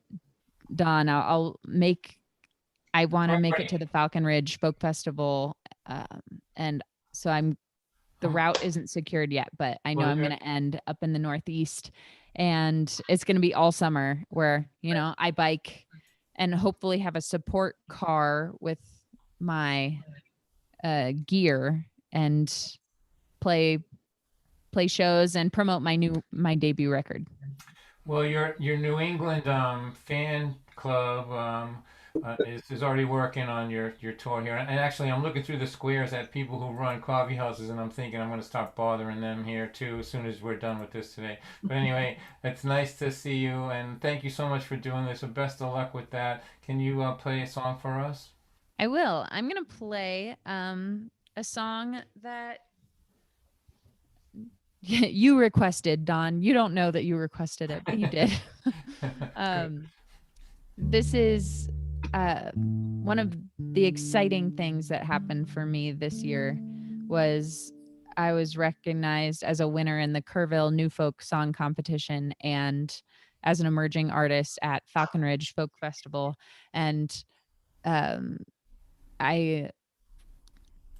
Don. I want to make it to the Falcon Ridge Folk Festival, and so the route isn't secured yet, but I know I'm going to end up in the Northeast, and it's going to be all summer where, I bike and hopefully have a support car with my gear and play shows and promote my debut record. Well, your New England fan club is already working on your tour here. And actually, I'm looking through the squares at people who run coffee houses, and I'm thinking I'm going to start bothering them here too as soon as we're done with this today. But anyway, it's nice to see you, and thank you so much for doing this. And best of luck with that. Can you play a song for us? I will. I'm going to play a song that you requested, Don. You don't know that you requested it, but you did. This is one of the exciting things that happened for me this year was I was recognized as a winner in the Kerrville New Folk Song Competition and as an emerging artist at Falcon Ridge Folk Festival. And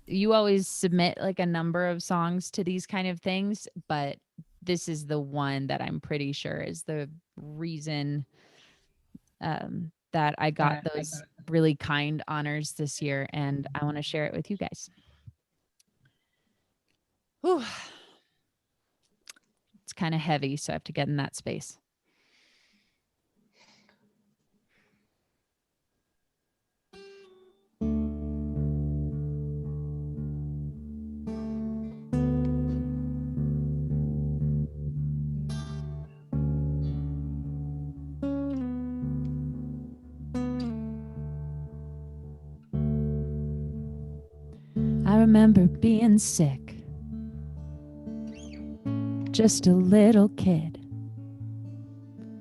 you always submit like a number of songs to these kind of things, but this is the one that I'm pretty sure is the reason that I got those really kind honors this year, and I want to share it with you guys. Whew. It's kind of heavy, so I have to get in that space. I remember being sick, just a little kid,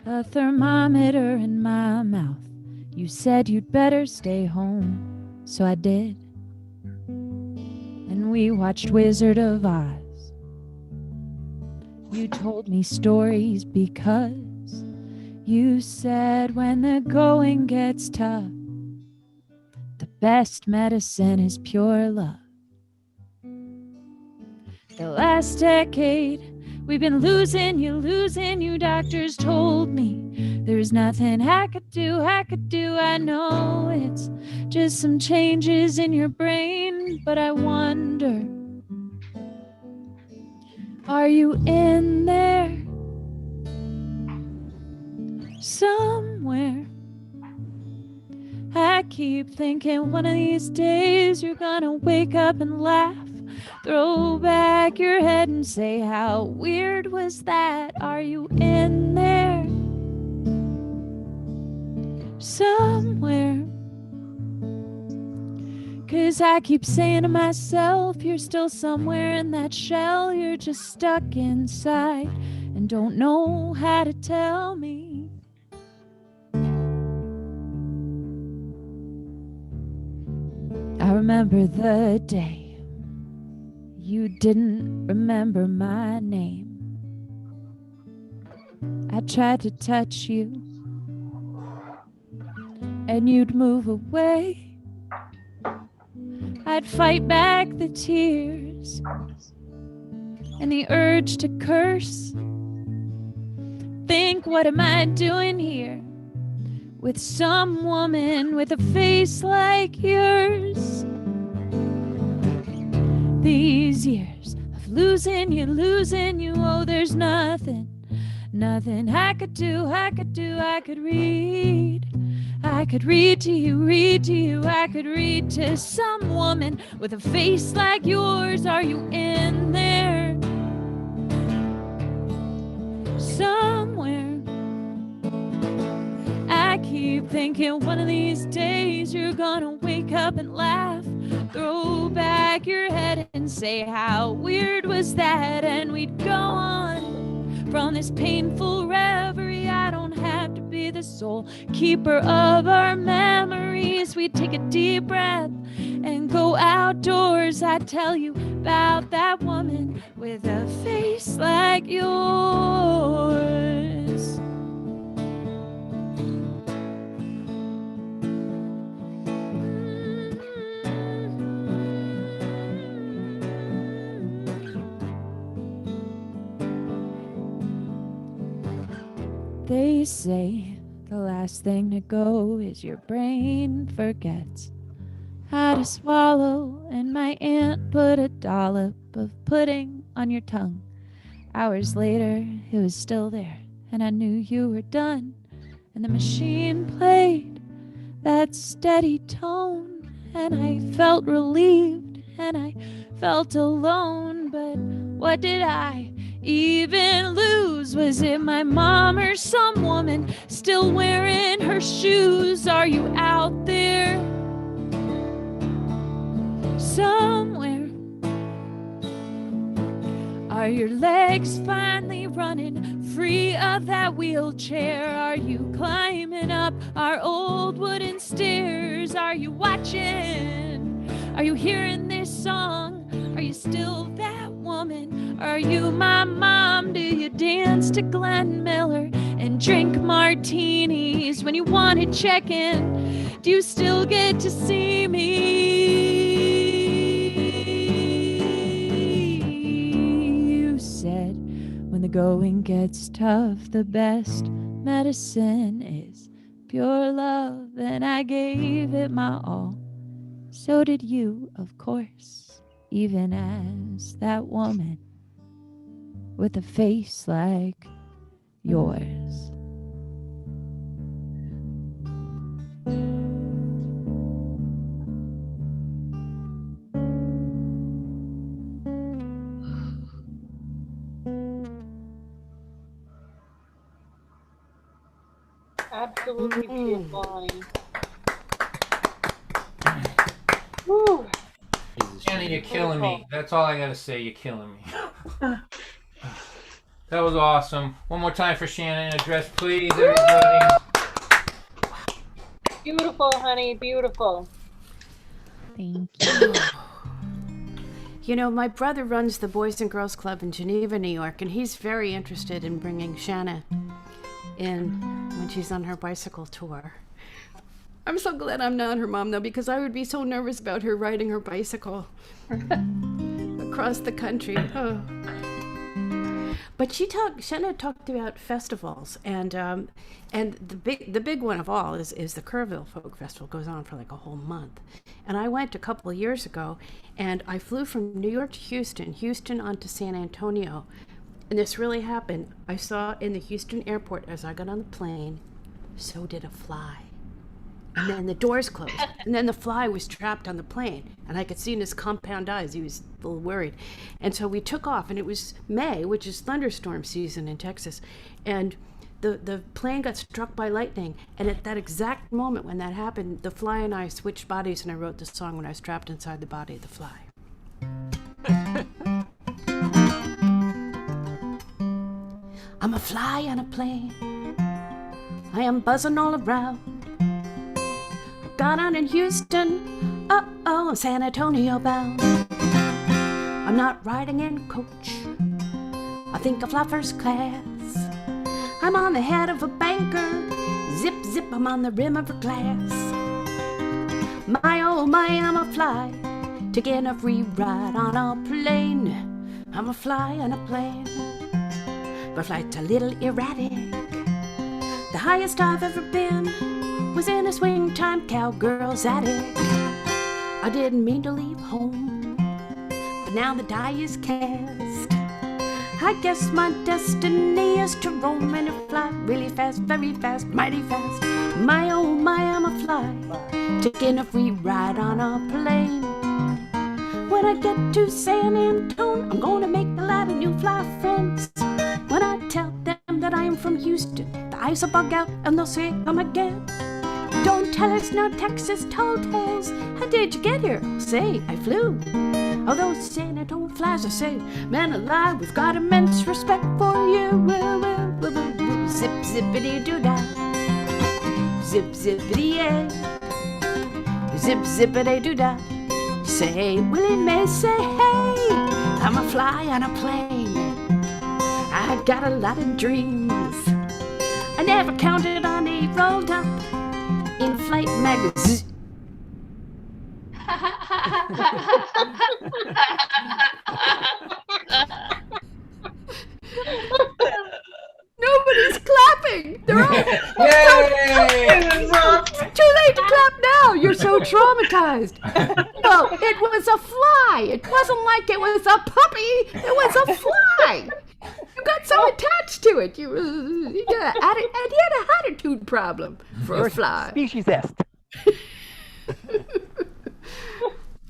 a thermometer in my mouth. You said you'd better stay home, so I did. And we watched Wizard of Oz. You told me stories because you said when the going gets tough, the best medicine is pure love. The last decade, we've been losing you. Doctors told me there's nothing I could do. I know it's just some changes in your brain, but I wonder, are you in there somewhere? I keep thinking one of these days you're gonna wake up and laugh. Throw back your head and say, how weird was that? Are you in there somewhere? 'Cause I keep saying to myself, you're still somewhere in that shell. You're just stuck inside and don't know how to tell me. I remember the day you didn't remember my name. I tried to touch you and you'd move away. I'd fight back the tears and the urge to curse. Think, what am I doing here with some woman with a face like yours? These years of losing you, oh, there's nothing I could do. I could read to you, I could read to some woman with a face like yours. Are you in there somewhere? I keep thinking one of these days you're gonna wake up and laugh. Throw back your head head and say, how weird was that? And we'd go on from this painful reverie. I don't have to be the sole keeper of our memories. We'd take a deep breath and go outdoors. I'd tell you about that woman with a face like yours. They say the last thing to go is your brain forgets how to swallow, and my aunt put a dollop of pudding on your tongue. Hours later, it was still there, and I knew you were done. And the machine played that steady tone, and I felt relieved, and I felt alone. But what did I even lose? Was it my mom or some woman still wearing her shoes? Are you out there somewhere? Are your legs finally running free of that wheelchair? Are you climbing up our old wooden stairs? Are you watching? Are you hearing this song? Are you still that woman? Are you my mom? Do you dance to Glenn Miller and drink martinis when you want to check in? Do you still get to see me? You said when the going gets tough, the best medicine is pure love, and I gave it my all. So did you, of course, even as that woman with a face like yours. Absolutely beautiful. Woo. Shanna, you're killing me. That's all I gotta say. You're killing me. That was awesome. One more time for Shanna in a dress, please, everybody. Beautiful, honey. Beautiful. Thank you. You know, my brother runs the Boys and Girls Club in Geneva, New York, and he's very interested in bringing Shanna in when she's on her bicycle tour. I'm so glad I'm not her mom, though, because I would be so nervous about her riding her bicycle across the country. Oh. But Shanna talked about festivals, and the big one of all is the Kerrville Folk Festival. It goes on for like a whole month. And I went a couple of years ago, and I flew from New York to Houston onto San Antonio. And this really happened. I saw in the Houston airport as I got on the plane, so did a fly. And then the doors closed. And then the fly was trapped on the plane. And I could see in his compound eyes, he was a little worried. And so we took off, and it was May, which is thunderstorm season in Texas. And the plane got struck by lightning. And at that exact moment when that happened, the fly and I switched bodies, and I wrote the song when I was trapped inside the body of the fly. I'm a fly on a plane. I am buzzing all around. Got on in Houston, I'm San Antonio bound. I'm not riding in coach, I think I fly first class. I'm on the head of a banker, zip zip, I'm on the rim of a glass. My oh my, I'm a fly, taking a free ride on a plane. I'm a fly on a plane, but flight's a little erratic. The highest I've ever been was in a swing time cowgirl's attic. I didn't mean to leave home, but now the die is cast. I guess my destiny is to roam and to fly really fast, very fast, mighty fast. My oh my, I'm a fly, taking a free ride on a plane. When I get to San Antonio, I'm gonna make a lot of new fly friends. When I tell them that I am from Houston, the ice will bug out and they'll say, come again. Don't tell us no Texas tall tales. How did you get here? Say, I flew. Although saying it don't flies, I say, man alive, we've got immense respect for you. Zip zippity doo dah, zip zippity yeah, zip zippity doo dah. Say Willie May, say hey, I'm a fly on a plane. I got a lot of dreams. I never counted on a rolled up in flight magazine. Nobody's clapping. They're all. Yay! Too late to clap now. You're so traumatized. No, it was a fly. It wasn't like it was a puppy. It was a fly. You got so attached to it. You had an attitude problem for a fly. Speciesist.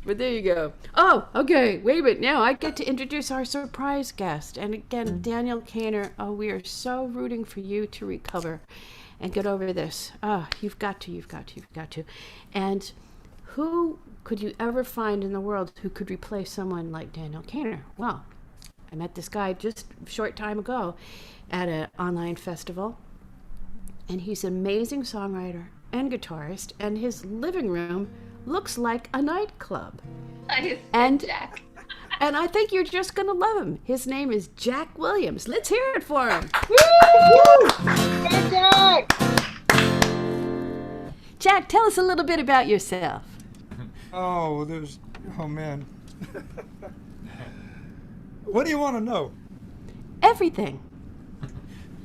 But there you go. Oh, okay. Wait a minute. Now I get to introduce our surprise guest. And again, Daniel Cainer. Oh, we are so rooting for you to recover and get over this. Oh, you've got to. And who could you ever find in the world who could replace someone like Daniel Cainer? Well, I met this guy just a short time ago at an online festival. And he's an amazing songwriter and guitarist. And his living room looks like a nightclub. And Jack. And I think you're just gonna love him. His name is Jack Williams. Let's hear it for him. Woo! Hey, Jack! Jack, tell us a little bit about yourself. Oh man. What do you want to know? Everything.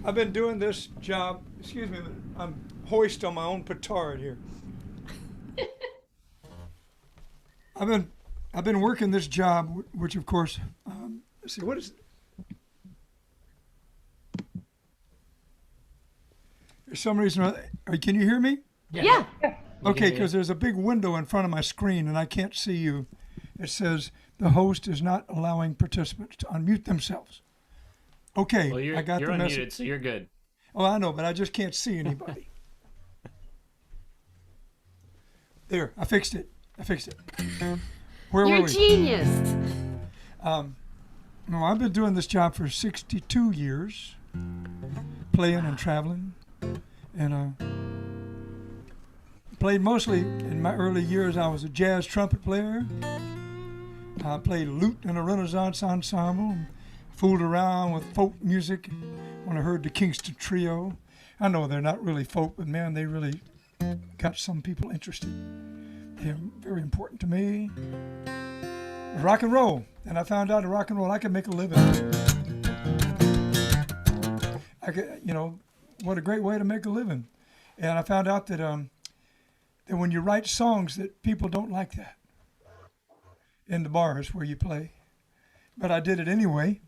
I've been doing this job. Excuse me, I'm hoist on my own petard here. I've been working this job, which of course, let's see, what is it? For some reason, can you hear me? Yeah. Okay, because there's a big window in front of my screen and I can't see you. It says the host is not allowing participants to unmute themselves. Okay, Well, I got you're the unmuted, message. so you're good. Oh, I know, but I just can't see anybody. There, I fixed it. Where You're were a we? genius. No, I've been doing this job for 62 years, playing and traveling, and played mostly in my early years. I was a jazz trumpet player. I played lute in a Renaissance ensemble, and fooled around with folk music when I heard the Kingston Trio. I know they're not really folk, but man, they really got some people interested. They're very important to me. Rock and roll, and I found out in rock and roll I could make a living. I could, what a great way to make a living. And I found out that that when you write songs, that people don't like that in the bars where you play. But I did it anyway,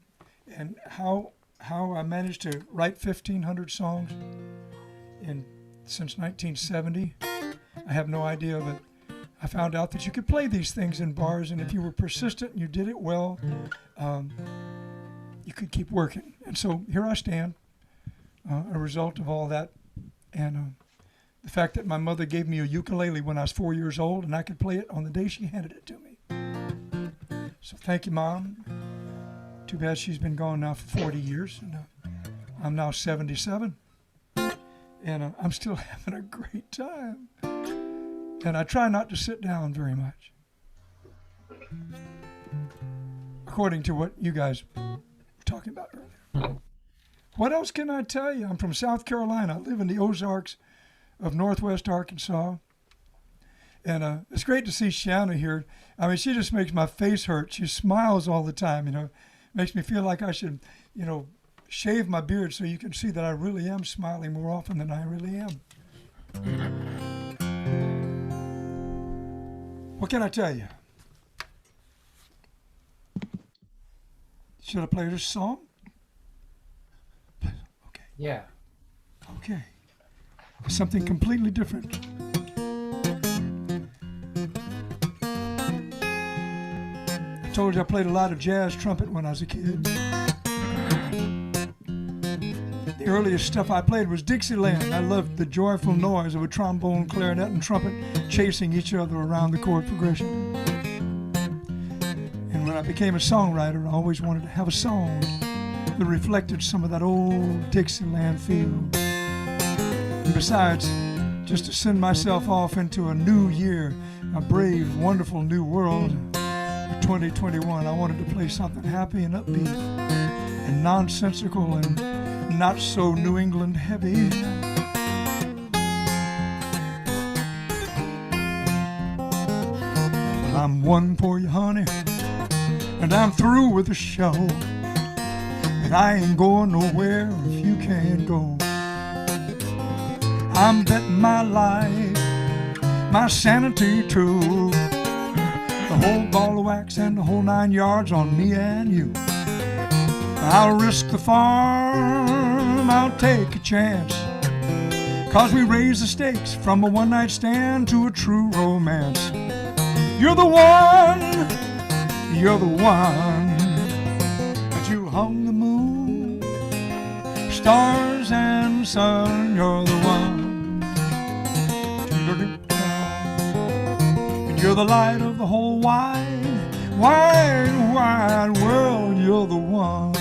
and how I managed to write 1,500 songs since 1970, I have no idea, but I found out that you could play these things in bars, and if you were persistent and you did it well, you could keep working. And so here I stand, a result of all that, and the fact that my mother gave me a ukulele when I was 4 years old, and I could play it on the day she handed it to me. So thank you, Mom. Too bad she's been gone now for 40 years, and I'm now 77, and I'm still having a great time. And I try not to sit down very much, according to what you guys were talking about earlier. What else can I tell you? I'm from South Carolina. I live in the Ozarks of Northwest Arkansas. And it's great to see Shanna here. I mean, she just makes my face hurt. She smiles all the time, Makes me feel like I should, shave my beard so you can see that I really am smiling more often than I really am. What can I tell you? Should I play this song? Okay. Yeah. Okay. Something completely different. I told you I played a lot of jazz trumpet when I was a kid. The earliest stuff I played was Dixieland. I loved the joyful noise of a trombone, clarinet, and trumpet chasing each other around the chord progression. And I became a songwriter, I always wanted to have a song that reflected some of that old Dixieland feel. And besides, just to send myself off into a new year, a brave, wonderful new world, 2021, I wanted to play something happy and upbeat and nonsensical and not so New England heavy. Well, I'm one for you, honey, and I'm through with the show, and I ain't going nowhere if you can't go. I'm betting my life, my sanity too, the whole ball of wax and the whole 9 yards on me and you. I'll risk the farm, I'll take a chance, 'cause we raise the stakes from a one-night stand to a true romance. You're the one, you're the one, but you hung the moon, stars and sun, you're the one. And you're the light of the whole wide, wide, wide world, you're the one.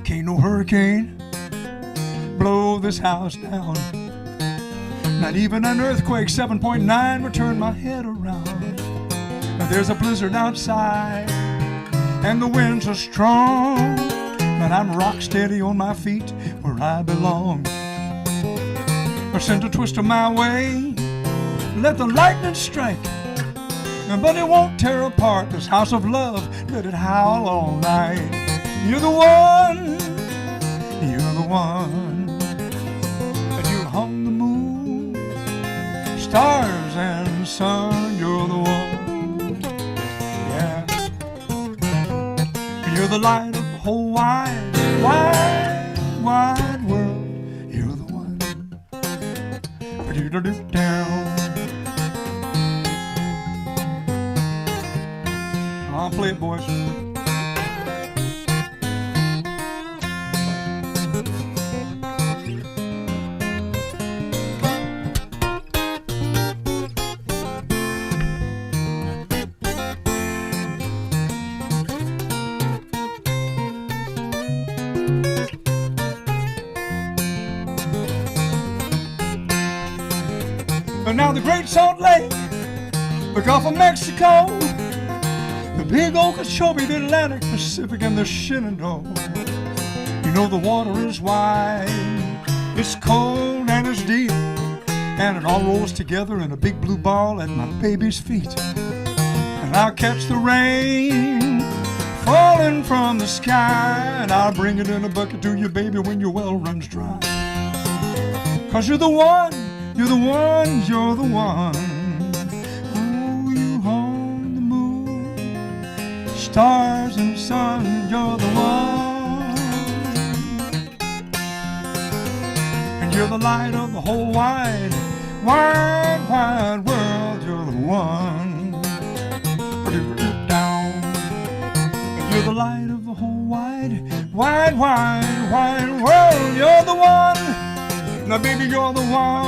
Can't no hurricane blow this house down. Not even an earthquake 7.9 would turn my head around. Now there's a blizzard outside and the winds are strong, but I'm rock steady on my feet where I belong. Or send a twister my way, let the lightning strike, but it won't tear apart this house of love, let it howl all night. You're the one, you're the one, and you hung the moon, stars and sun, you're the one, yeah. And you're the light of the whole wide, wide, wide world, you're the one. Down. I'll play it, boys. But now the Great Salt Lake, the Gulf of Mexico, the big Okeechobee, the Atlantic, Pacific, and the Shenandoah. You know the water is wide, it's cold and it's deep, and it all rolls together in a big blue ball at my baby's feet. And I'll catch the rain falling from the sky, and I'll bring it in a bucket to you, baby, when your well runs dry. 'Cause you're the one, you're the one, you're the one. Oh, you hung the moon, stars and sun, you're the one. And you're the light of the whole wide, wide, wide world, you're the one. Down. And you're the light of the whole wide, wide, wide, wide world, you're the one. Now, baby, you're the one.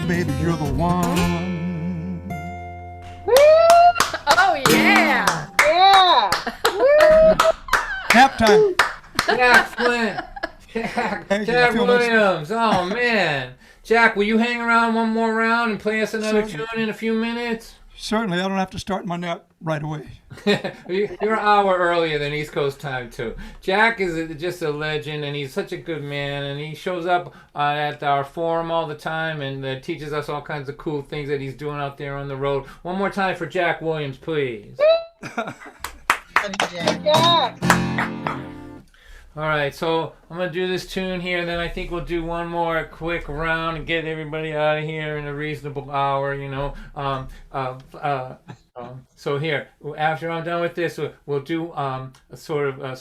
Baby, you're the one. Oh, yeah. Yeah. Nap time. Jack Flint. Jack Williams. Oh, man. Jack, will you hang around one more round and play us another tune in a few minutes? Certainly. I don't have to start my nap right away. You're an hour earlier than East Coast time, too. Jack is just a legend, and he's such a good man, and he shows up at our forum all the time and teaches us all kinds of cool things that he's doing out there on the road. One more time for Jack Williams, please. Jack. All right, so I'm going to do this tune here, and then I think we'll do one more quick round and get everybody out of here in a reasonable hour, you know. So here, after I'm done with this, we'll do a sort of,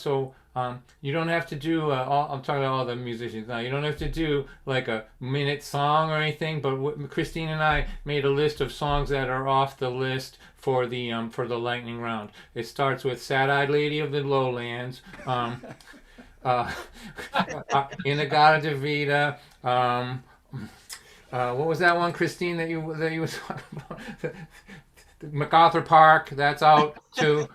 you don't have to do, I'm talking to all the musicians now, you don't have to do like a minute song or anything, but Christine and I made a list of songs that are off the list for the lightning round. It starts with Sad-Eyed Lady of the Lowlands, Inagata Davida, what was that one, Christine, that you were talking about? MacArthur Park, that's out too.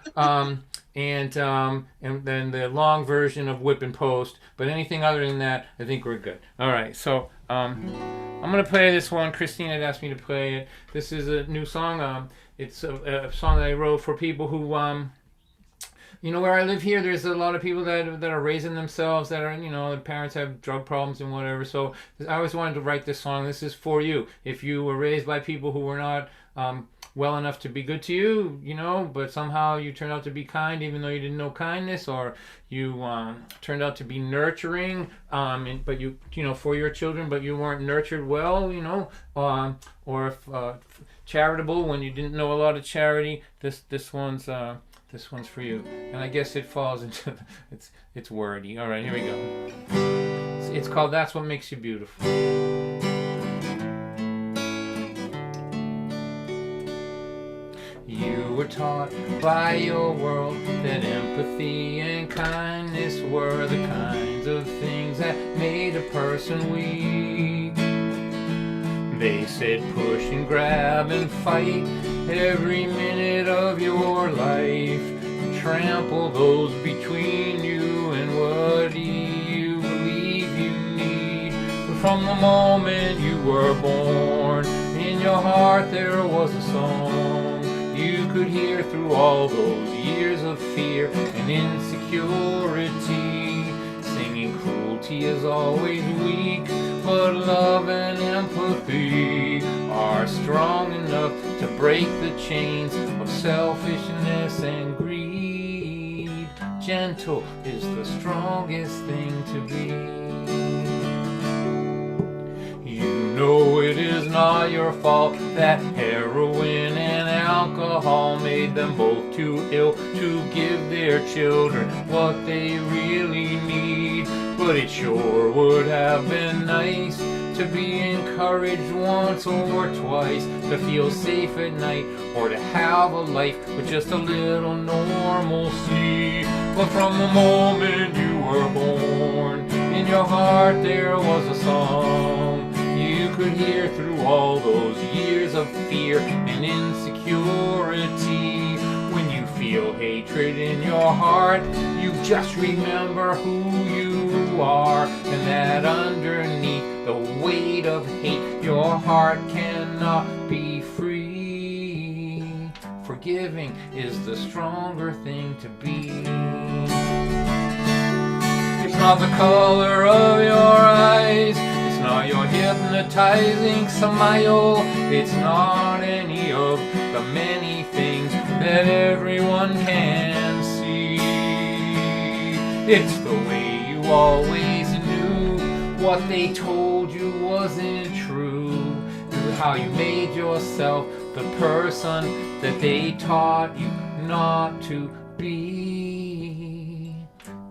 And then the long version of Whip and Post. But anything other than that, I think we're good. All right, so I'm gonna play this one. Christine had asked me to play it. This is a new song. It's a song that I wrote for people who where I live here, there's a lot of people that are raising themselves, that are, their parents have drug problems and whatever. So I always wanted to write this song. This is for you. If you were raised by people who were not well enough to be good to you, but somehow you turned out to be kind even though you didn't know kindness, or you turned out to be nurturing, but you for your children, but you weren't nurtured well, or if charitable when you didn't know a lot of charity, this one's for you. And I guess it falls into it's wordy. All right, here we go. It's called That's What Makes You Beautiful. You were taught by your world that empathy and kindness were the kinds of things that made a person weak. They said push and grab and fight every minute of your life. Trample those between you and what you believe you need. But from the moment you were born, in your heart there was a song you could hear through all those years of fear and insecurity. Singing cruelty is always weak, but love and empathy are strong enough to break the chains of selfishness and greed. Gentle is the strongest thing to be. You know it is not your fault that heroin and alcohol made them both too ill to give their children what they really need. But it sure would have been nice to be encouraged once or twice, to feel safe at night, or to have a life with just a little normalcy. But from the moment you were born, in your heart there was a song you could hear through all those years of fear and insecurity. When you feel hatred in your heart, you just remember who you are, and that underneath the weight of hate, your heart cannot be free. Forgiving is the stronger thing to be. It's not the color of your eyes, it's not your hypnotizing smile, it's not any of the many things that everyone can see. It's the way you always knew what they told you wasn't true. How you made yourself the person that they taught you not to be.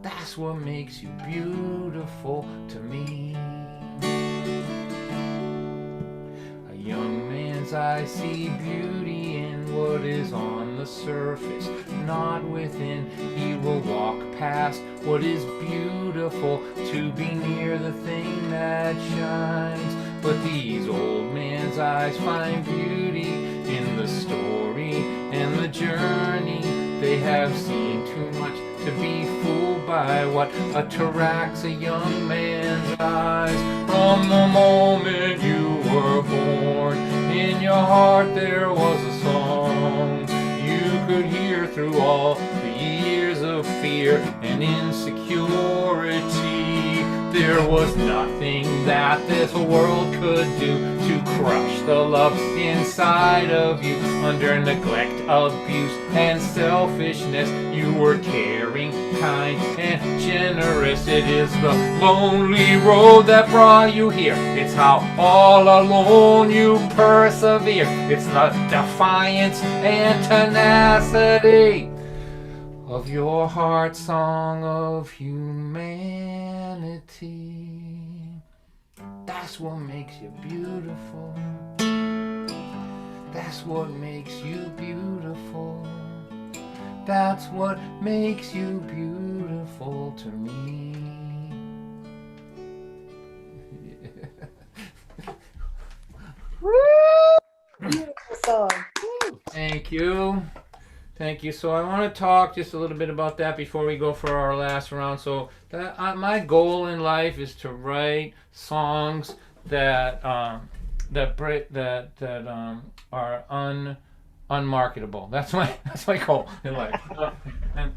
That's what makes you beautiful to me. A young man's eyes see beauty in what is on the surface, not within. He will walk past what is beautiful to be near the thing that shines. But these old man's eyes find beauty in the story and the journey. They have seen too much to be fooled by what attracts a young man's eyes. From the moment you were born, in your heart there was a song you could hear through all the years of fear and insecurity. There was nothing that this world could do to crush the love inside of you. Under neglect, abuse, and selfishness, you were caring, kind, and generous. It is the lonely road that brought you here. It's how all alone you persevere. It's the defiance and tenacity of your heart song of humanity. That's what makes you beautiful. That's what makes you beautiful. That's what makes you beautiful to me. Beautiful song. Thank you. Thank you. So I want to talk just a little bit about that before we go for our last round. So my goal in life is to write songs that are unmarketable. That's my goal in life. And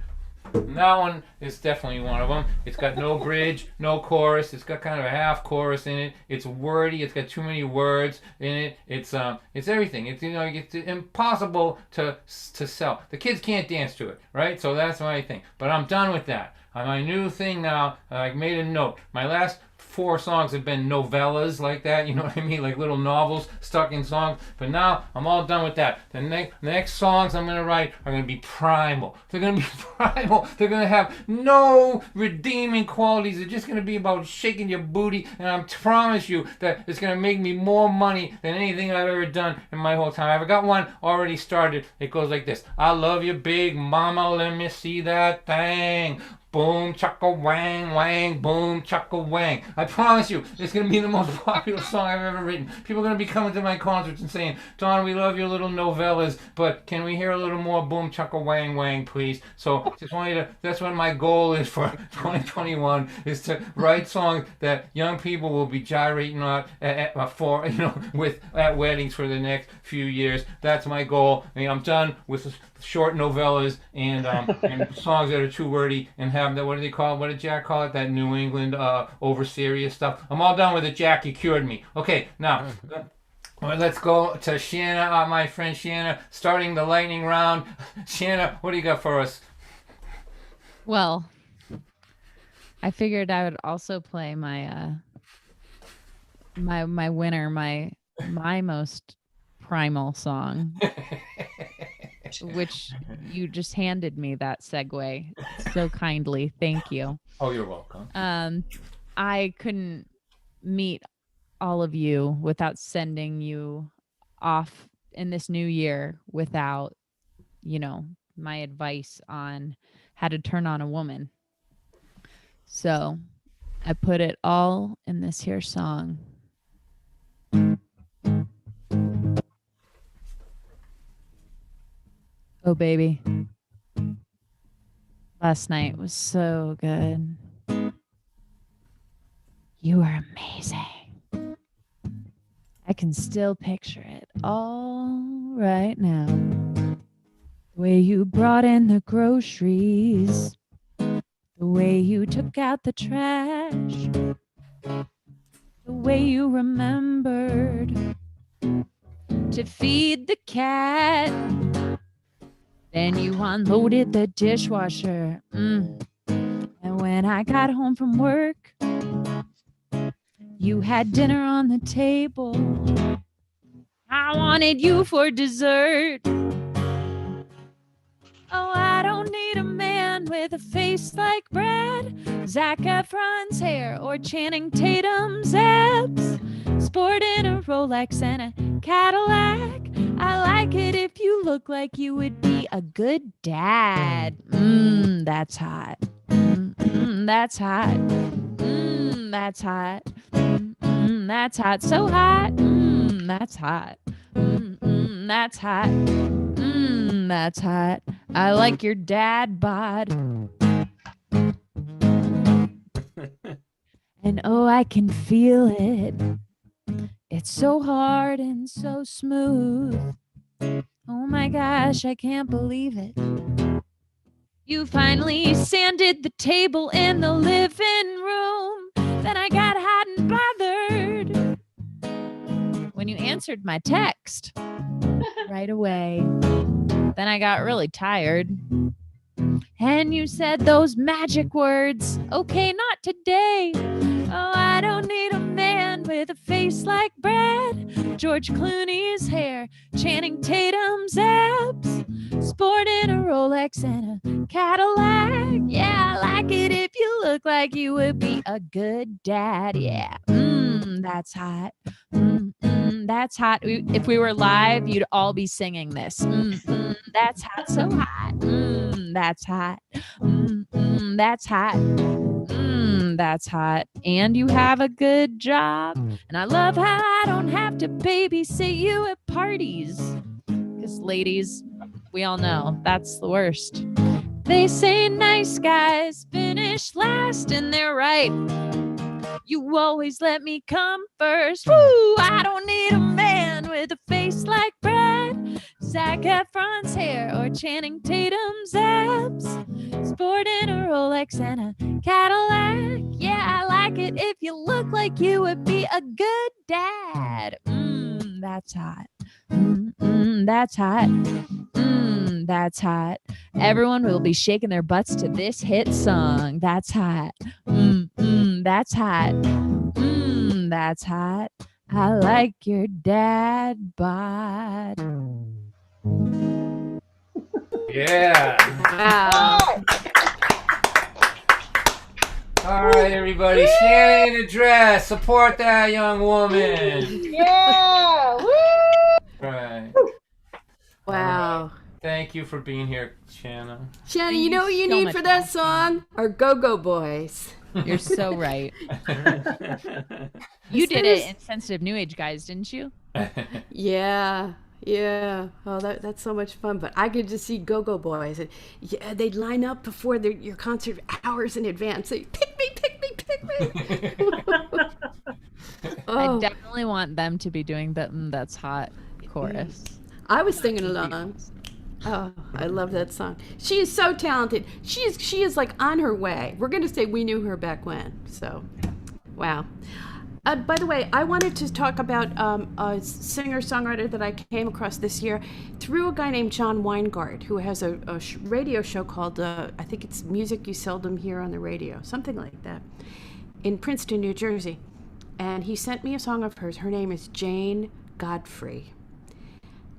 that one is definitely one of them. It's got no bridge, no chorus. It's got kind of a half chorus in it. It's wordy. It's got too many words in it. It's everything. It's it's impossible to sell. The kids can't dance to it, right? So that's my thing. But I'm done with that. My new thing now. I made a note. My last 4 songs have been novellas like that, you know what I mean, like little novels stuck in songs. But now I'm all done with that. The next songs I'm gonna write are gonna be primal. They're gonna be primal. They're gonna have no redeeming qualities. They're just gonna be about shaking your booty, and I promise you that it's gonna make me more money than anything I've ever done in my whole time. I've got one already started. It goes like this: I love you, big mama. Let me see that thing. Boom, chaka wang, wang, boom, chaka wang. I promise you, it's going to be the most popular song I've ever written. People are going to be coming to my concerts and saying, Don, we love your little novellas, but can we hear a little more boom, chaka wang, wang, please? So just want you to, that's what my goal is for 2021, is to write songs that young people will be gyrating on at weddings for the next few years. That's my goal. I mean, I'm done with short novellas and songs that are too wordy and have that, what do they call it? What did Jack call it? That New England over serious stuff. I'm all done with it, Jack. You cured me. Okay, now let's go to Shanna, my friend Shanna, starting the lightning round. Shanna, what do you got for us? Well, I figured I would also play my my winner, my most primal song. Which you just handed me that segue so kindly. Thank you. Oh, you're welcome. I couldn't meet all of you without sending you off in this new year without, my advice on how to turn on a woman. So I put it all in this here song. Oh, baby. Last night was so good. You were amazing. I can still picture it all right now. The way you brought in the groceries. The way you took out the trash. The way you remembered to feed the cat. Then you unloaded the dishwasher. And when I got home from work, you had dinner on the table. I wanted you for dessert. Oh, I don't need a man with a face like Brad, Zac Efron's hair, or Channing Tatum's abs. Sporting a Rolex and a Cadillac. I like it if you look like you would be a good dad. That's hot. That's hot. That's hot. That's hot. So hot. That's hot. That's hot. That's hot. I like your dad bod. And oh, I can feel it. It's so hard and so smooth. Oh my gosh, I can't believe it. You finally sanded the table in the living room. Then I got hot and bothered when you answered my text right away. Then I got really tired. And you said those magic words, okay, not today. Oh, I don't need a man with a face like Brad, George Clooney's hair, Channing Tatum's abs, sporting a Rolex and a Cadillac. Yeah, I like it if you look like you would be a good dad. Yeah, that's hot. That's hot. If we were live, you'd all be singing this. That's hot, so hot. That's hot. That's hot. That's hot. And you have a good job. And I love how I don't have to babysit you at parties. Because ladies, we all know that's the worst. They say nice guys finish last, and they're right. You always let me come first. Woo! I don't need a man with a face like Brad, Zac Efron's hair, or Channing Tatum's abs, sporting a Rolex and a Cadillac. Yeah, I like it if you look like you would be a good dad. That's hot. That's hot. That's hot. Everyone will be shaking their butts to this hit song. That's hot. That's hot. That's hot. I like your dad bod. Yeah. Wow. All right, everybody. Shanna in a dress. Support that young woman. Yeah. Woo! Right. Wow. Thank you for being here, Shanna. Shanna, you know what you so need much for that song? Our Go-Go Boys. You're so right. You did it in Sensitive New Age Guys, didn't you? Yeah. Oh, that's so much fun. But I could just see Go-Go Boys. And yeah, they'd line up before your concert hours in advance. They'd pick me. I definitely want them to be doing the That's Hot chorus. I was singing along. Oh, I love that song. She is so talented. She is like on her way. We're going to say we knew her back when. So, wow. By the way, I wanted to talk about a singer-songwriter that I came across this year through a guy named John Weingart, who has a radio show called, I think it's Music You Seldom Hear on the Radio, something like that, in Princeton, New Jersey. And he sent me a song of hers. Her name is Jane Godfrey.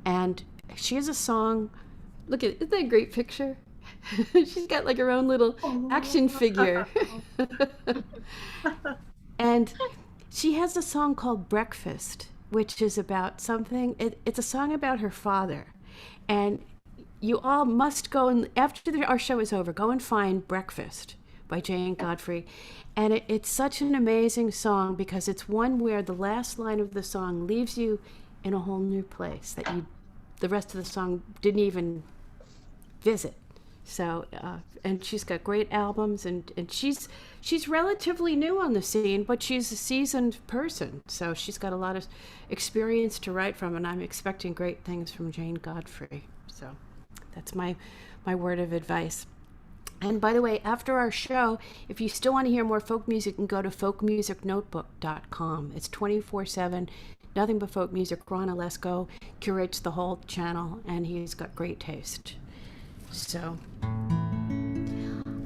And she has a song. Look at, isn't that a great picture? She's got like her own little action figure. And she has a song called Breakfast, which is about something. It's a song about her father. And you all must go and, after our show is over, go and find Breakfast by Jane Godfrey. And it's such an amazing song because it's one where the last line of the song leaves you in a whole new place that the rest of the song didn't even visit. So, and she's got great albums, and she's relatively new on the scene, but she's a seasoned person. So she's got a lot of experience to write from, and I'm expecting great things from Jane Godfrey. So that's my word of advice. And by the way, after our show, if you still want to hear more folk music, you can go to folkmusicnotebook.com. It's 24/7, nothing but folk music. Ron Olesko curates the whole channel, and he's got great taste. So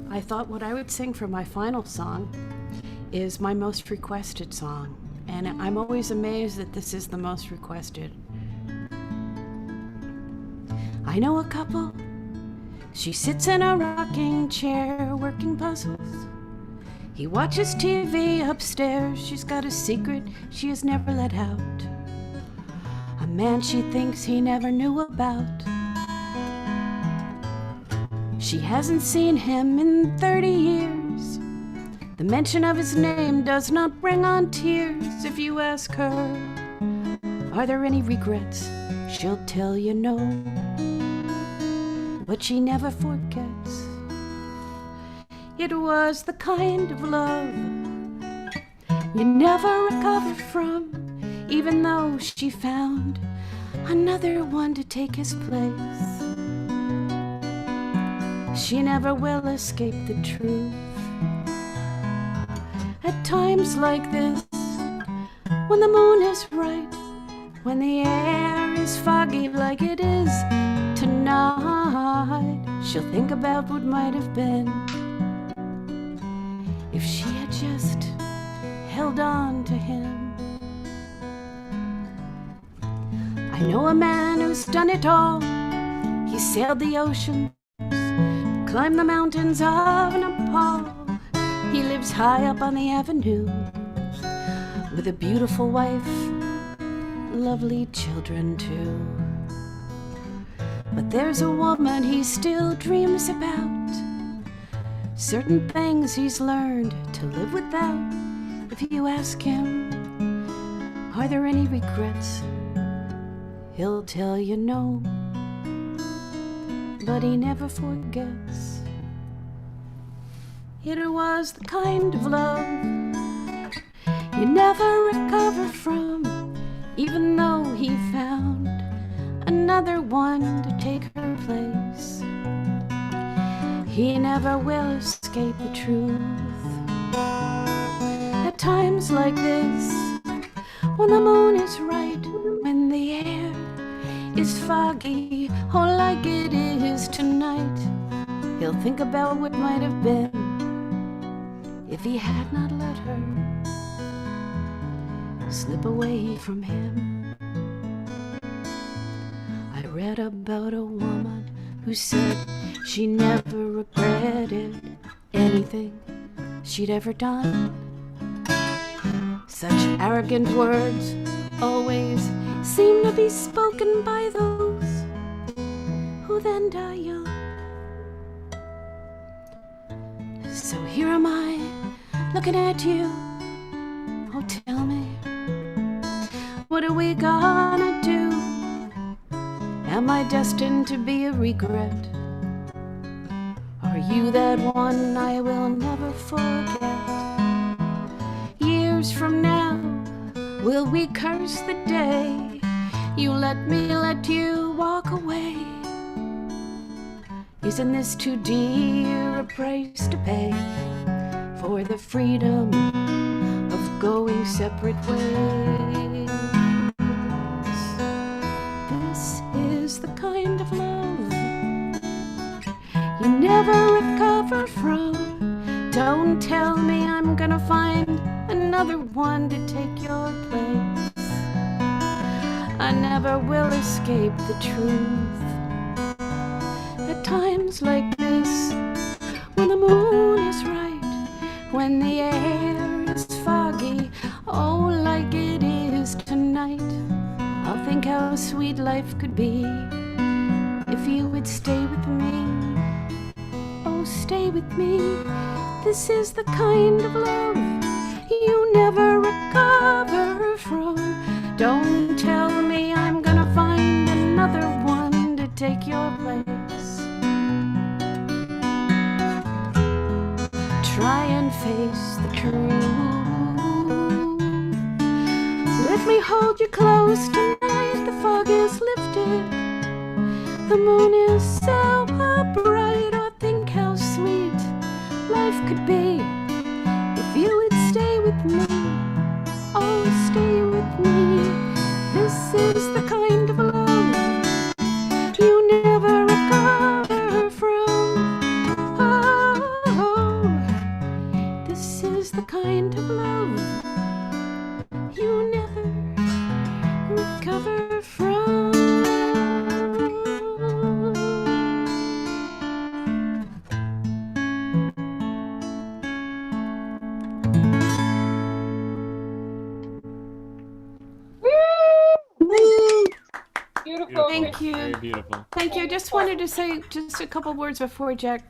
I thought what I would sing for my final song is my most requested song. And I'm always amazed that this is the most requested. I know a couple. She sits in a rocking chair working puzzles. He watches TV upstairs. She's got a secret she has never let out. A man she thinks he never knew about. She hasn't seen him in 30 years. The mention of his name does not bring on tears. If you ask her, are there any regrets? She'll tell you no. But she never forgets. It was the kind of love you never recover from, even though she found another one to take his place. She never will escape the truth. At times like this, when the moon is right, when the air is foggy like it is tonight, she'll think about what might have been if she had just held on to him. I know a man who's done it all. He sailed the oceans, climbed the mountains of Nepal. He lives high up on the avenue with a beautiful wife, lovely children too. But there's a woman he still dreams about, certain things he's learned to live without. If you ask him, are there any regrets? He'll tell you no, but he never forgets. It was the kind of love you never recover from, even though he found another one to take her place. He never will escape the truth. At times like this, when the moon is right, when the air is foggy, oh, like it is tonight, he'll think about what might have been if he had not let her slip away from him. I read about a woman who said she never regretted anything she'd ever done. Such arrogant words always seem to be spoken by those who then die young. So here am I, looking at you. Oh, tell me, what are we gonna do? Am I destined to be a regret? Are you that one I will never forget? Years from now, will we curse the day you let me let you walk away? Isn't this too dear a price to pay for the freedom of going separate ways? This is the kind of love you never recover from. Don't tell me I'm gonna find another one to take your place. I never will escape the truth. At times like this, when the moon is right, when the air is foggy, oh, like it is tonight, I'll think how sweet life could be if you would stay with me. Oh, stay with me. This is the kind of love you never recover from. Don't tell me I'm gonna find another one to take your place. Try and face the truth. Let me hold you close tonight. The fog is lifted, the moon is so bright. Oh, think how sweet life could be if you would stay with me. Oh, stay with me. This is the kind of love you never recover from. Oh, this is the kind of love you never recover from. Beautiful. Thank you. Very beautiful. Thank you. I just wanted to say just a couple words before Jack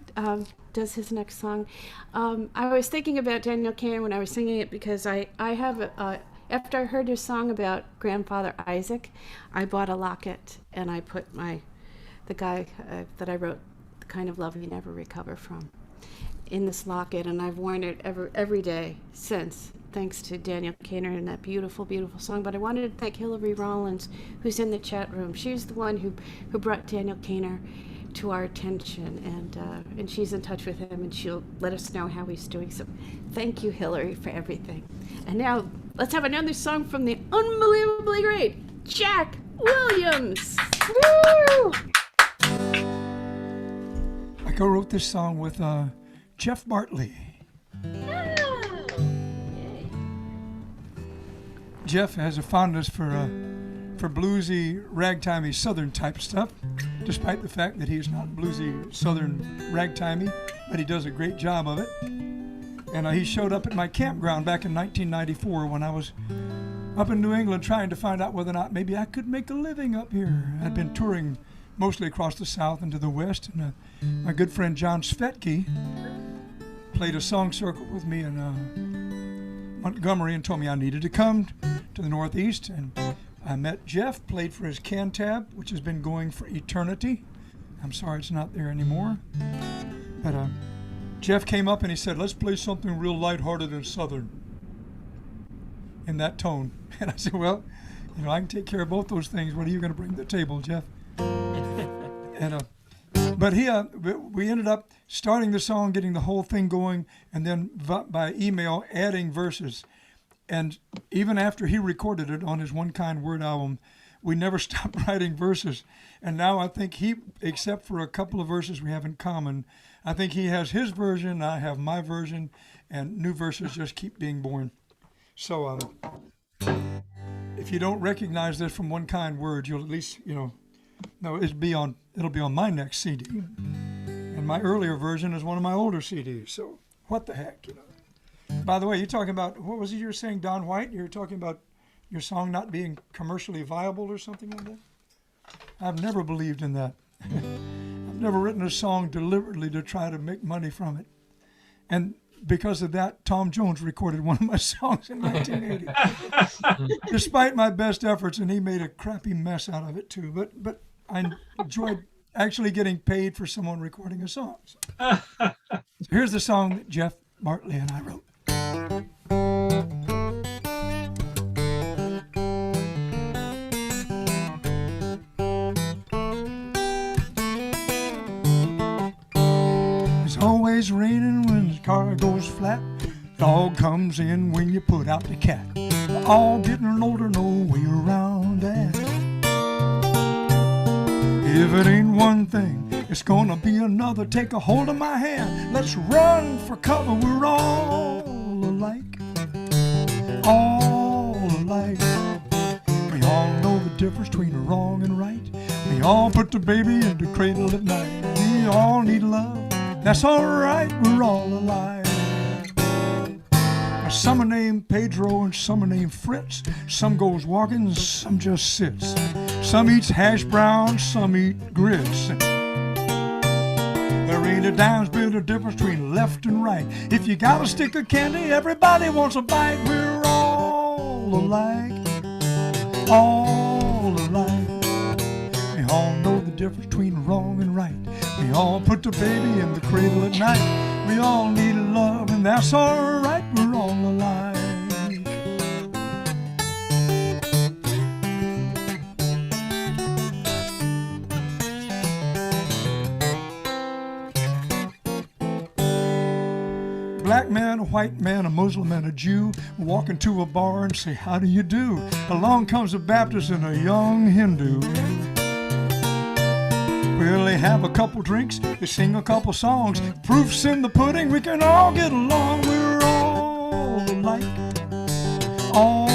does his next song. I was thinking about Daniel Cainer when I was singing it because I have, after I heard his song about grandfather Isaac, I bought a locket and I put the guy that I wrote, The Kind of Love You Never Recover From, in this locket, and I've worn it every day since. Thanks to Daniel Cainer and that beautiful, beautiful song. But I wanted to thank Hillary Rollins, who's in the chat room. She's the one who brought Daniel Cainer to our attention, and she's in touch with him, and she'll let us know how he's doing. So thank you, Hillary, for everything. And now let's have another song from the unbelievably great Jack Williams. Woo! I co-wrote this song with Jeff Bartley. Jeff has a fondness for for bluesy, ragtimey, southern type stuff, despite the fact that he's not bluesy, southern, ragtimey, but he does a great job of it. And he showed up at my campground back in 1994 when I was up in New England trying to find out whether or not maybe I could make a living up here. I'd been touring mostly across the South and to the West, and my good friend John Svetke played a song circle with me in Montgomery and told me I needed to come to the Northeast. And I met Jeff, played for his Cantab, which has been going for eternity. I'm sorry it's not there anymore. But Jeff came up and he said, let's play something real lighthearted and Southern in that tone. And I said, well, I can take care of both those things. What are you going to bring to the table, Jeff? And but we ended up starting the song, getting the whole thing going, and then by email adding verses. And even after he recorded it on his One Kind Word album, we never stopped writing verses. And now I think he, except for a couple of verses we have in common, I think he has his version, I have my version, and new verses just keep being born. So if you don't recognize this from One Kind Word, you'll at least, no, it'll be on my next CD. And my earlier version is one of my older CDs. So what the heck, By the way, you're talking about, what was it you were saying, Don White? You were talking about your song not being commercially viable or something like that? I've never believed in that. I've never written a song deliberately to try to make money from it. And because of that, Tom Jones recorded one of my songs in 1980. Despite my best efforts, and he made a crappy mess out of it too. But I enjoyed actually getting paid for someone recording a song. So here's the song that Jeff Bartley and I wrote. It's always raining when the car goes flat. Dog comes in when you put out the cat. We're all getting older, no way around that. If it ain't one thing, it's gonna be another. Take a hold of my hand, let's run for cover. We're all alike, all alike. We all know the difference between wrong and right. We all put the baby in the cradle at night. We all need love, that's alright, we're all alike. Some are named Pedro and some are named Fritz. Some goes walking, some just sits. Some eats hash browns, some eat grits. There ain't a dime's bit of difference between left and right. If you got a stick of candy, everybody wants a bite. We're all alike, all alike. We all know the difference between wrong and right. We all put the baby in the cradle at night. We all need love, and that's all right. We're all alike. Black man, a white man, a Muslim, and a Jew walk into a bar and say, how do you do? Along comes a Baptist and a young Hindu. Well, they have a couple drinks, they sing a couple songs. Proof's in the pudding, we can all get along. We're all alike, all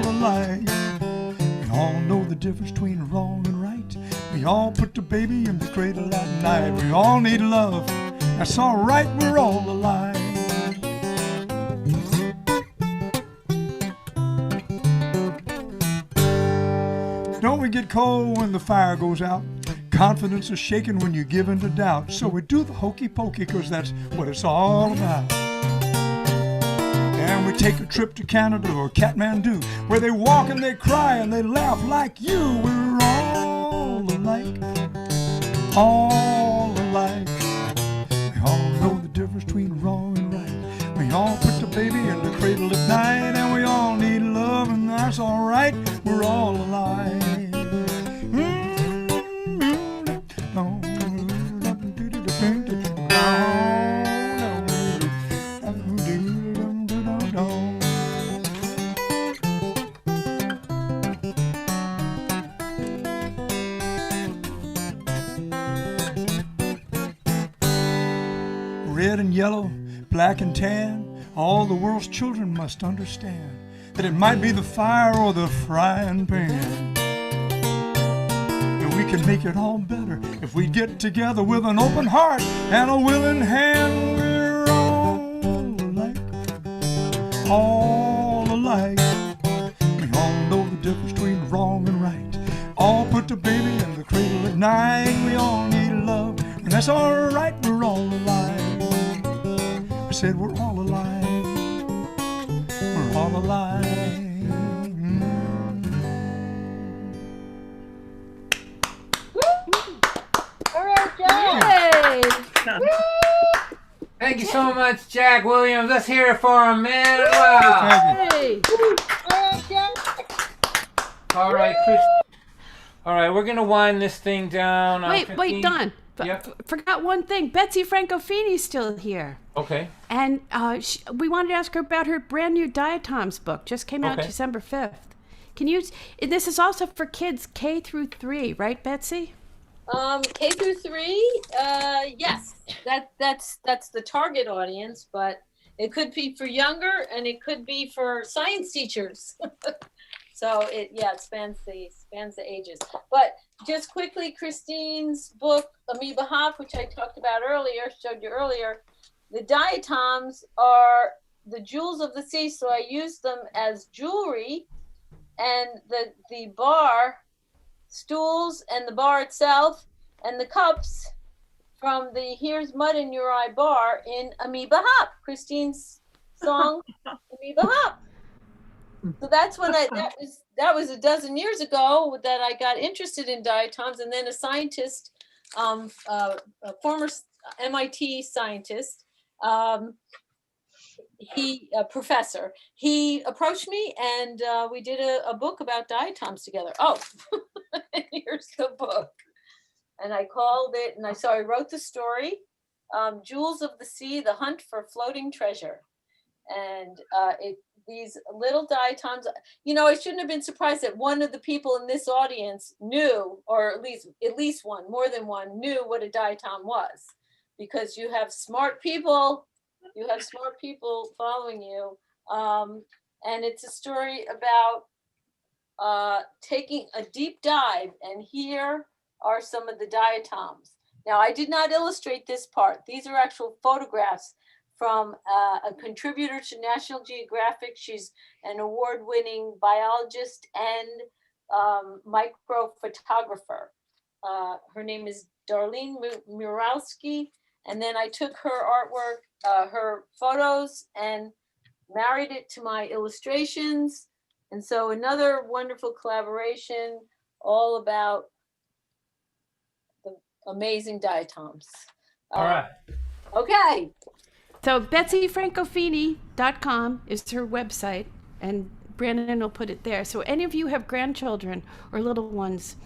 alike. We all know the difference between wrong and right. We all put the baby in the cradle at night. We all need love, that's all right, we're all alike. Don't we get cold when the fire goes out? Confidence is shaken when you give in to doubt. So we do the hokey pokey, cause that's what it's all about. And we take a trip to Canada or Kathmandu, where they walk and they cry and they laugh like you. We're all alike, all alike. We all know the difference between wrong and right. We all put the baby in the cradle at night, and we all need love, and that's all right. We're all alike. Red and yellow, black and tan, all the world's children must understand that it might be the fire or the frying pan. we can make it all better if we get together with an open heart and a willing hand. We're all alike. We all know the difference between wrong and right. All put the baby in the cradle at night. We all need love, and that's all right. We're all alive. I said we're all alive. We're all alive. All right, Jack. Thank you so much, Jack Williams. Let's hear it for him, man. Wow. Hey. All right, Jack. All right, Chris. All right, we're gonna wind this thing down. Wait, Don. Yep. Forgot one thing. Betsy Francofini's still here. Okay. And we wanted to ask her about her brand new Diatoms book. Just came out Okay. December 5th. Can you? This is also for kids K through 3, right, Betsy? K through 3, yes, that's the target audience, but it could be for younger and it could be for science teachers. So it spans the ages. But just quickly, Christine's book Amoeba Hop, which I talked about earlier, showed you earlier, the diatoms are the jewels of the sea, so I used them as jewelry, and the bar stools and the bar itself and the cups from the Here's Mud in Your Eye bar in Amoeba Hop, Christine's song Amoeba Hop. So that's when that was a dozen years ago that I got interested in diatoms, and then a scientist, a former MIT scientist, a professor, he approached me and we did a book about diatoms together. Oh, here's the book. And I called it, and I wrote the story, Jewels of the Sea, The Hunt for Floating Treasure. And these little diatoms, I shouldn't have been surprised that one of the people in this audience knew, or at least one, more than one, knew what a diatom was, because you have smart people following you. And it's a story about taking a deep dive, and here are some of the diatoms. Now, I did not illustrate this part. These are actual photographs from a contributor to National Geographic. She's an award-winning biologist and micro photographer. Her name is Darlene Murowski. And then I took her artwork, her photos, and married it to my illustrations. And so another wonderful collaboration, all about the amazing diatoms. All right. Okay. So BetsyFrancofini.com is her website, and Brandon will put it there. So any of you have grandchildren or little ones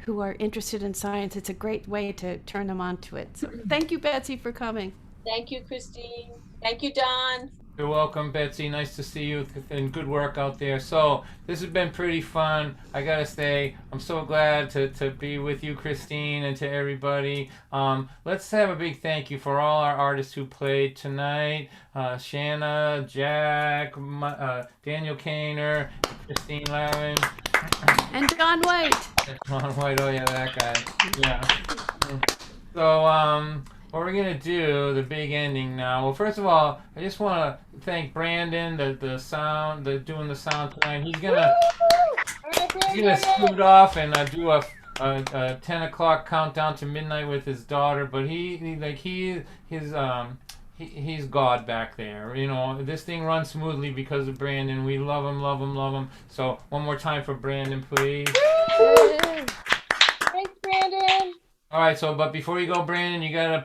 who are interested in science, it's a great way to turn them on to it. So thank you, Betsy, for coming. Thank you, Christine. Thank you, Don. You're welcome, Betsy. Nice to see you, and good work out there. So this has been pretty fun. I gotta say, I'm so glad to be with you, Christine, and to everybody. Let's have a big thank you for all our artists who played tonight. Shanna, Jack, Daniel Cainer, Christine Lavin. And John White. John White, oh yeah, that guy. Yeah. So, what we're gonna do, the big ending now. Well, first of all, I just want to thank Brandon, the sound, doing the sound tonight. He's gonna scoot off and do a 10 o'clock countdown to midnight with his daughter. But he's God back there. This thing runs smoothly because of Brandon. We love him, love him, love him. So one more time for Brandon, please. Thanks, Brandon. All right, but before you go, Brandon, you gotta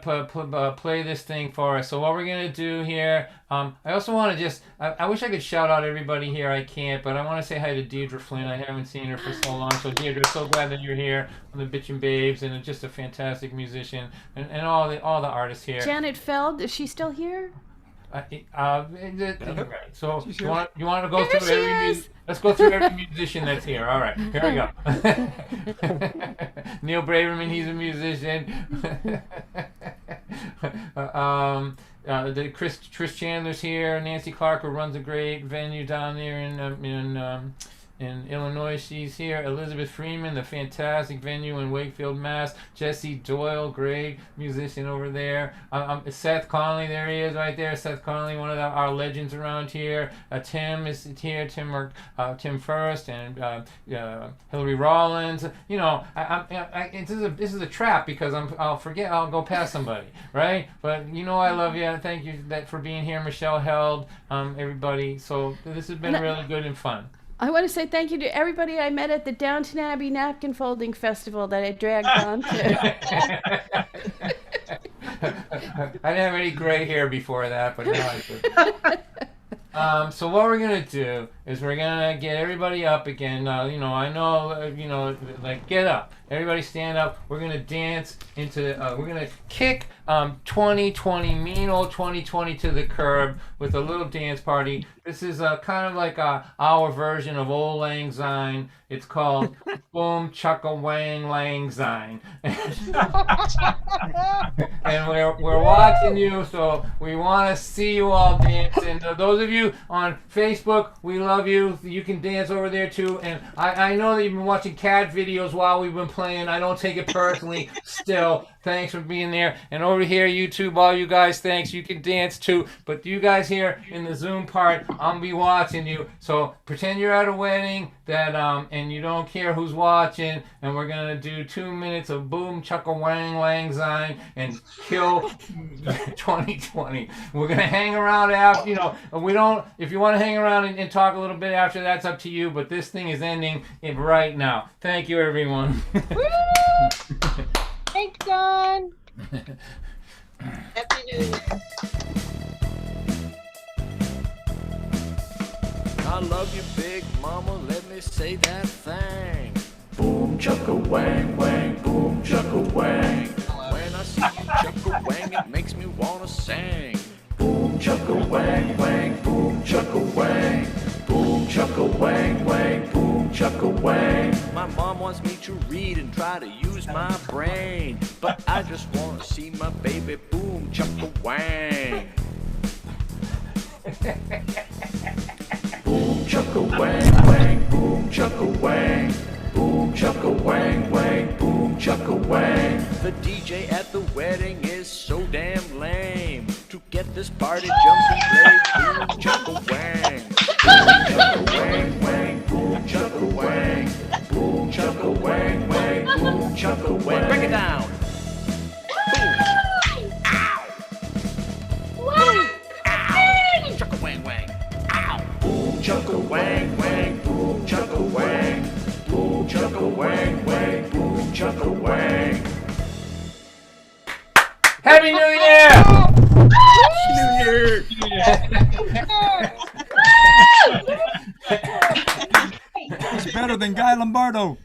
play this thing for us. So what we're gonna do here, I also want to I wish I could shout out everybody here. I can't, but I want to say hi to Deirdre Flynn. I haven't seen her for so long. So Deirdre, so glad that you're here on the Bitchin' Babes, and just a fantastic musician, and all the artists here. Janet Feld, is she still here? Right. So you want to go through every let's go through every musician that's here. All right, here we go. Neil Braverman, he's a musician. Chris Chandler's here. Nancy Clark, who runs a great venue down there in in Illinois. She's here. Elizabeth Freeman, the fantastic venue in Wakefield, Mass. Jesse Doyle, great musician over there. Seth Conley, there he is right there. Seth Conley, one of our legends around here. Tim is here. Tim First and Hillary Rollins. You know, this is a trap because I'll forget. I'll go past somebody, right? But you know I love you. Thank you for being here, Michelle Held, everybody. So this has been really good and fun. I want to say thank you to everybody I met at the Downton Abbey Napkin Folding Festival that I dragged on to. I didn't have any gray hair before that, but now I do. So what we're going to do is we're going to get everybody up again. Like get up. Everybody stand up. We're going to dance into, we're going to kick 2020, mean old 2020 to the curb with a little dance party. This is kind of like our version of Old Lang Syne. It's called Boom Chukka Wang Lang Syne. And we're watching you, so we want to see you all dance. And those of you on Facebook, we love you. You can dance over there too. And I know that you've been watching cat videos while we've been playing. I don't take it personally. Still, thanks for being there. And over here, YouTube, all you guys, thanks. You can dance too. But you guys here in the Zoom part, I'll be watching you. So pretend you're at a wedding and you don't care who's watching. And we're gonna do 2 minutes of Boom Chukka Wang Lang Syne and kill 2020. We're gonna hang around after. We don't. If you want to hang around and talk a little bit after, that's up to you. But this thing is ending right now. Thank you, everyone. Thanks, Don. Happy New Year. I love you, big mama, let me say that thing. Boom chukka wang wang, boom chukka wang. When I see you chukka wang, it makes me wanna sing. Boom chukka wang wang, boom chukka wang. Boom chukka wang wang, boom chukka wang. My mom wants me to read and try to use my brain, but I just wanna see my baby boom chukka wang. Boom chukka wang wang, boom chukka wang. Boom chukka wang wang, boom chukka wang. The DJ at the wedding is so damn lame. To get this party jumping, play boom chukka wang. Boom chukka wang wang, boom chukka wang. Boom chukka wang wang, boom chukka wang. Break it down. Boom. Ow. Boom. Ow. Chukka wang wang. Ow. Boom chukka wang wang, boom chukka wang. Boom chukka wang wang, boom chukka wang. Happy New Year! Happy New Year! It's better than Guy Lombardo.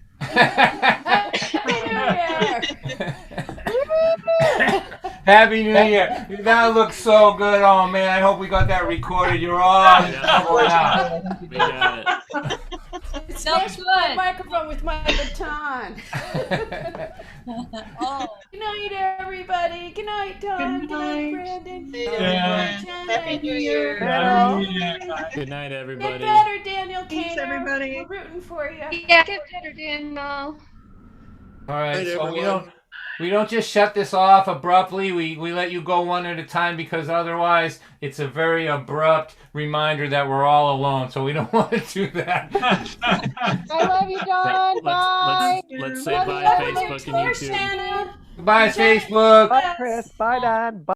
Happy New Year! That looks so good. Oh man, I hope we got that recorded. You're all We got it. Smash my microphone with my baton. Good night, everybody. Good night, Don. Good night, Brandon. Happy New Year. Good night, everybody. Get better, Daniel Thanks, Cainer. everybody. We're rooting for you. Yeah, get better, Daniel. All right, so we don't just shut this off abruptly. We let you go one at a time because otherwise it's a very abrupt reminder that we're all alone. So we don't want to do that. I love you, Don. Bye. Let's say bye, Facebook and YouTube. Bye, Facebook. Bye, Chris. Bye, Don. Bye.